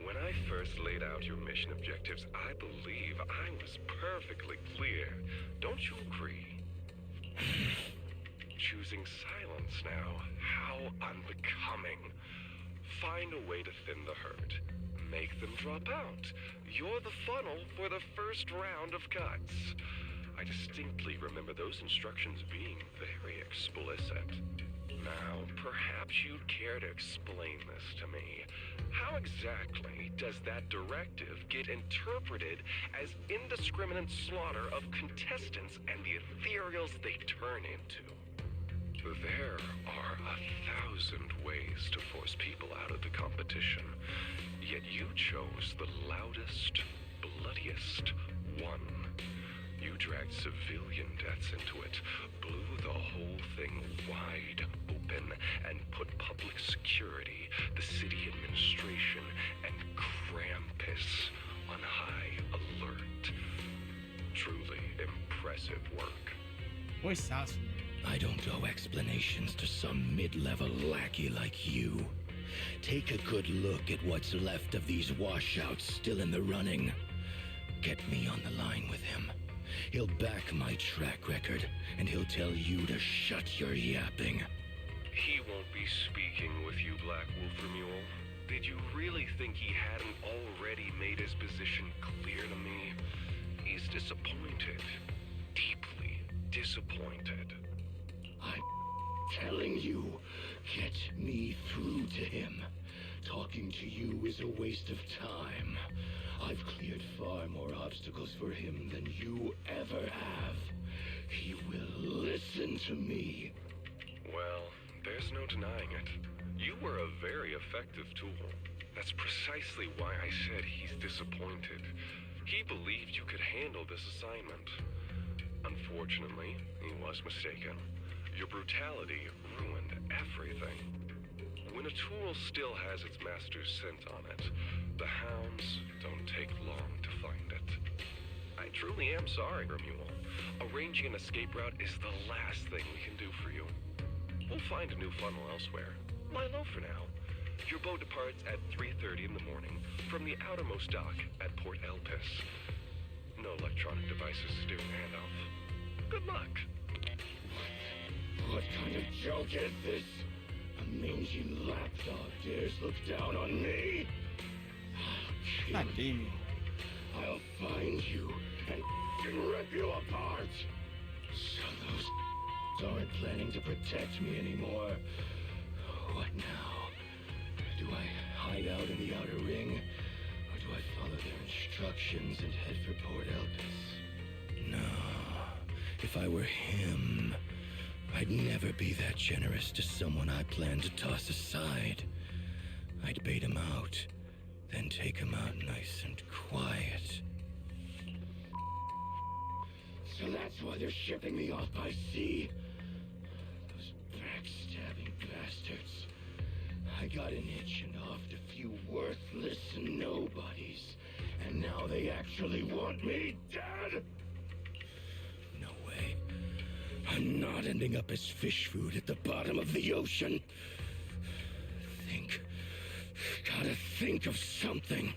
When I first laid out your mission objectives, I believe I was perfectly clear. Don't you agree? Choosing silence now. How unbecoming. Find a way to thin the herd. Make them drop out. You're the funnel for the first round of cuts. I distinctly remember those instructions being very explicit. Now, perhaps you'd care to explain this to me. How exactly does that directive get interpreted as indiscriminate slaughter of contestants and the ethereals they turn into? There are 1,000 ways to force people out of the competition, yet you chose the loudest, bloodiest one. You dragged civilian deaths into it, blew the whole thing wide open, and put public security, the city administration, and Krampus on high alert. Truly impressive work. Voice sounds familiar. I don't owe explanations to some mid-level lackey like you. Take a good look at what's left of these washouts still in the running. Get me on the line with him. He'll back my track record, and he'll tell you to shut your yapping. He won't be speaking with you, Black Wolfer Mule. Did you really think he hadn't already made his position clear to me? He's disappointed. Deeply disappointed. I'm telling you, get me through to him. Talking to you is a waste of time. I've cleared far more obstacles for him than you ever have. He will listen to me. Well, there's no denying it. You were a very effective tool. That's precisely why I said he's disappointed. He believed you could handle this assignment. Unfortunately, he was mistaken. Your brutality ruined everything. When a tool still has its master's scent on it, the hounds don't take long to find it. I truly am sorry, Mule. Arranging an escape route is the last thing we can do for you. We'll find a new funnel elsewhere. Lie low for now. Your boat departs at 3:30 in the morning from the outermost dock at Port Elpis. No electronic devices to do handoff. Good luck. What kind of joke is this? A mangy lapdog dares look down on me? Not gaming. I'll find you and rip you apart. So those aren't planning to protect me anymore. What now? Do I hide out in the outer ring? Or do I follow their instructions and head for Port Elpis? No. If I were him, I'd never be that generous to someone I plan to toss aside. I'd bait him out, then take him out nice and quiet. So that's why they're shipping me off by sea. Those backstabbing bastards. I got an itch and offed a few worthless nobodies, and now they actually want me dead? No way. I'm not ending up as fish food at the bottom of the ocean. Gotta think of something.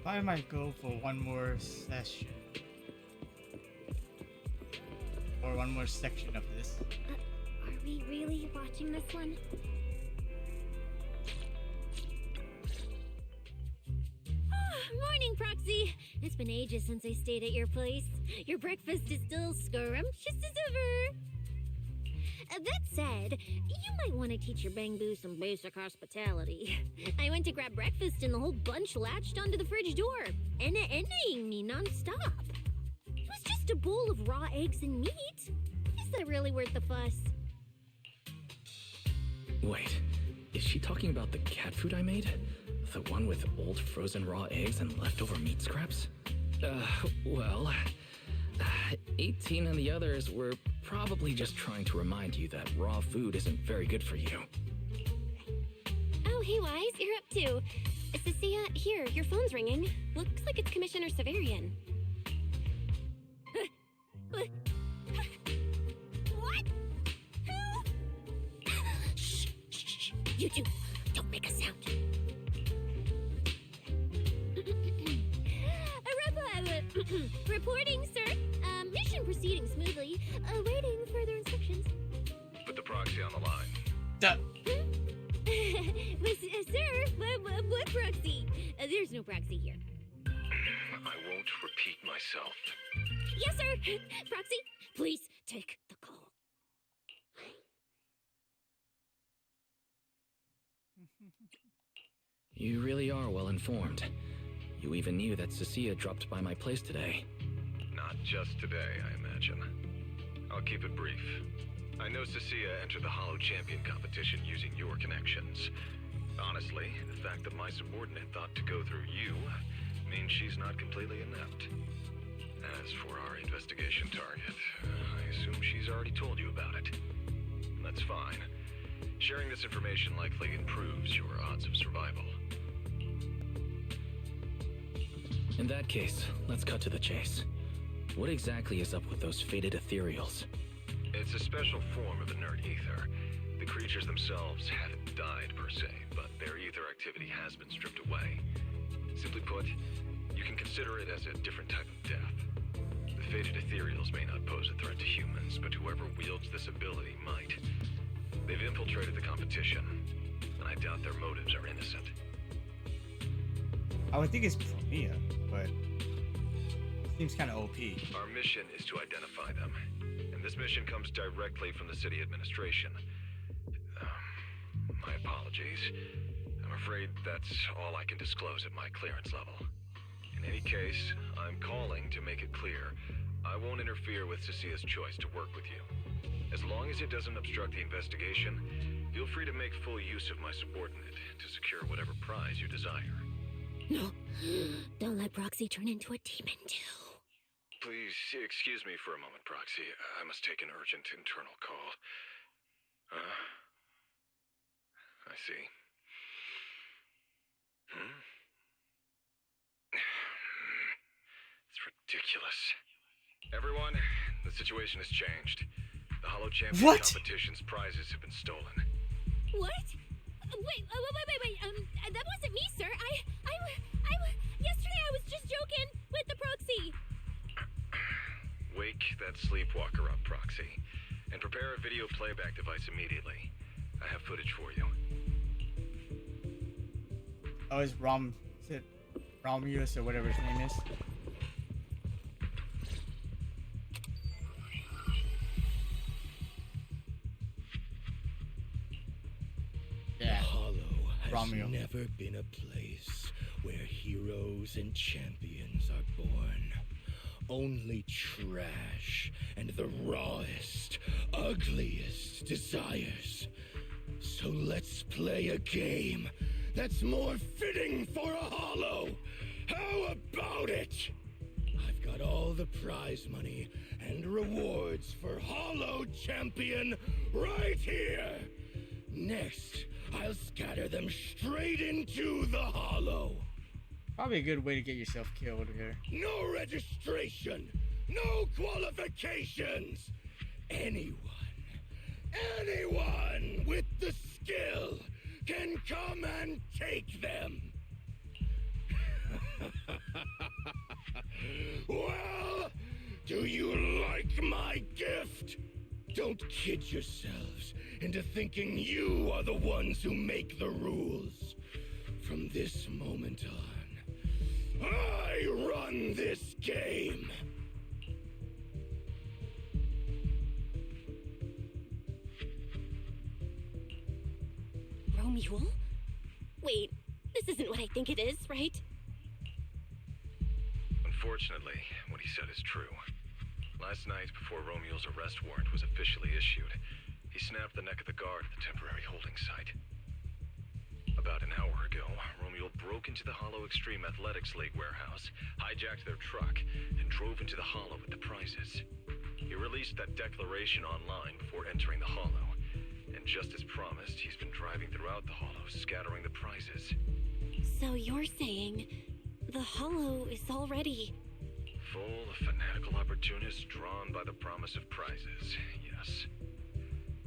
I might go for one more session. Or one more section of this. Are we really watching this one? Morning, Proxy! It's been ages since I stayed at your place. Your breakfast is still scrumptious as ever. That said, you might want to teach your Bang Boo some basic hospitality. I went to grab breakfast and the whole bunch latched onto the fridge door, enna-enna-ing me non-stop. It was just a bowl of raw eggs and meat. Is that really worth the fuss? Wait, is she talking about the cat food I made? The one with old frozen raw eggs and leftover meat scraps? Well, 18 and the others were probably just trying to remind you that raw food isn't very good for you. Oh, hey, Wise, you're up too. Cecilia, here, your phone's ringing. Looks like it's Commissioner Severian. What? Who? Shh, shh, shh. You two, don't make a sound. Reporting, sir. Mission proceeding smoothly, awaiting further instructions. Put the proxy on the line. Duh. Sir, what proxy? There's no proxy here. I won't repeat myself. Yes, sir. Proxy, please take the call. You really are well informed. You even knew that Cecilia dropped by my place today. Not just today, I imagine. I'll keep it brief. I know Cecilia entered the Hollow Champion competition using your connections. Honestly, the fact that my subordinate thought to go through you means she's not completely inept. As for our investigation target, I assume she's already told you about it. That's fine. Sharing this information likely improves your odds of survival. In that case, let's cut to the chase. What exactly is up with those faded ethereals? It's a special form of inert ether. The creatures themselves haven't died per se, but their ether activity has been stripped away. Simply put, you can consider it as a different type of death. The faded ethereals may not pose a threat to humans, but whoever wields this ability might. They've infiltrated the competition, and I doubt their motives are innocent. I would think it's Promia, but it seems kind of OP. Our mission is to identify them, and this mission comes directly from the city administration. My apologies. I'm afraid that's all I can disclose at my clearance level. In any case, I'm calling to make it clear I won't interfere with Cecilia's choice to work with you. As long as it doesn't obstruct the investigation, feel free to make full use of my subordinate to secure whatever prize you desire. No, don't let Proxy turn into a demon too. Please excuse me for a moment, Proxy. I must take an urgent internal call. I see. It's ridiculous. Everyone, the situation has changed. The Hollow Champion competition's prizes have been stolen. What? Wait, that wasn't me, sir. Yesterday I was just joking with the Proxy. Wake that sleepwalker up, Proxy, and prepare a video playback device immediately. I have footage for you. Oh, is it Romulus or whatever his name is? Yeah. The Hollow has Romeo. never been a place where heroes and champions are born. Only trash and the rawest, ugliest desires. So let's play a game that's more fitting for a Hollow. How about it? I've got all the prize money and rewards for Hollow Champion right here. Next, I'll scatter them straight into the Hollow. Probably a good way to get yourself killed here. No registration, no qualifications. Anyone with the skill can come and take them. Well, do you like my gift? Don't kid yourselves into thinking you are the ones who make the rules. From this moment on, I run this game. Romule? Wait, this isn't what I think it is, right? Unfortunately, what he said is true. Last night, before Romule's arrest warrant was officially issued, he snapped the neck of the guard at the temporary holding site. About an hour ago, Romule broke into the Hollow Extreme Athletics League warehouse, hijacked their truck, and drove into the Hollow with the prizes. He released that declaration online before entering the Hollow, and just as promised, he's been driving throughout the Hollow, scattering the prizes. So you're saying the Hollow is already... Full of fanatical opportunists drawn by the promise of prizes, yes.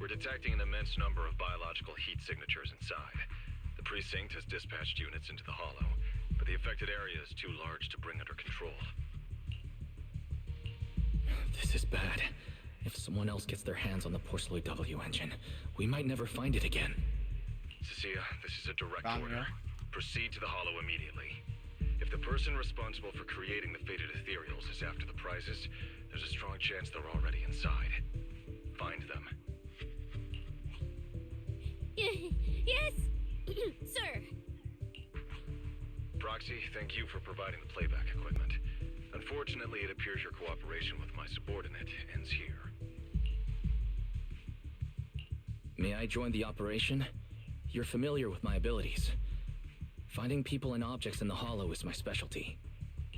We're detecting an immense number of biological heat signatures inside. The precinct has dispatched units into the Hollow, but the affected area is too large to bring under control. This is bad. If someone else gets their hands on the Porcelloy W engine, we might never find it again. Cecilia, this is a direct order. Proceed to the Hollow immediately. If the person responsible for creating the fated ethereals is after the prizes, there's a strong chance they're already inside. Find them. Yes, sir. Proxy, thank you for providing the playback equipment. Unfortunately, it appears your cooperation with my subordinate ends here. May I join the operation? You're familiar with my abilities. Finding people and objects in the Hollow is my specialty.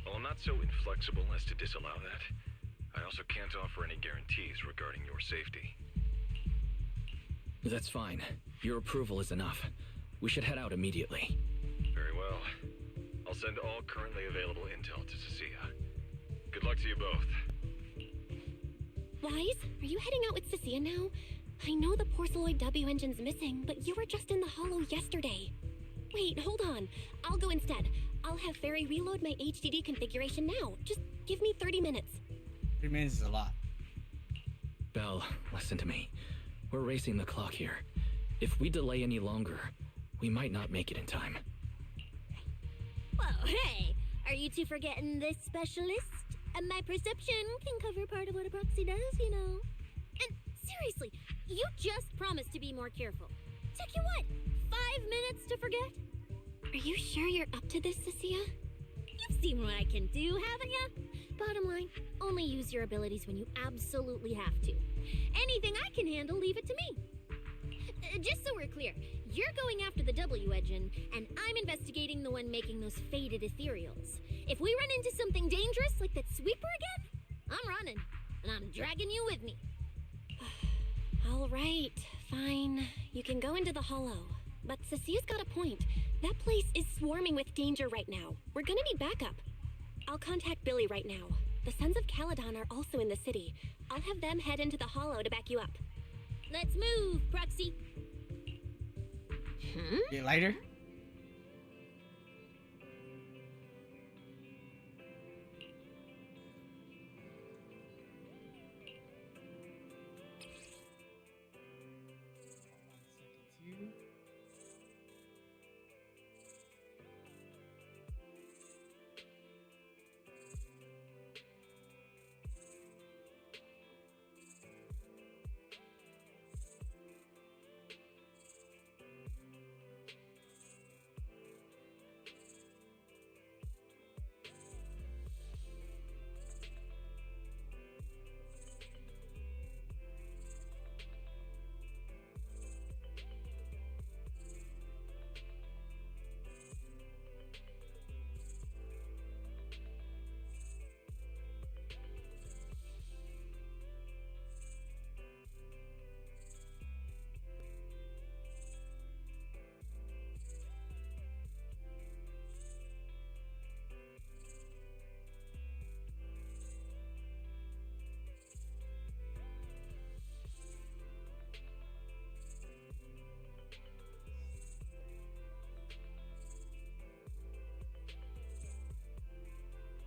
While I'm not so inflexible as to disallow that, I also can't offer any guarantees regarding your safety. That's fine. Your approval is enough. We should head out immediately. Very well. I'll send all currently available intel to Cecilia. Good luck to you both. Wise, are you heading out with Cecilia now? I know the Porcelloid W engine's missing, but you were just in the Hollow yesterday. Wait, hold on. I'll go instead. I'll have Fairy reload my HDD configuration now. Just give me 30 minutes. 3 minutes is a lot. Belle, listen to me. We're racing the clock here. If we delay any longer, we might not make it in time. Whoa, hey! Are you two forgetting this specialist? My perception can cover part of what a proxy does, you know. And seriously, you just promised to be more careful. Took you what, 5 minutes to forget? Are you sure you're up to this, Cecilia? You've seen what I can do, haven't you? Bottom line, only use your abilities when you absolutely have to. Anything I can handle, leave it to me. Just so we're clear, you're going after the W engine, and I'm investigating the one making those faded ethereals. If we run into something dangerous like that sweeper again, I'm running, and I'm dragging you with me. All right, fine. You can go into the Hollow. But Cecilia's got a point. That place is swarming with danger right now. We're gonna need backup. I'll contact Billy right now. The Sons of Caledon are also in the city. I'll have them head into the Hollow to back you up. Let's move, Proxy. Get lighter?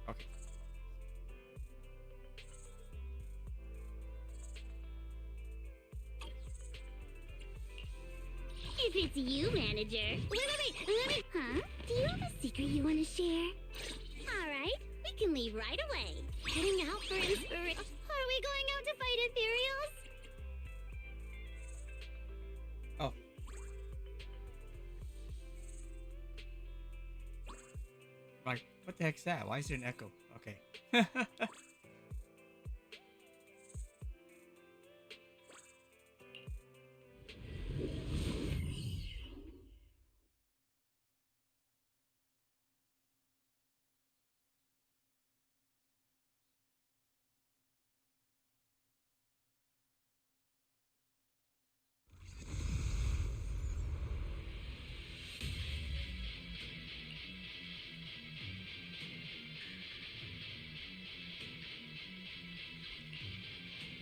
Okay. If it's you, manager. Wait. Huh? Do you have a secret you want to share? All right, we can leave right away. Heading out for inspiration. Are we going out to fight ethereals? Oh. Like, what the heck's that? Why is there an echo? Okay.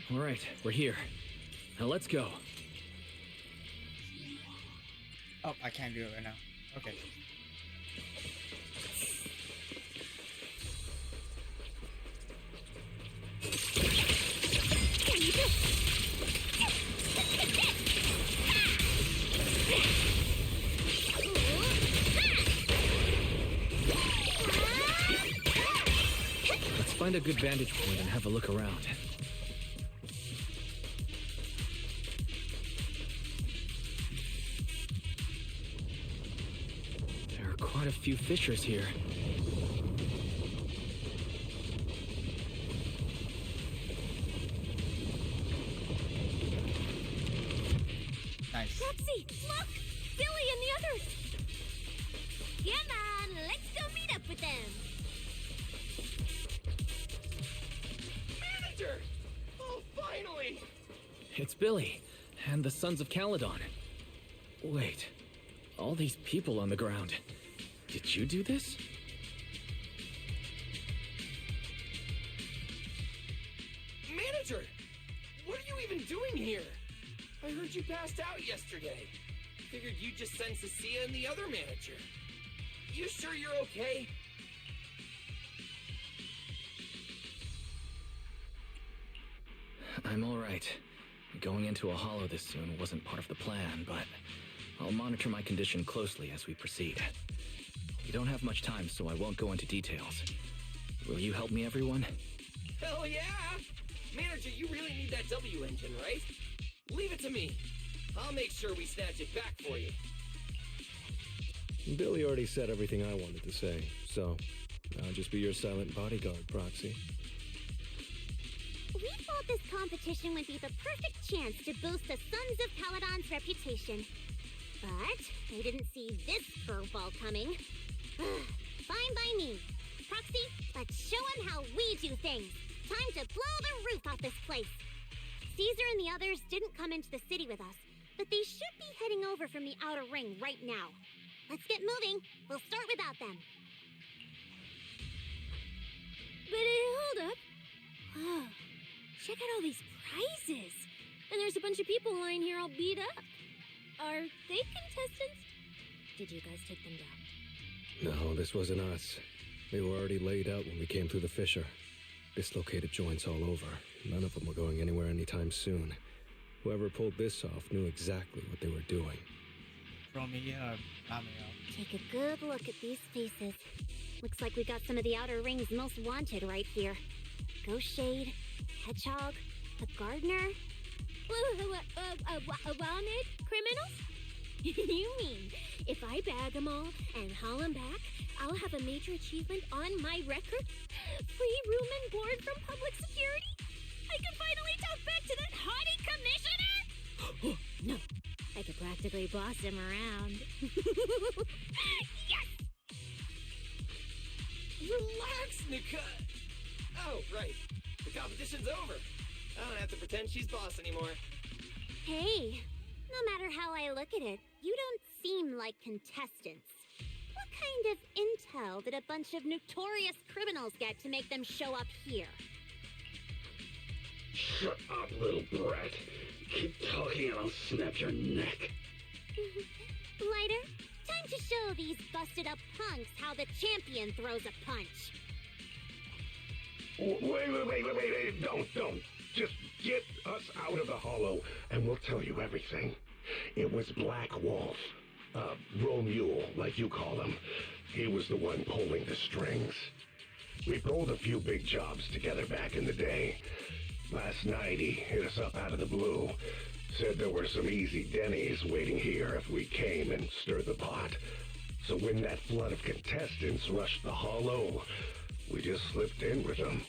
All right, we're here. Now let's go. Oh, I can't do it right now. Okay. find a good vantage point and have a look around. There are quite a few fissures here. Nice. Roxy, look! Billy and the others! Come on, let's go meet up with them! Manager! Oh, finally! It's Billy, and the Sons of Caledon. Wait, all these people on the ground. Did you do this? Manager! What are you even doing here? I heard you passed out yesterday. Figured you'd just send Cecilia and the other manager. You sure you're okay? I'm alright. Going into a hollow this soon wasn't part of the plan, but I'll monitor my condition closely as we proceed. We don't have much time, so I won't go into details. Will you help me, everyone? Hell yeah! Manager, you really need that W engine, right? Leave it to me. I'll make sure we snatch it back for you. Billy already said everything I wanted to say, so I'll just be your silent bodyguard, Proxy. We thought this competition would be the perfect chance to boost the Sons of Caledon's reputation. But I didn't see this curveball coming. Fine by me. Proxy, let's show them how we do things. Time to blow the roof off this place. Caesar and the others didn't come into the city with us, but they should be heading over from the outer ring right now. Let's get moving. We'll start without them. But hold up. Oh, check out all these prizes. And there's a bunch of people lying here all beat up. Are they contestants? Did you guys take them down? No, this wasn't us. They were already laid out when we came through the fissure. Dislocated joints all over. None of them were going anywhere anytime soon. Whoever pulled this off knew exactly what they were doing. Take a good look at these faces. Looks like we got some of the outer ring's most wanted right here. Ghost Shade, Hedgehog, a Gardener. Wanted criminals? You mean if I bag them all and haul them back, I'll have a major achievement on my record? Free room and board from public security? I can finally talk back to that haughty commissioner? No, I could practically boss him around. Yes! Relax, Nika. Oh, right. The competition's over. I don't have to pretend she's boss anymore. Hey, no matter how I look at it, you don't seem like contestants. What kind of intel did a bunch of notorious criminals get to make them show up here? Shut up, little brat. Keep talking and I'll snap your neck. Lighter, time to show these busted up punks how the champion throws a punch. Wait. Don't. Just get us out of the hollow and we'll tell you everything. It was Black Wolf. Romule, like you call him. He was the one pulling the strings. We pulled a few big jobs together back in the day. Last night he hit us up out of the blue. Said there were some easy Denny's waiting here if we came and stirred the pot. So when that flood of contestants rushed the hollow, we just slipped in with them.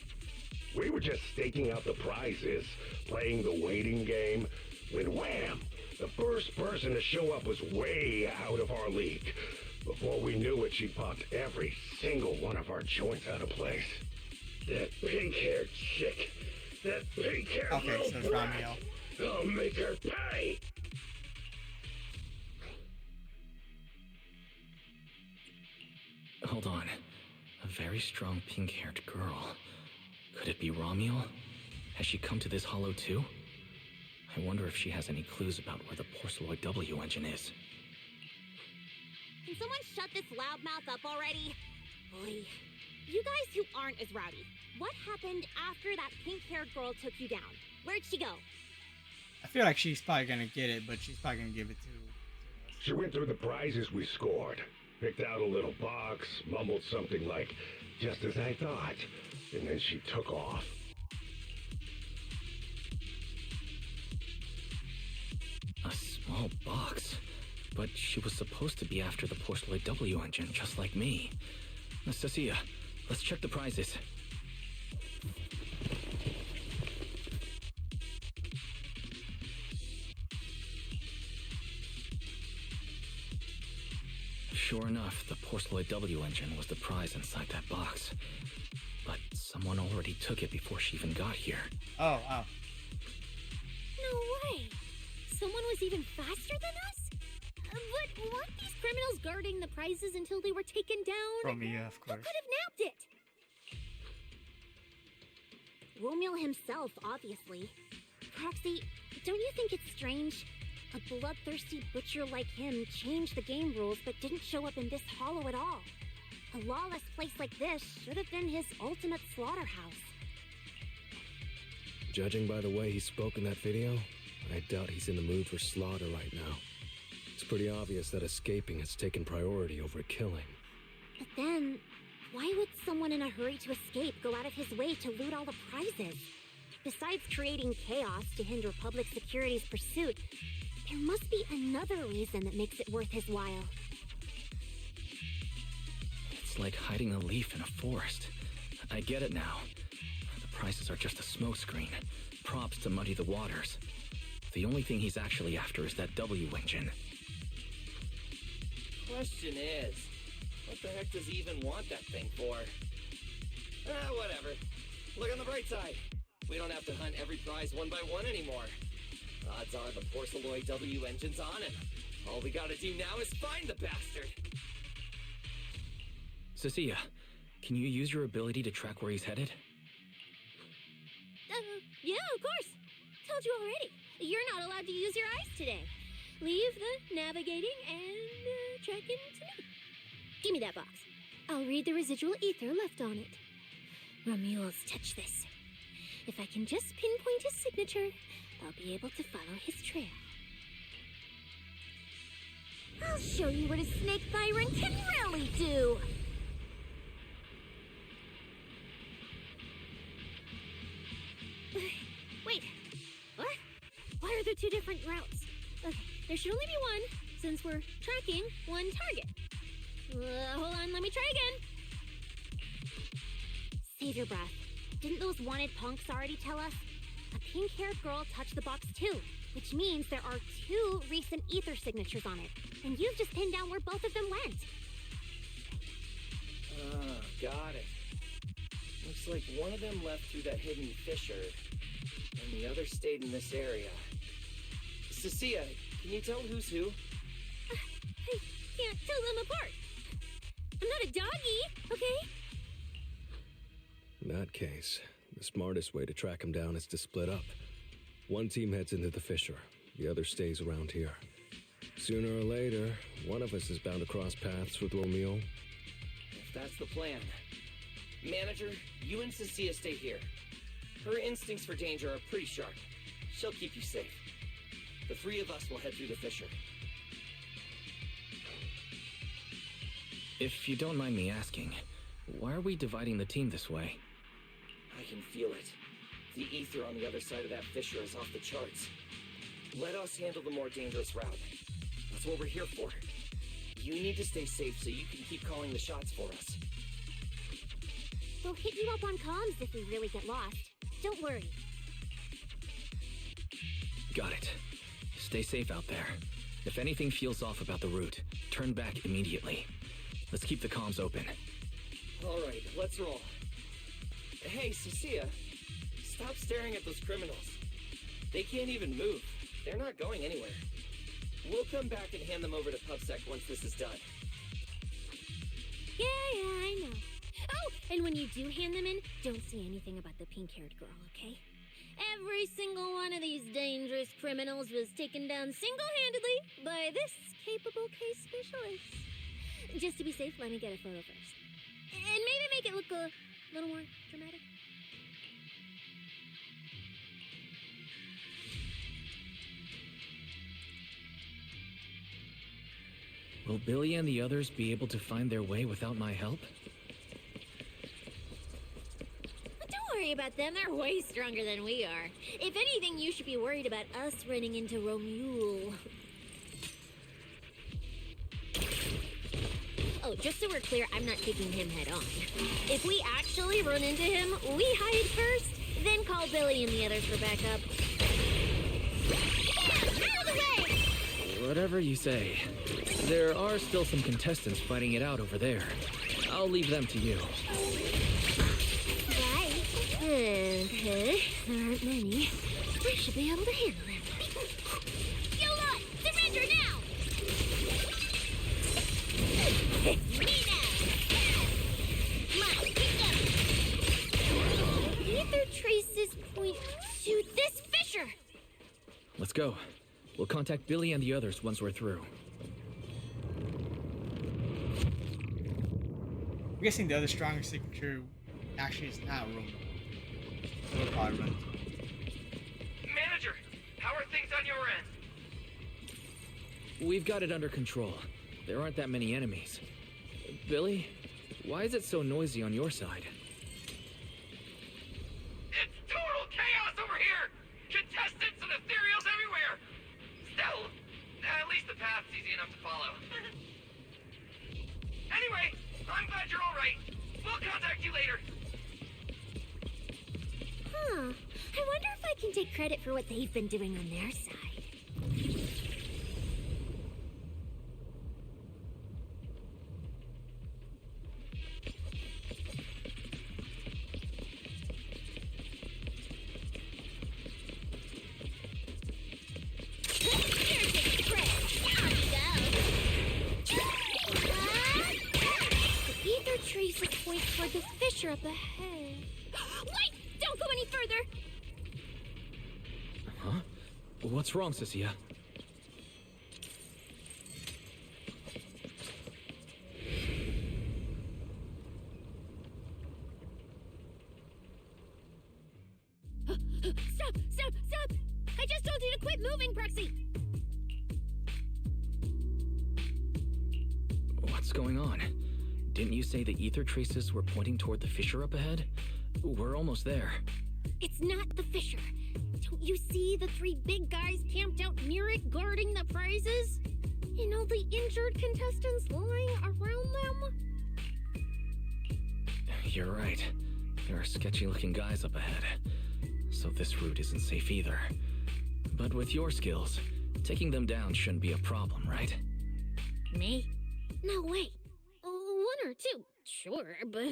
We were just staking out the prizes, playing the waiting game, when wham! The first person to show up was way out of our league. Before we knew it, she popped every single one of our joints out of place. That pink-haired chick. That pink-haired little brat. I'll make her pay! Hold on. A very strong pink-haired girl. Could it be Romule? Has she come to this hollow too? I wonder if she has any clues about where the Porceloid W engine is. Can someone shut this loudmouth up already? Boy. You guys who aren't as rowdy, what happened after that pink-haired girl took you down? Where'd she go? I feel like she's probably gonna get it, but she's probably gonna give it to She went through the prizes we scored. Picked out a little box, mumbled something like, "just as I thought," and then she took off. A small box? But she was supposed to be after the Porceloid W engine, just like me. Cecilia, let's check the prizes. Sure enough, the Porceloid W engine was the prize inside that box. But someone already took it before she even got here. Oh, wow. No way! Someone was even faster than us? But weren't these criminals guarding the prizes until they were taken down? From me, of course. Who could have nabbed it? Romeo himself, obviously. Proxy, don't you think it's strange? A bloodthirsty butcher like him changed the game rules but didn't show up in this hollow at all. A lawless place like this should have been his ultimate slaughterhouse. Judging by the way he spoke in that video, I doubt he's in the mood for slaughter right now. It's pretty obvious that escaping has taken priority over killing. But then, why would someone in a hurry to escape go out of his way to loot all the prizes? Besides creating chaos to hinder public security's pursuit, there must be another reason that makes it worth his while. It's like hiding a leaf in a forest. I get it now. The prizes are just a smokescreen, props to muddy the waters. The only thing he's actually after is that W engine. Question is, what the heck does he even want that thing for? Whatever. Look on the bright side. We don't have to hunt every prize one by one anymore. Odds are the Porceloid W engine's on him. All we gotta do now is find the bastard. Cecilia, can you use your ability to track where he's headed? Yeah, of course. Told you already. You're not allowed to use your eyes today. Leave the navigating and tracking to me. Give me that box. I'll read the residual ether left on it. Romuald's touch this. If I can just pinpoint his signature, I'll be able to follow his trail. I'll show you what a snake tyrant can really do! Wait, what? Why are there two different routes? Okay, there should only be one, since we're tracking one target. Hold on, let me try again. Save your breath. Didn't those wanted punks already tell us? A pink-haired girl touched the box too, which means there are two recent ether signatures on it. And you've just pinned down where both of them went. Got it. Looks like one of them left through that hidden fissure, and the other stayed in this area. Cecilia, can you tell who's who? I can't tell them apart. I'm not a doggy, okay? In that case, the smartest way to track him down is to split up. One team heads into the fissure, the other stays around here. Sooner or later, one of us is bound to cross paths with Romeo. If that's the plan. Manager, you and Cecilia stay here. Her instincts for danger are pretty sharp. She'll keep you safe. The three of us will head through the fissure. If you don't mind me asking, why are we dividing the team this way? I can feel it. The ether on the other side of that fissure is off the charts. Let us handle the more dangerous route. That's what we're here for. You need to stay safe so you can keep calling the shots for us. We'll hit you up on comms if we really get lost. Don't worry. Got it. Stay safe out there. If anything feels off about the route, turn back immediately. Let's keep the comms open. All right, let's roll. Hey, Cecilia, stop staring at those criminals. They can't even move. They're not going anywhere. We'll come back and hand them over to PubSec once this is done. Yeah, I know. Oh, and when you do hand them in, don't say anything about the pink-haired girl, okay? Every single one of these dangerous criminals was taken down single-handedly by this capable case specialist. Just to be safe, let me get a photo first. And maybe make it look a little more dramatic. Will Billy and the others be able to find their way without my help? Don't worry about them, they're way stronger than we are. If anything, you should be worried about us running into Romule. Oh, just so we're clear, I'm not taking him head on. If we actually run into him, we hide first, then call Billy and the others for backup. Out of the way! Whatever you say. There are still some contestants fighting it out over there. I'll leave them to you. Right. Okay, there aren't many. We should be able to handle them. You lot, surrender now! Ether traces point to this fissure. Let's go. We'll contact Billy and the others once we're through. I'm guessing the other strongest signature actually is not Rome. We'll probably run. Manager, how are things on your end? We've got it under control. There aren't that many enemies. Billy, why is it so noisy on your side? It's total chaos over here! Contestants and ethereals everywhere! Still, at least the path's easy enough to follow. Anyway, I'm glad you're alright. We'll contact you later. Huh. I wonder if I can take credit for what they've been doing on their side. Traces point toward the fissure up ahead. Wait! Don't go any further! Huh? What's wrong, Cecilia? Stop! Stop! Stop! I just told you to quit moving, Proxy! What's going on? Didn't you say the ether traces were pointing toward the fissure up ahead? We're almost there. It's not the fissure. Don't you see the three big guys camped out near it guarding the prizes? And all the injured contestants lying around them? You're right. There are sketchy-looking guys up ahead. So this route isn't safe either. But with your skills, taking them down shouldn't be a problem, right? Me? No way. One or two, sure, but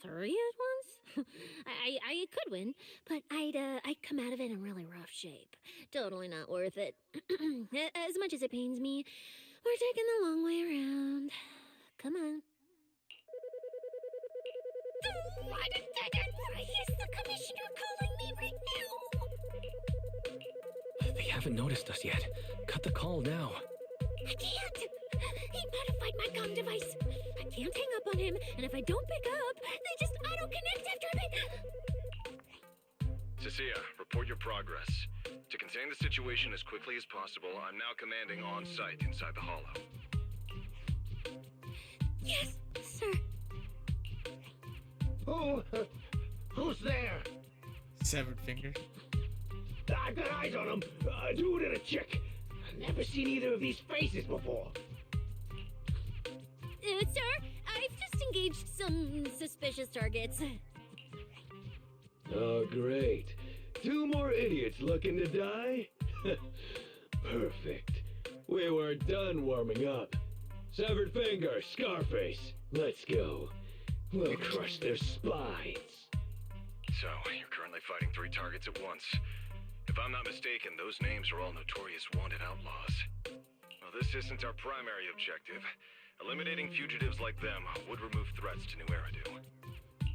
three at once? I could win, but I'd come out of it in really rough shape. Totally not worth it. As much as it pains me, we're taking the long way around. Come on. Why is the commissioner calling me right now? They haven't noticed us yet. Cut the call now. I can't. He modified my comm device. I can't hang up on him, and if I don't pick up, they just auto-connect after a bit. Cecilia, report your progress. To contain the situation as quickly as possible, I'm now commanding on-site inside the hollow. Yes, sir. Who's there? Severed finger. I've got eyes on him. A dude and a chick. I've never seen either of these faces before. Sir, I've just engaged some suspicious targets. Oh, great. Two more idiots looking to die? Perfect. We were done warming up. Severed finger, Scarface. Let's go. We'll crush their spines. So, you're currently fighting 3 targets at once. If I'm not mistaken, those names are all notorious wanted outlaws. Well, this isn't our primary objective. Eliminating fugitives like them would remove threats to New Eridu.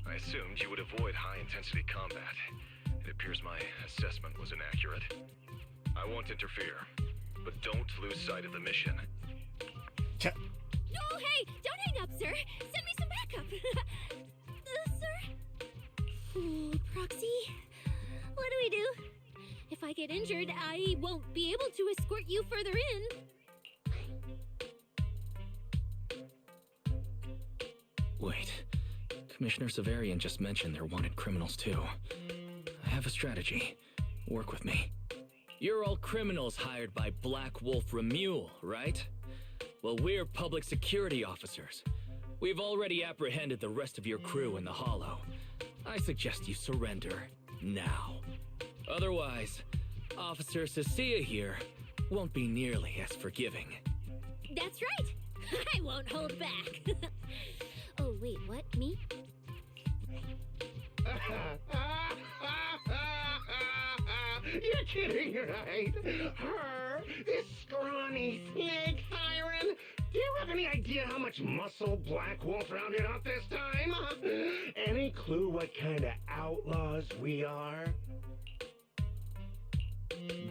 I assumed you would avoid high-intensity combat. It appears my assessment was inaccurate. I won't interfere, but don't lose sight of the mission. Oh, hey! Don't hang up, sir! Send me some backup! Sir? Ooh, Proxy? What do we do? If I get injured, I won't be able to escort you further in. Commissioner Severian just mentioned there wanted criminals too. I have a strategy. Work with me. You're all criminals hired by Black Wolf Remule, right? Well, we're public security officers. We've already apprehended the rest of your crew in the Hollow. I suggest you surrender now. Otherwise, Officer Cecilia here won't be nearly as forgiving. That's right. I won't hold back. Oh, wait, what? Me? You're kidding, right? Her, this scrawny snake siren. Do you have any idea how much muscle Black Wolf rounded up this time? Any clue what kind of outlaws we are?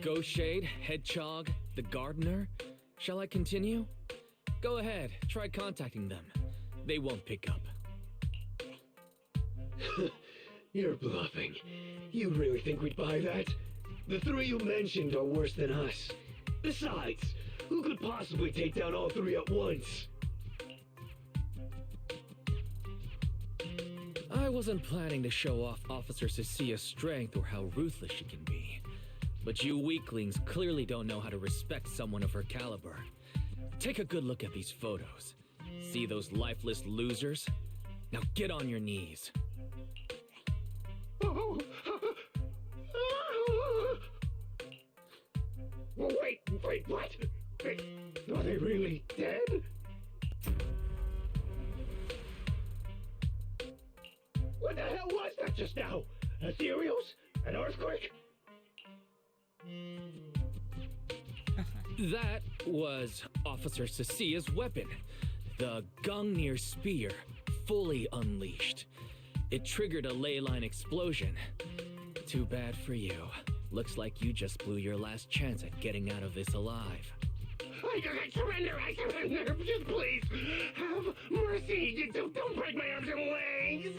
Ghost Shade, Hedgehog, the Gardener. Shall I continue? Go ahead, try contacting them. They won't pick up. You're bluffing. You really think we'd buy that? The three you mentioned are worse than us. Besides, who could possibly take down all three at once? I wasn't planning to show off Officer Cecilia's strength or how ruthless she can be. But you weaklings clearly don't know how to respect someone of her caliber. Take a good look at these photos. See those lifeless losers? Now get on your knees. Wait, what? Wait, are they really dead? What the hell was that just now? Ethereals? An earthquake? That was Officer Cecilia's weapon, the Gungnir Spear, fully unleashed. It triggered a ley line explosion. Too bad for you. Looks like you just blew your last chance at getting out of this alive. I surrender, just please, have mercy, don't break my arms and legs!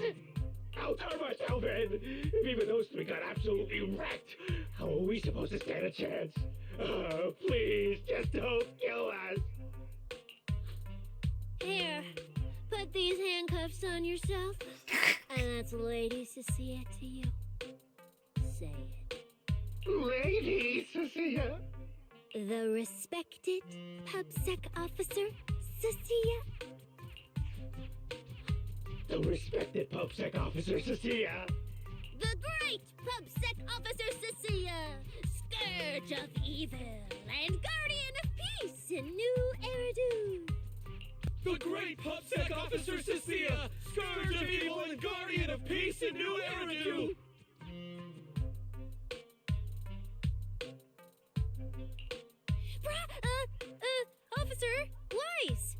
I'll turn myself in, if even those three got absolutely wrecked, how are we supposed to stand a chance? Please, just don't kill us! Here, put these handcuffs on yourself, and that's Lady Cecilia to you. Say it. Lady Cecilia? The respected PubSec officer, Cecilia. The respected PubSec officer, Cecilia. The great PubSec officer, Cecilia. Scourge of evil and guardian of peace in New Eridan. The great PubSec officer, Cecilia. Scourge of evil and guardian of peace in New Eridan. Officer, Weiss!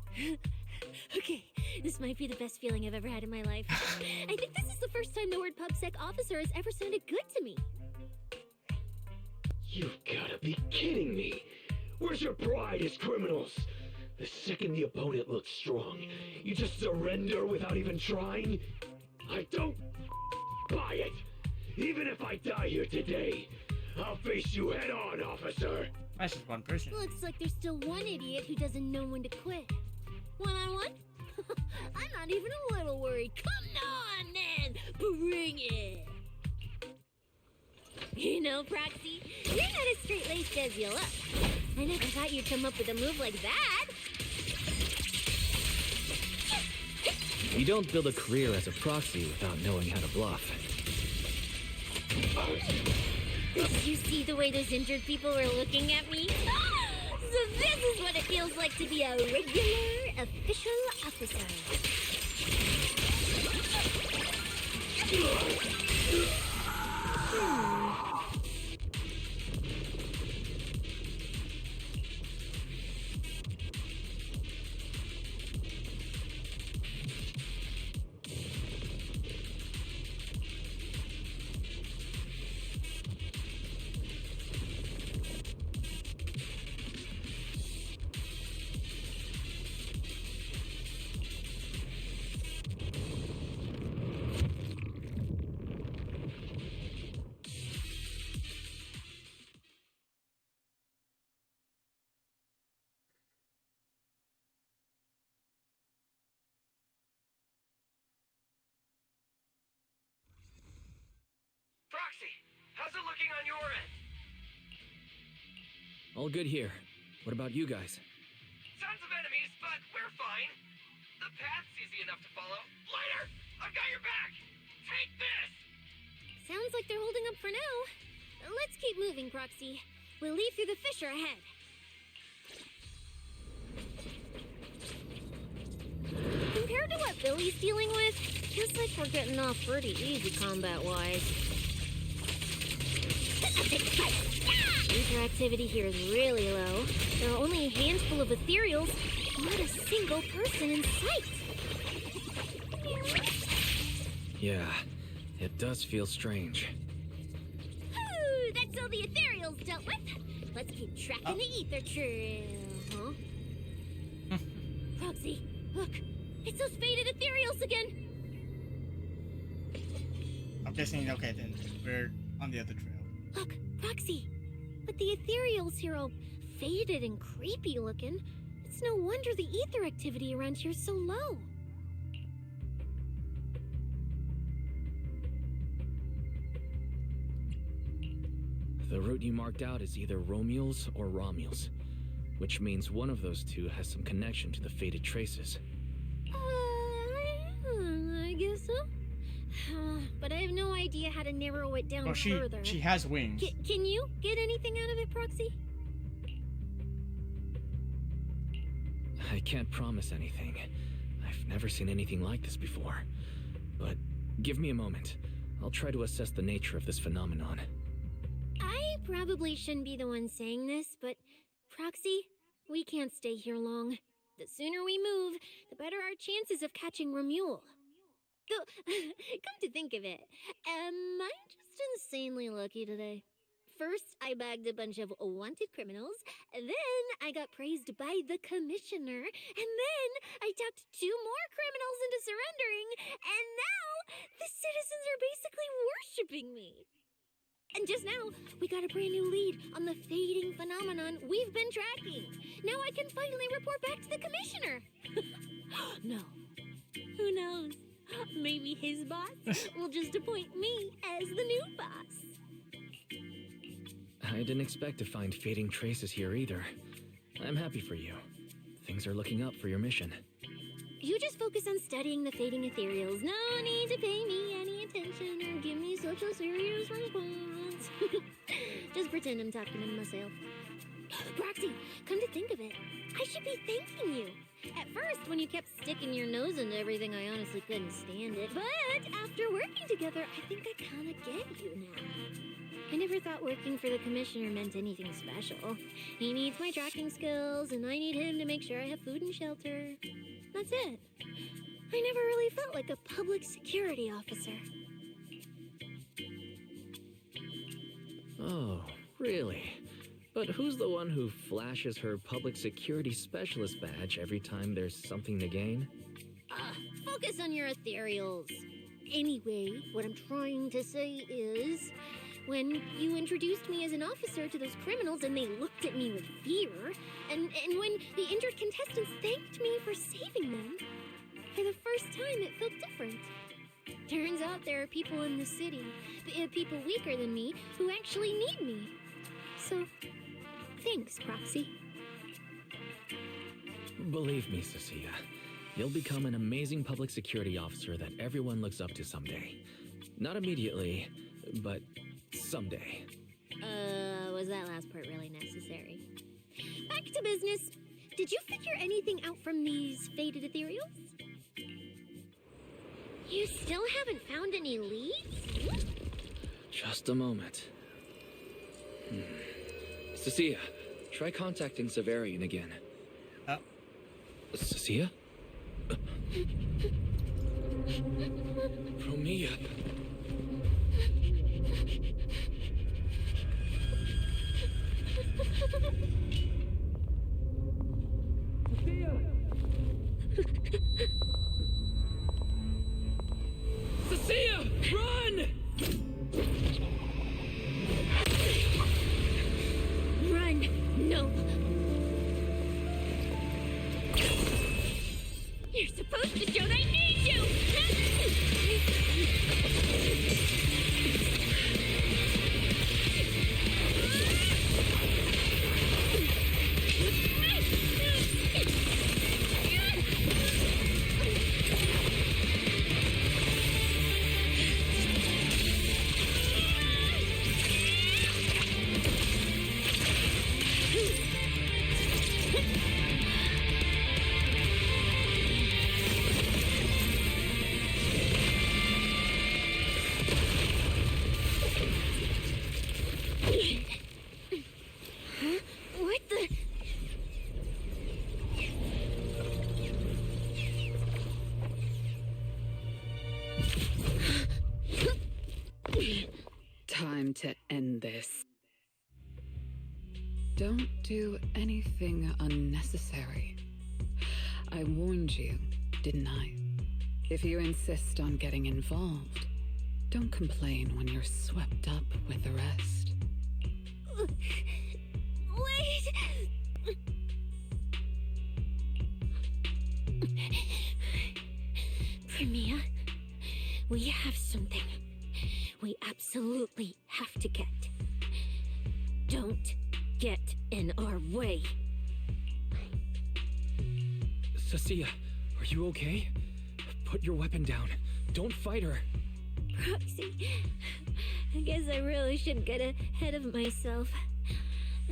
Okay, this might be the best feeling I've ever had in my life. I think this is the first time the word PubSec officer has ever sounded good to me. You've gotta be kidding me! Where's your pride as criminals? The second the opponent looks strong, you just surrender without even trying? I don't buy it! Even if I die here today, I'll face you head on, officer! That's just one person. Looks like there's still one idiot who doesn't know when to quit. One-on-one? I'm not even a little worried. Come on, then! Bring it! You know, Proxy, you're not as straight-laced as you look. I never thought you'd come up with a move like that. You don't build a career as a proxy without knowing how to bluff. Did you see the way those injured people were looking at me? So this is what it feels like to be a regular official officer. How's it looking on your end? All good here. What about you guys? Tons of enemies, but we're fine. The path's easy enough to follow. Lighter! I've got your back! Take this! Sounds like they're holding up for now. Let's keep moving, Proxy. We'll leave through the fissure ahead. Compared to what Billy's dealing with, feels like we're getting off pretty easy combat-wise. Ether activity here is really low. There are only a handful of ethereals, not a single person in sight. Yeah, it does feel strange. Ooh, that's all the ethereals dealt with. Let's keep tracking the ether trail, huh? Proxy, look, it's those faded ethereals again. I'm guessing, okay, then we're on the other trail. Look, Proxy, but the ethereals here all faded and creepy looking. It's no wonder the ether activity around here is so low. The route you marked out is either Romules or Romules, which means one of those two has some connection to the faded traces. I guess so. But I have no idea how to narrow it down further. She has wings. Can you get anything out of it, Proxy? I can't promise anything. I've never seen anything like this before. But give me a moment. I'll try to assess the nature of this phenomenon. I probably shouldn't be the one saying this, but Proxy, we can't stay here long. The sooner we move, the better our chances of catching Romule. Though, come to think of it, am I just insanely lucky today? First, I bagged a bunch of wanted criminals, then I got praised by the commissioner, and then I talked 2 more criminals into surrendering, and now the citizens are basically worshipping me. And just now, we got a brand new lead on the fading phenomenon we've been tracking. Now I can finally report back to the commissioner. No. Who knows? Maybe his boss will just appoint me as the new boss. I didn't expect to find fading traces here either. I'm happy for you. Things are looking up for your mission. You just focus on studying the fading ethereals. No need to pay me any attention or give me such a serious response. Just pretend I'm talking to myself. Proxy, come to think of it, I should be thanking you. At first, when you kept sticking your nose into everything, I honestly couldn't stand it. But after working together, I think I kind of get you now. I never thought working for the commissioner meant anything special. He needs my tracking skills, and I need him to make sure I have food and shelter. That's it. I never really felt like a public security officer. Oh, really? But who's the one who flashes her public security specialist badge every time there's something to gain? Focus on your ethereals. Anyway, what I'm trying to say is, when you introduced me as an officer to those criminals and they looked at me with fear, and when the injured contestants thanked me for saving them, for the first time it felt different. Turns out there are people in the city, people weaker than me, who actually need me. So, thanks, Proxy. Believe me, Cecilia, you'll become an amazing public security officer that everyone looks up to someday. Not immediately, but someday. Was that last part really necessary? Back to business. Did you figure anything out from these faded ethereals? You still haven't found any leads? Just a moment. Cecilia, try contacting Severian again. Cecilia? Romia. Cecilia, run! Run! No! You're supposed to show I need you! to end this. Don't do anything unnecessary. I warned you, didn't I? If you insist on getting involved, don't complain when you're swept up with the rest. Wait! Premia, we have something we absolutely have to get. Don't get in our way. Cecilia, are you okay? Put your weapon down. Don't fight her. Proxy, I guess I really should get ahead of myself.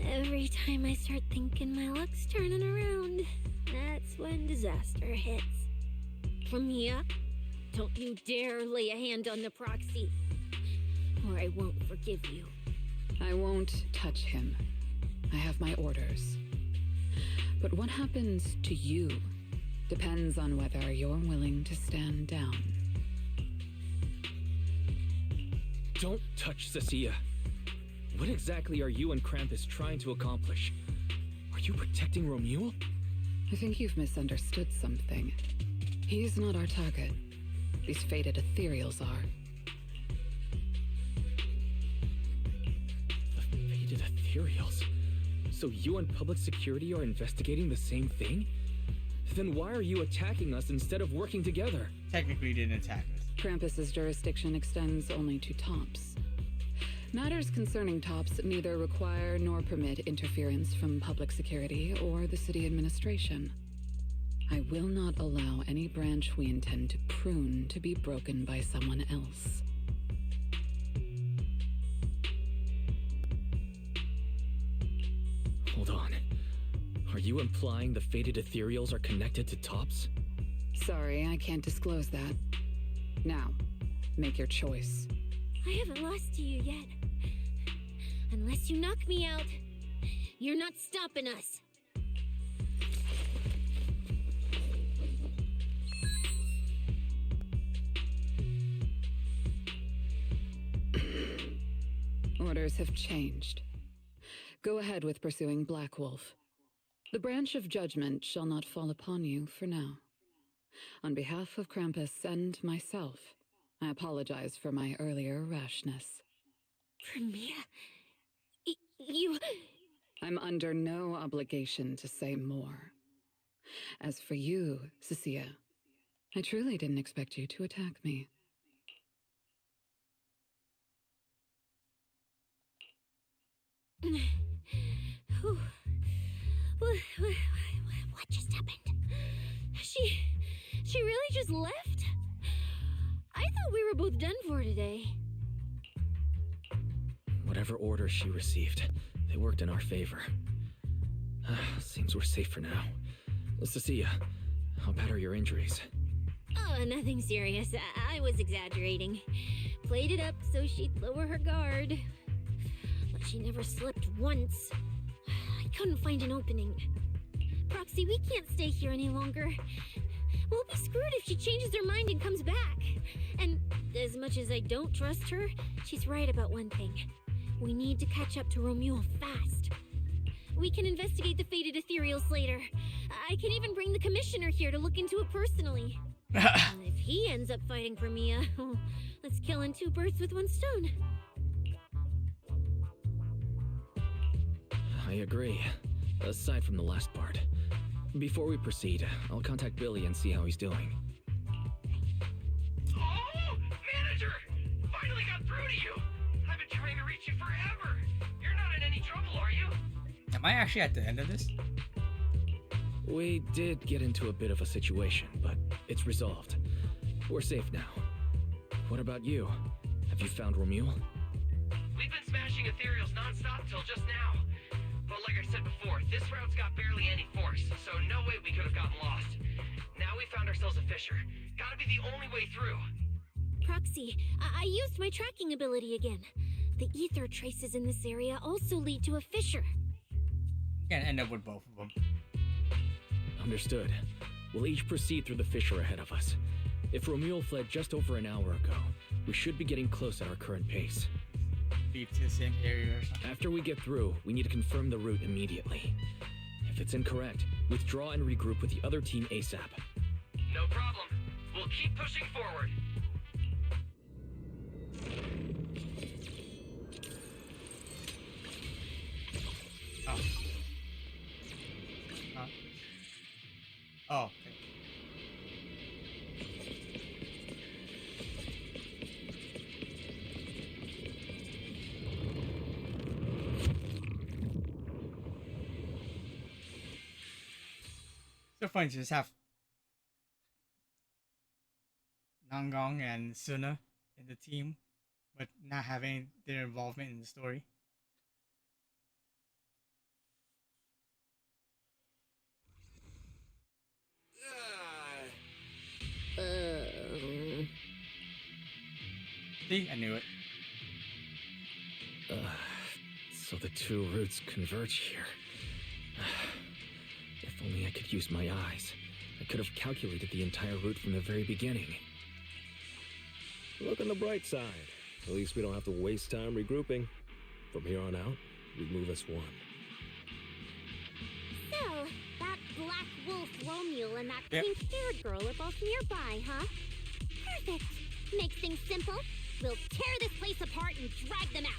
Every time I start thinking my luck's turning around, that's when disaster hits. Premia, don't you dare lay a hand on the Proxy, or I won't forgive you. I won't touch him. I have my orders. But what happens to you depends on whether you're willing to stand down. Don't touch Cecilia. What exactly are you and Krampus trying to accomplish? Are you protecting Romuald? I think you've misunderstood something. He's not our target. These fated ethereals are. The fated ethereals? So you and public security are investigating the same thing? Then why are you attacking us instead of working together? Technically, you didn't attack us. Krampus's jurisdiction extends only to TOPS. Matters concerning TOPS neither require nor permit interference from public security or the city administration. I will not allow any branch we intend to prune to be broken by someone else. Hold on. Are you implying the fated ethereals are connected to TOPS? Sorry, I can't disclose that. Now, make your choice. I haven't lost to you yet. Unless you knock me out, you're not stopping us. Orders have changed. Go ahead with pursuing Black Wolf. The branch of judgment shall not fall upon you for now. On behalf of Krampus and myself, I apologize for my earlier rashness. Premia, you... I'm under no obligation to say more. As for you, Cecilia, I truly didn't expect you to attack me. What just happened? She really just left? I thought we were both done for today. Whatever orders she received, they worked in our favor. Seems we're safe for now. Cecilia, how bad are your injuries? Oh, nothing serious. I was exaggerating. Played it up so she'd lower her guard. But she never slipped once. I couldn't find an opening. Proxy, we can't stay here any longer. We'll be screwed if she changes her mind and comes back. And as much as I don't trust her, she's right about one thing. We need to catch up to Romuald fast. We can investigate the fated ethereals later. I can even bring the commissioner here to look into it personally. And if he ends up fighting for Mia, let's kill two birds with one stone. I agree. Aside from the last part. Before we proceed, I'll contact Billy and see how he's doing. Oh, manager! Finally got through to you! I've been trying to reach you forever! You're not in any trouble, are you? Am I actually at the end of this? We did get into a bit of a situation, but it's resolved. We're safe now. What about you? Have you found Romuald? We've been smashing ethereals non-stop till just now. But like I said before, this route's got barely any force, so no way we could have gotten lost. Now we found ourselves a fissure. Gotta be the only way through. Proxy, I used my tracking ability again. The ether traces in this area also lead to a fissure. Can't end up with both of them. Understood. We'll each proceed through the fissure ahead of us. If Romuald fled just over an hour ago, we should be getting close at our current pace. be to the same area or something. After we get through, we need to confirm the route immediately. If it's incorrect, withdraw and regroup with the other team ASAP. No problem. We'll keep pushing forward. Oh. Oh, okay. So funny to just have Nanggong and Suna in the team, but not having their involvement in the story. See, I knew it. So the two routes converge here. If only I could use my eyes. I could have calculated the entire route from the very beginning. Look on the bright side. At least we don't have to waste time regrouping. From here on out, we move as one. So, that black wolf Romeo and that Yep. pink-haired girl are both nearby, huh? Perfect. Makes things simple. We'll tear this place apart and drag them out.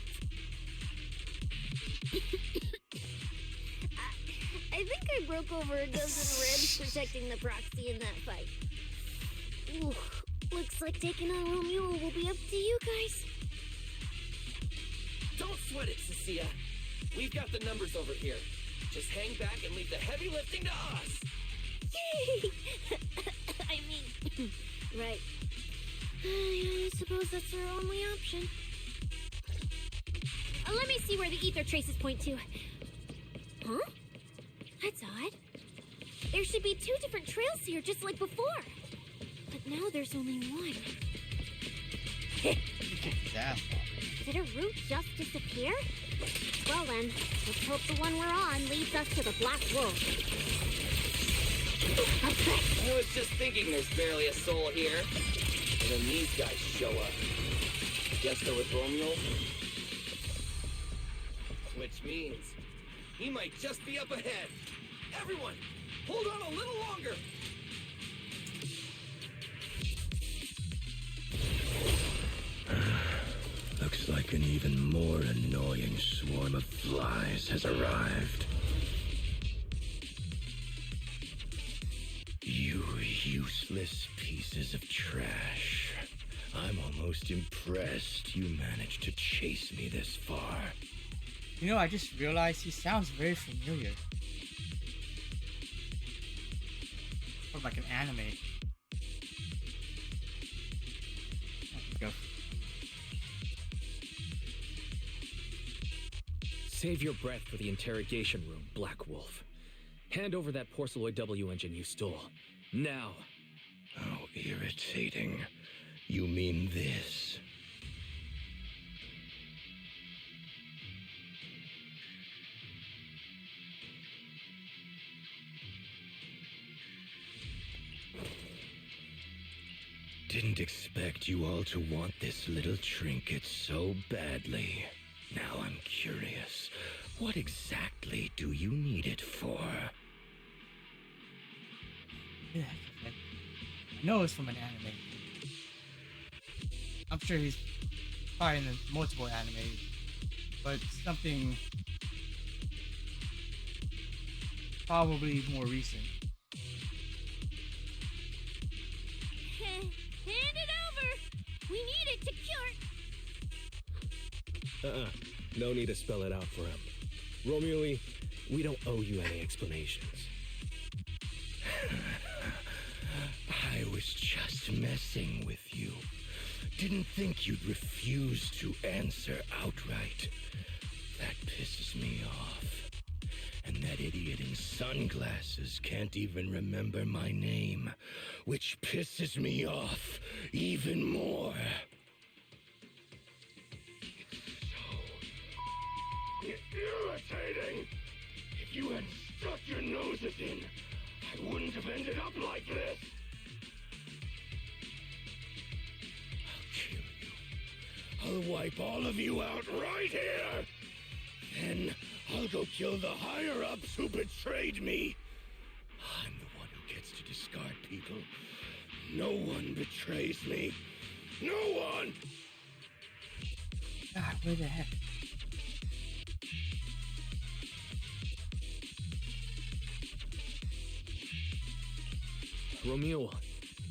I think I broke over a dozen ribs protecting the proxy in that fight. Ooh, looks like taking on Romeo will be up to you guys. Don't sweat it, Cecilia. We've got the numbers over here. Just hang back and leave the heavy lifting to us. Yay! I mean, right. I suppose that's our only option. Let me see where the ether traces point to. Huh? That's odd. There should be two different trails here, just like before. But now there's only one. Did a route just disappear? Well then, let's hope the one we're on leads us to the Black Wolf. I was just thinking there's barely a soul here. And then these guys show up. Guess they're with Romeo? Which means he might just be up ahead. Everyone, hold on a little longer. Looks like an even more annoying swarm of flies has arrived. You useless pieces of trash. I'm almost impressed you managed to chase me this far. You know, I just realized he sounds very familiar. From like an anime. Let's go. Save your breath for the interrogation room, Black Wolf. Hand over that Porceloid W engine you stole. Now. How irritating. You mean this? Didn't expect you all to want this little trinket so badly. Now I'm curious. What exactly do you need it for? Yeah, I know it's from an anime. I'm sure he's probably in multiple animes, but something probably more recent. Hand it over! We need it to cure. No need to spell it out for him. Romeo, we don't owe you any explanations. I was just messing with you. Didn't think you'd refuse to answer outright. That pisses me off. And that idiot in sunglasses can't even remember my name, which pisses me off even more. It's so irritating. If you hadn't stuck your noses in, I wouldn't have ended up like this. I'll I'll wipe all of you out right here. Then I'll go kill the higher-ups who betrayed me. I'm the one who gets to discard people. No one betrays me. No one! God, where the heck? Romeo,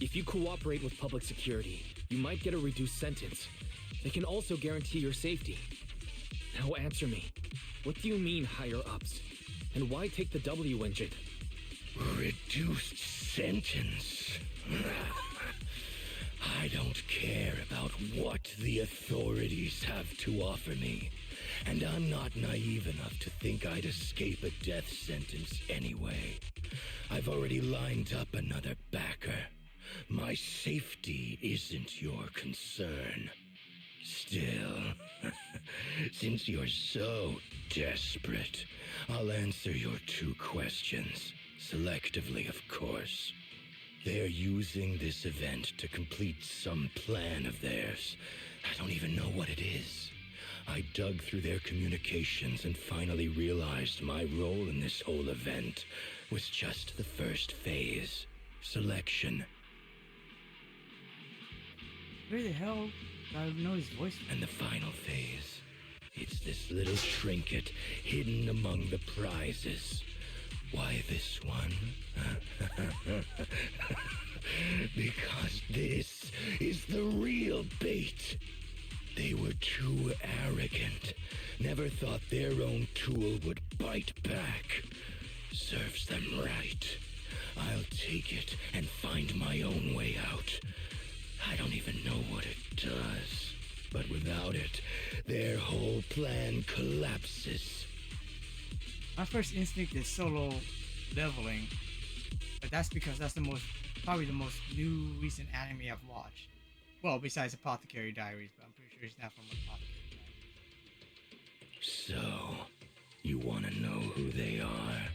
if you cooperate with public security, you might get a reduced sentence. They can also guarantee your safety. Now answer me. What do you mean higher-ups? And why take the W engine? Reduced sentence? I don't care about what the authorities have to offer me. And I'm not naive enough to think I'd escape a death sentence anyway. I've already lined up another backer. My safety isn't your concern. Still, since you're so desperate, I'll answer your 2 questions. Selectively, of course. They're using this event to complete some plan of theirs. I don't even know what it is. I dug through their communications and finally realized my role in this whole event was just the first phase. Selection. Where the hell? I know his voice. And the final phase. It's this little trinket hidden among the prizes. Why this one? Because this is the real bait. They were too arrogant. Never thought their own tool would bite back. Serves them right. I'll take it and find my own way out. I don't even know what it does. But without it, their whole plan collapses. My first instinct is solo leveling, but that's because that's probably the most new recent anime I've watched. Well, besides Apothecary Diaries, but I'm pretty sure it's not from Apothecary Diaries. So, you want to know who they are?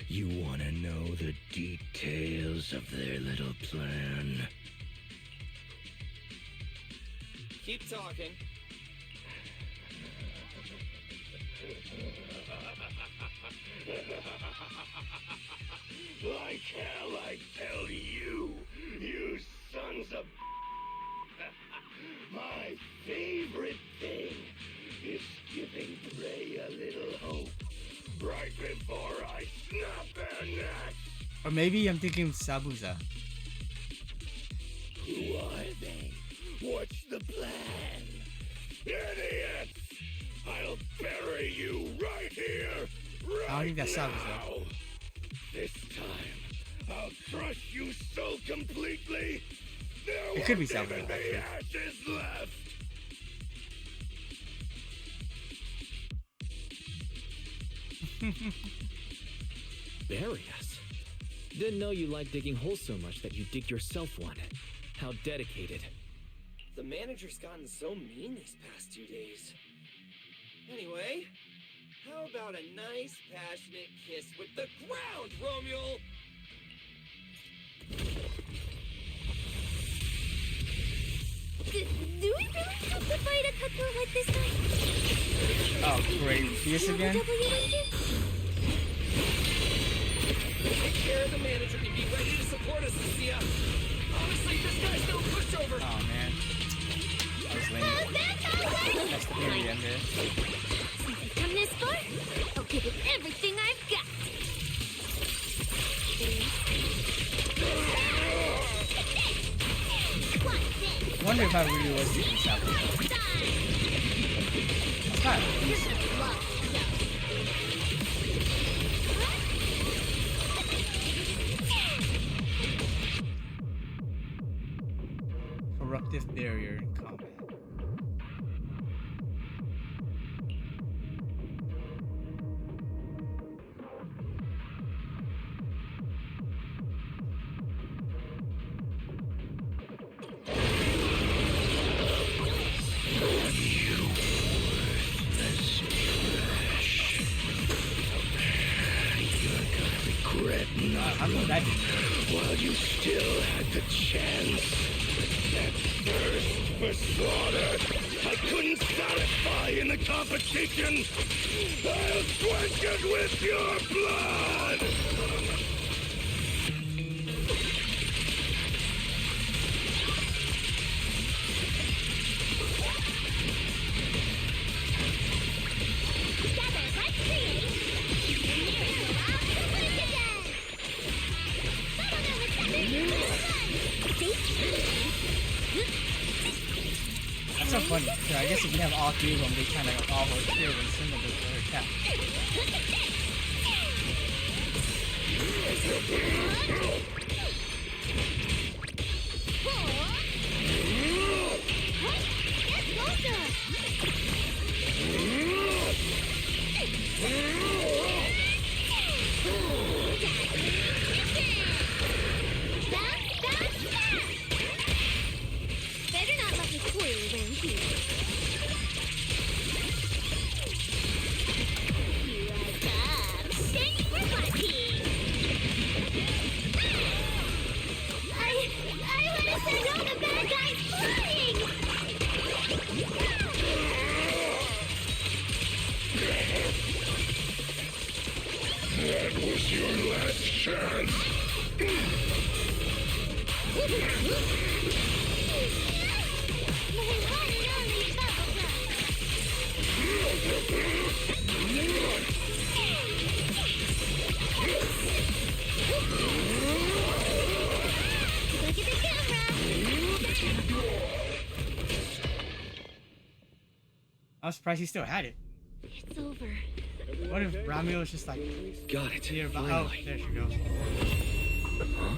You want to know the details of their little plan? Keep talking. Like hell I tell you, you sons of... My favorite thing is giving Prey a little hope right before I snap their necks. Or maybe I'm thinking Sabuza. Who are they? What's the plan? Idiots! I'll bury you right here, I don't think right that's Sabuza. now. This time, I'll crush you so completely, there It could be won't even Sabuza, be actually. ashes left. Bury us? Didn't know you liked digging holes so much that you dig yourself one. How dedicated. The manager's gotten so mean these past 2 days. Anyway, how about a nice, passionate kiss with the ground, Romeo? Do we really have to fight a cutthroat like this guy? Oh, great. This again? Take care of the manager and be ready to support us, Lucia. Honestly, this guy's no pushover. Oh, man. I was lame. That's the very end there. Since I've come this far, I'll give it everything I've got. I wonder if I really was using Sabuza. It's kind of decent. Corruptive barrier in combat. I'm not while you still had the chance. That thirst for slaughter I couldn't satisfy in the competition. I'll quench it with your blood! Together, let's create the miracle of Lucidan! That's so funny. So I guess if you have all three of them, they kind of all hold true when Simba goes for her attack. Better not let me spoil around here. You are dumb. Thanks for watching. I want to send all the bad guys flying. That was your last chance. Look at the camera. I'm surprised he still had it. It's over. What if Ramio was just like, got it? Nearby? Oh, Finally. there she goes. Huh?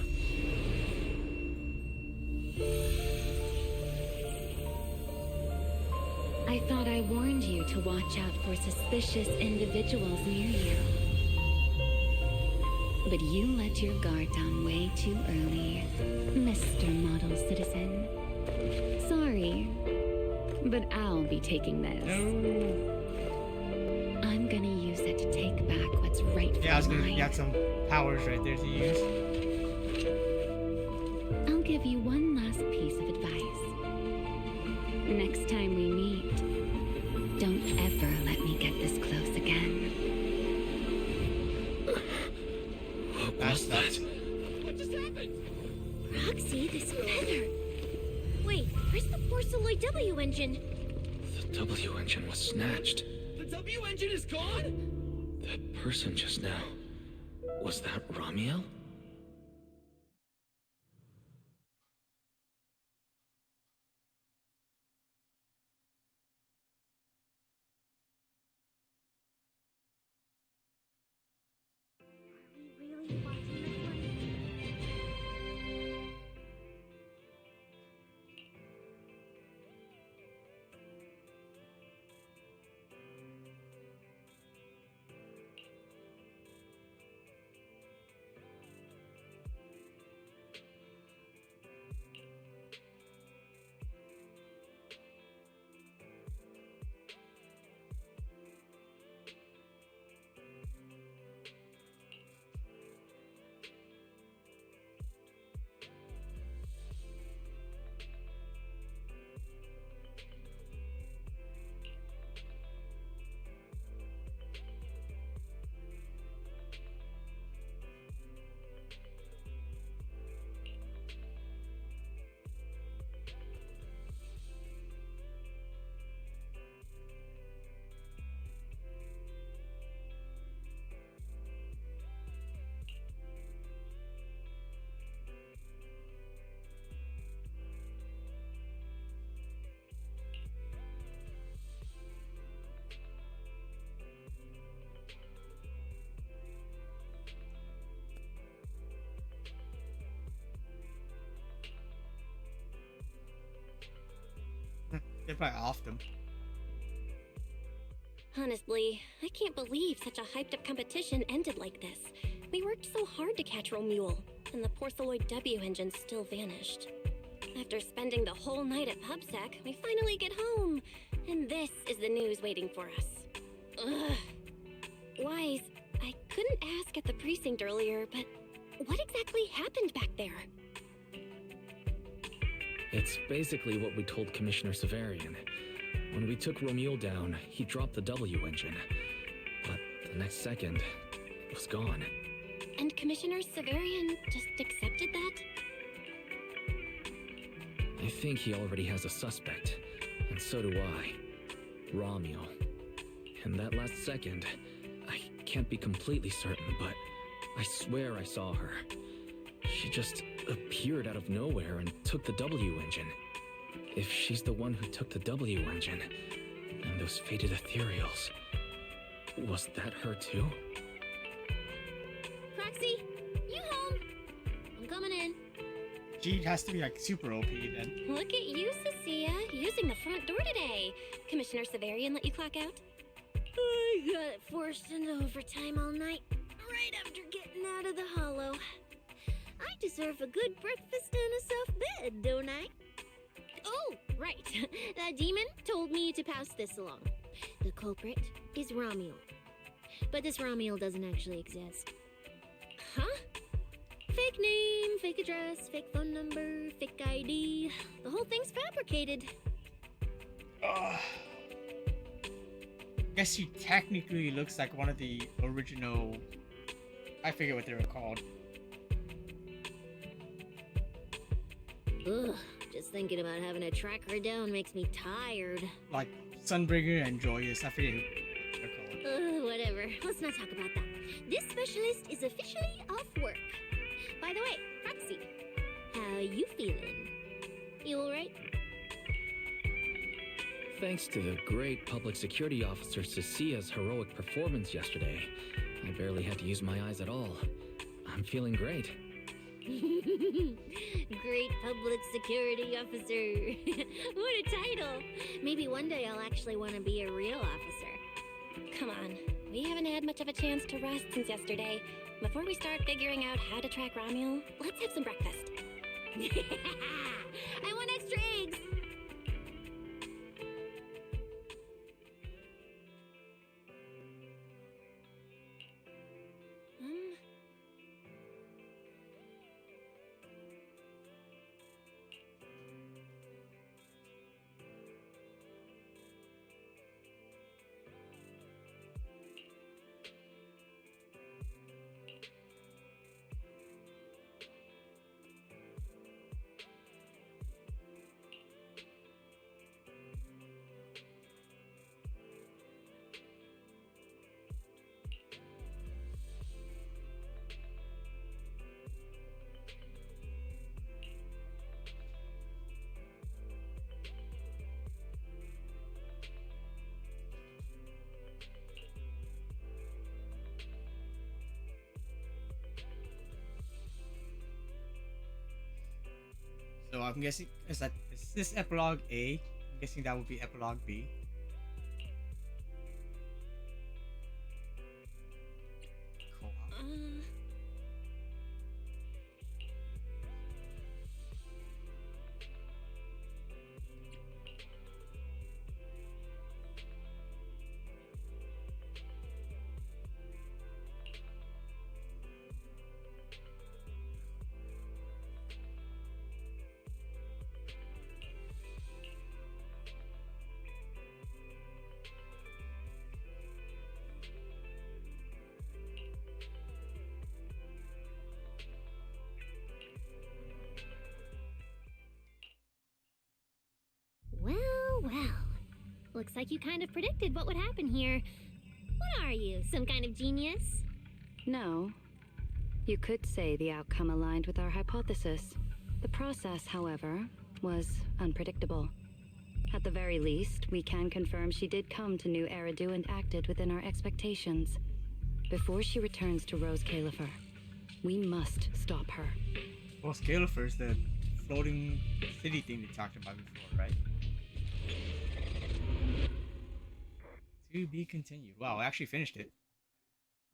I thought I warned you to watch out for suspicious individuals near you. But you let your guard down way too early, Mr. Model Citizen. Sorry, but I'll be taking this. No. I'm gonna use it to take back what's rightfully Yeah, I was gonna mine. got some powers right there to use. I'll give you one last piece of advice. Next time we meet, don't ever let me get this close again. What was that? What just happened? Roxy, this feather. Wait, where's the Porceloid W engine? The W engine was snatched. The W engine is gone? That person just now. Was that Ramiel? Really watching this one? They probably offed him. Honestly, I can't believe such a hyped-up competition ended like this. We worked so hard to catch Romule, and the Porceloid W engine still vanished. After spending the whole night at PubSec, we finally get home, and this is the news waiting for us. Ugh. Wise, I couldn't ask at the precinct earlier, but what exactly happened back there? It's basically what we told Commissioner Severian. When we took Romeo down, he dropped the W engine. But the next second, it was gone. And Commissioner Severian just accepted that? I think he already has a suspect, and so do I. Romeo. And that last second, I can't be completely certain, but I swear I saw her. She just appeared out of nowhere and took the W engine. If she's the one who took the W engine, and those fated ethereals, was that her too? Proxy, you home? I'm coming in. She has to be like super OP then. Look at you, Cecilia, using the front door today. Commissioner Severian let you clock out? I got forced into overtime all night, right after getting out of the hollow. I deserve a good breakfast and a soft bed, don't I? Oh, right. That demon told me to pass this along. The culprit is Romeo. But this Romeo doesn't actually exist. Huh? Fake name, fake address, fake phone number, fake ID. The whole thing's fabricated. I guess she technically looks like one of the original... I forget what they were called. Ugh, just thinking about having to track her down makes me tired. Like Sunbringer and Joyous. I forget what they're called. Whatever. Let's not talk about that. This specialist is officially off work. By the way, Proxy, how you feeling? You alright? Thanks to the great public security officer Cecilia's heroic performance yesterday, I barely had to use my eyes at all. I'm feeling great. Great public security officer. What a title. Maybe one day I'll actually want to be a real officer. Come on, we haven't had much of a chance to rest since yesterday. Before we start figuring out how to track Romeo, let's have some breakfast. I want extra eggs. So I'm guessing, is this Epilogue A? I'm guessing that would be Epilogue B. Well. Looks like you kind of predicted what would happen here. What are you, some kind of genius? No. You could say the outcome aligned with our hypothesis. The process, however, was unpredictable. At the very least, we can confirm she did come to New Eridu and acted within our expectations. Before she returns to Rose Califer, we must stop her. Rose Califer is the floating city thing we talked about before, right? To be continued. Wow, I actually finished it.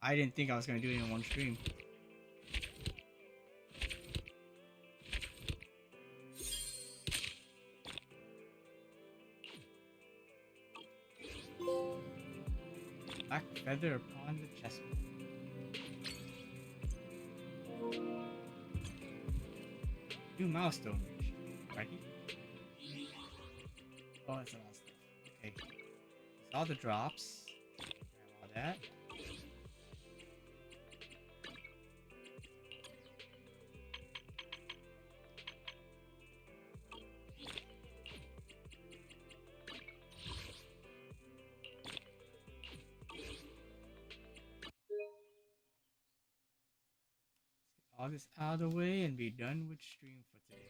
I didn't think I was going to do it in one stream. Black feather upon the chessboard. New milestone reached. Right? Oh, that's a lot of stuff. Okay. all the drops. All that. All this out of the way and be done with stream for today.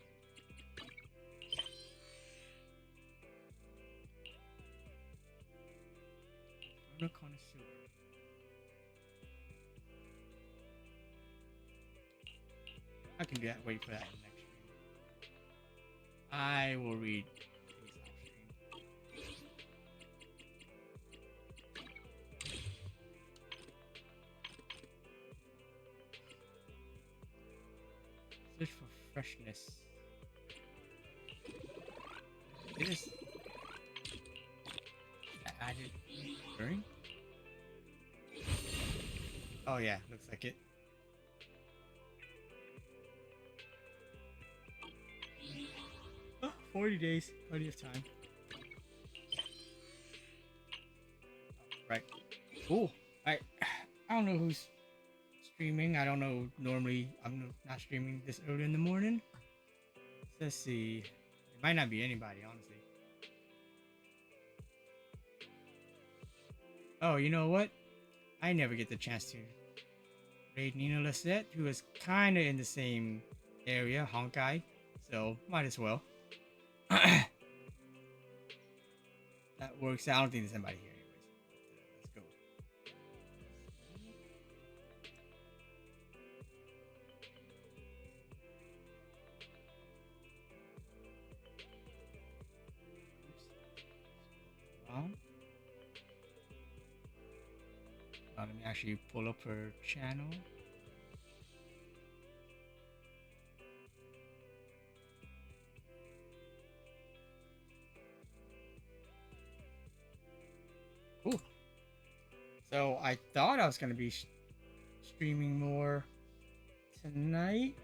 Inferno Connoisseur. I can do that. Wait for that in the next stream. I will read these off stream. Search for freshness. It is added during? Oh yeah, looks like it. Oh, 40 days, plenty of time. Right. Cool. I don't know who's streaming. I don't know. Normally, I'm not streaming this early in the morning. Let's see. It might not be anybody, honestly. Oh, you know what? I never get the chance to raid Nina Lisette, who is kind of in the same area, Honkai. So, might as well. That works out. I don't think there's anybody here anyways. Let's go. Let me actually pull up her channel. Cool. So I thought I was going to be streaming more tonight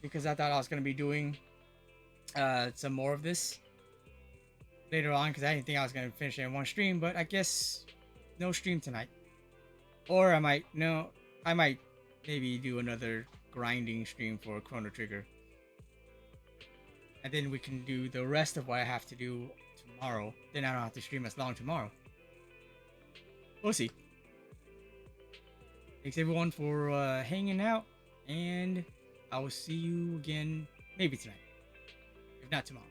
because I thought I was going to be doing some more of this later on because I didn't think I was going to finish it in one stream, but I guess no stream tonight. Or I might maybe do another grinding stream for Chrono Trigger. And then we can do the rest of what I have to do tomorrow. Then I don't have to stream as long tomorrow. We'll see. Thanks everyone for hanging out. And I will see you again maybe tonight. If not tomorrow.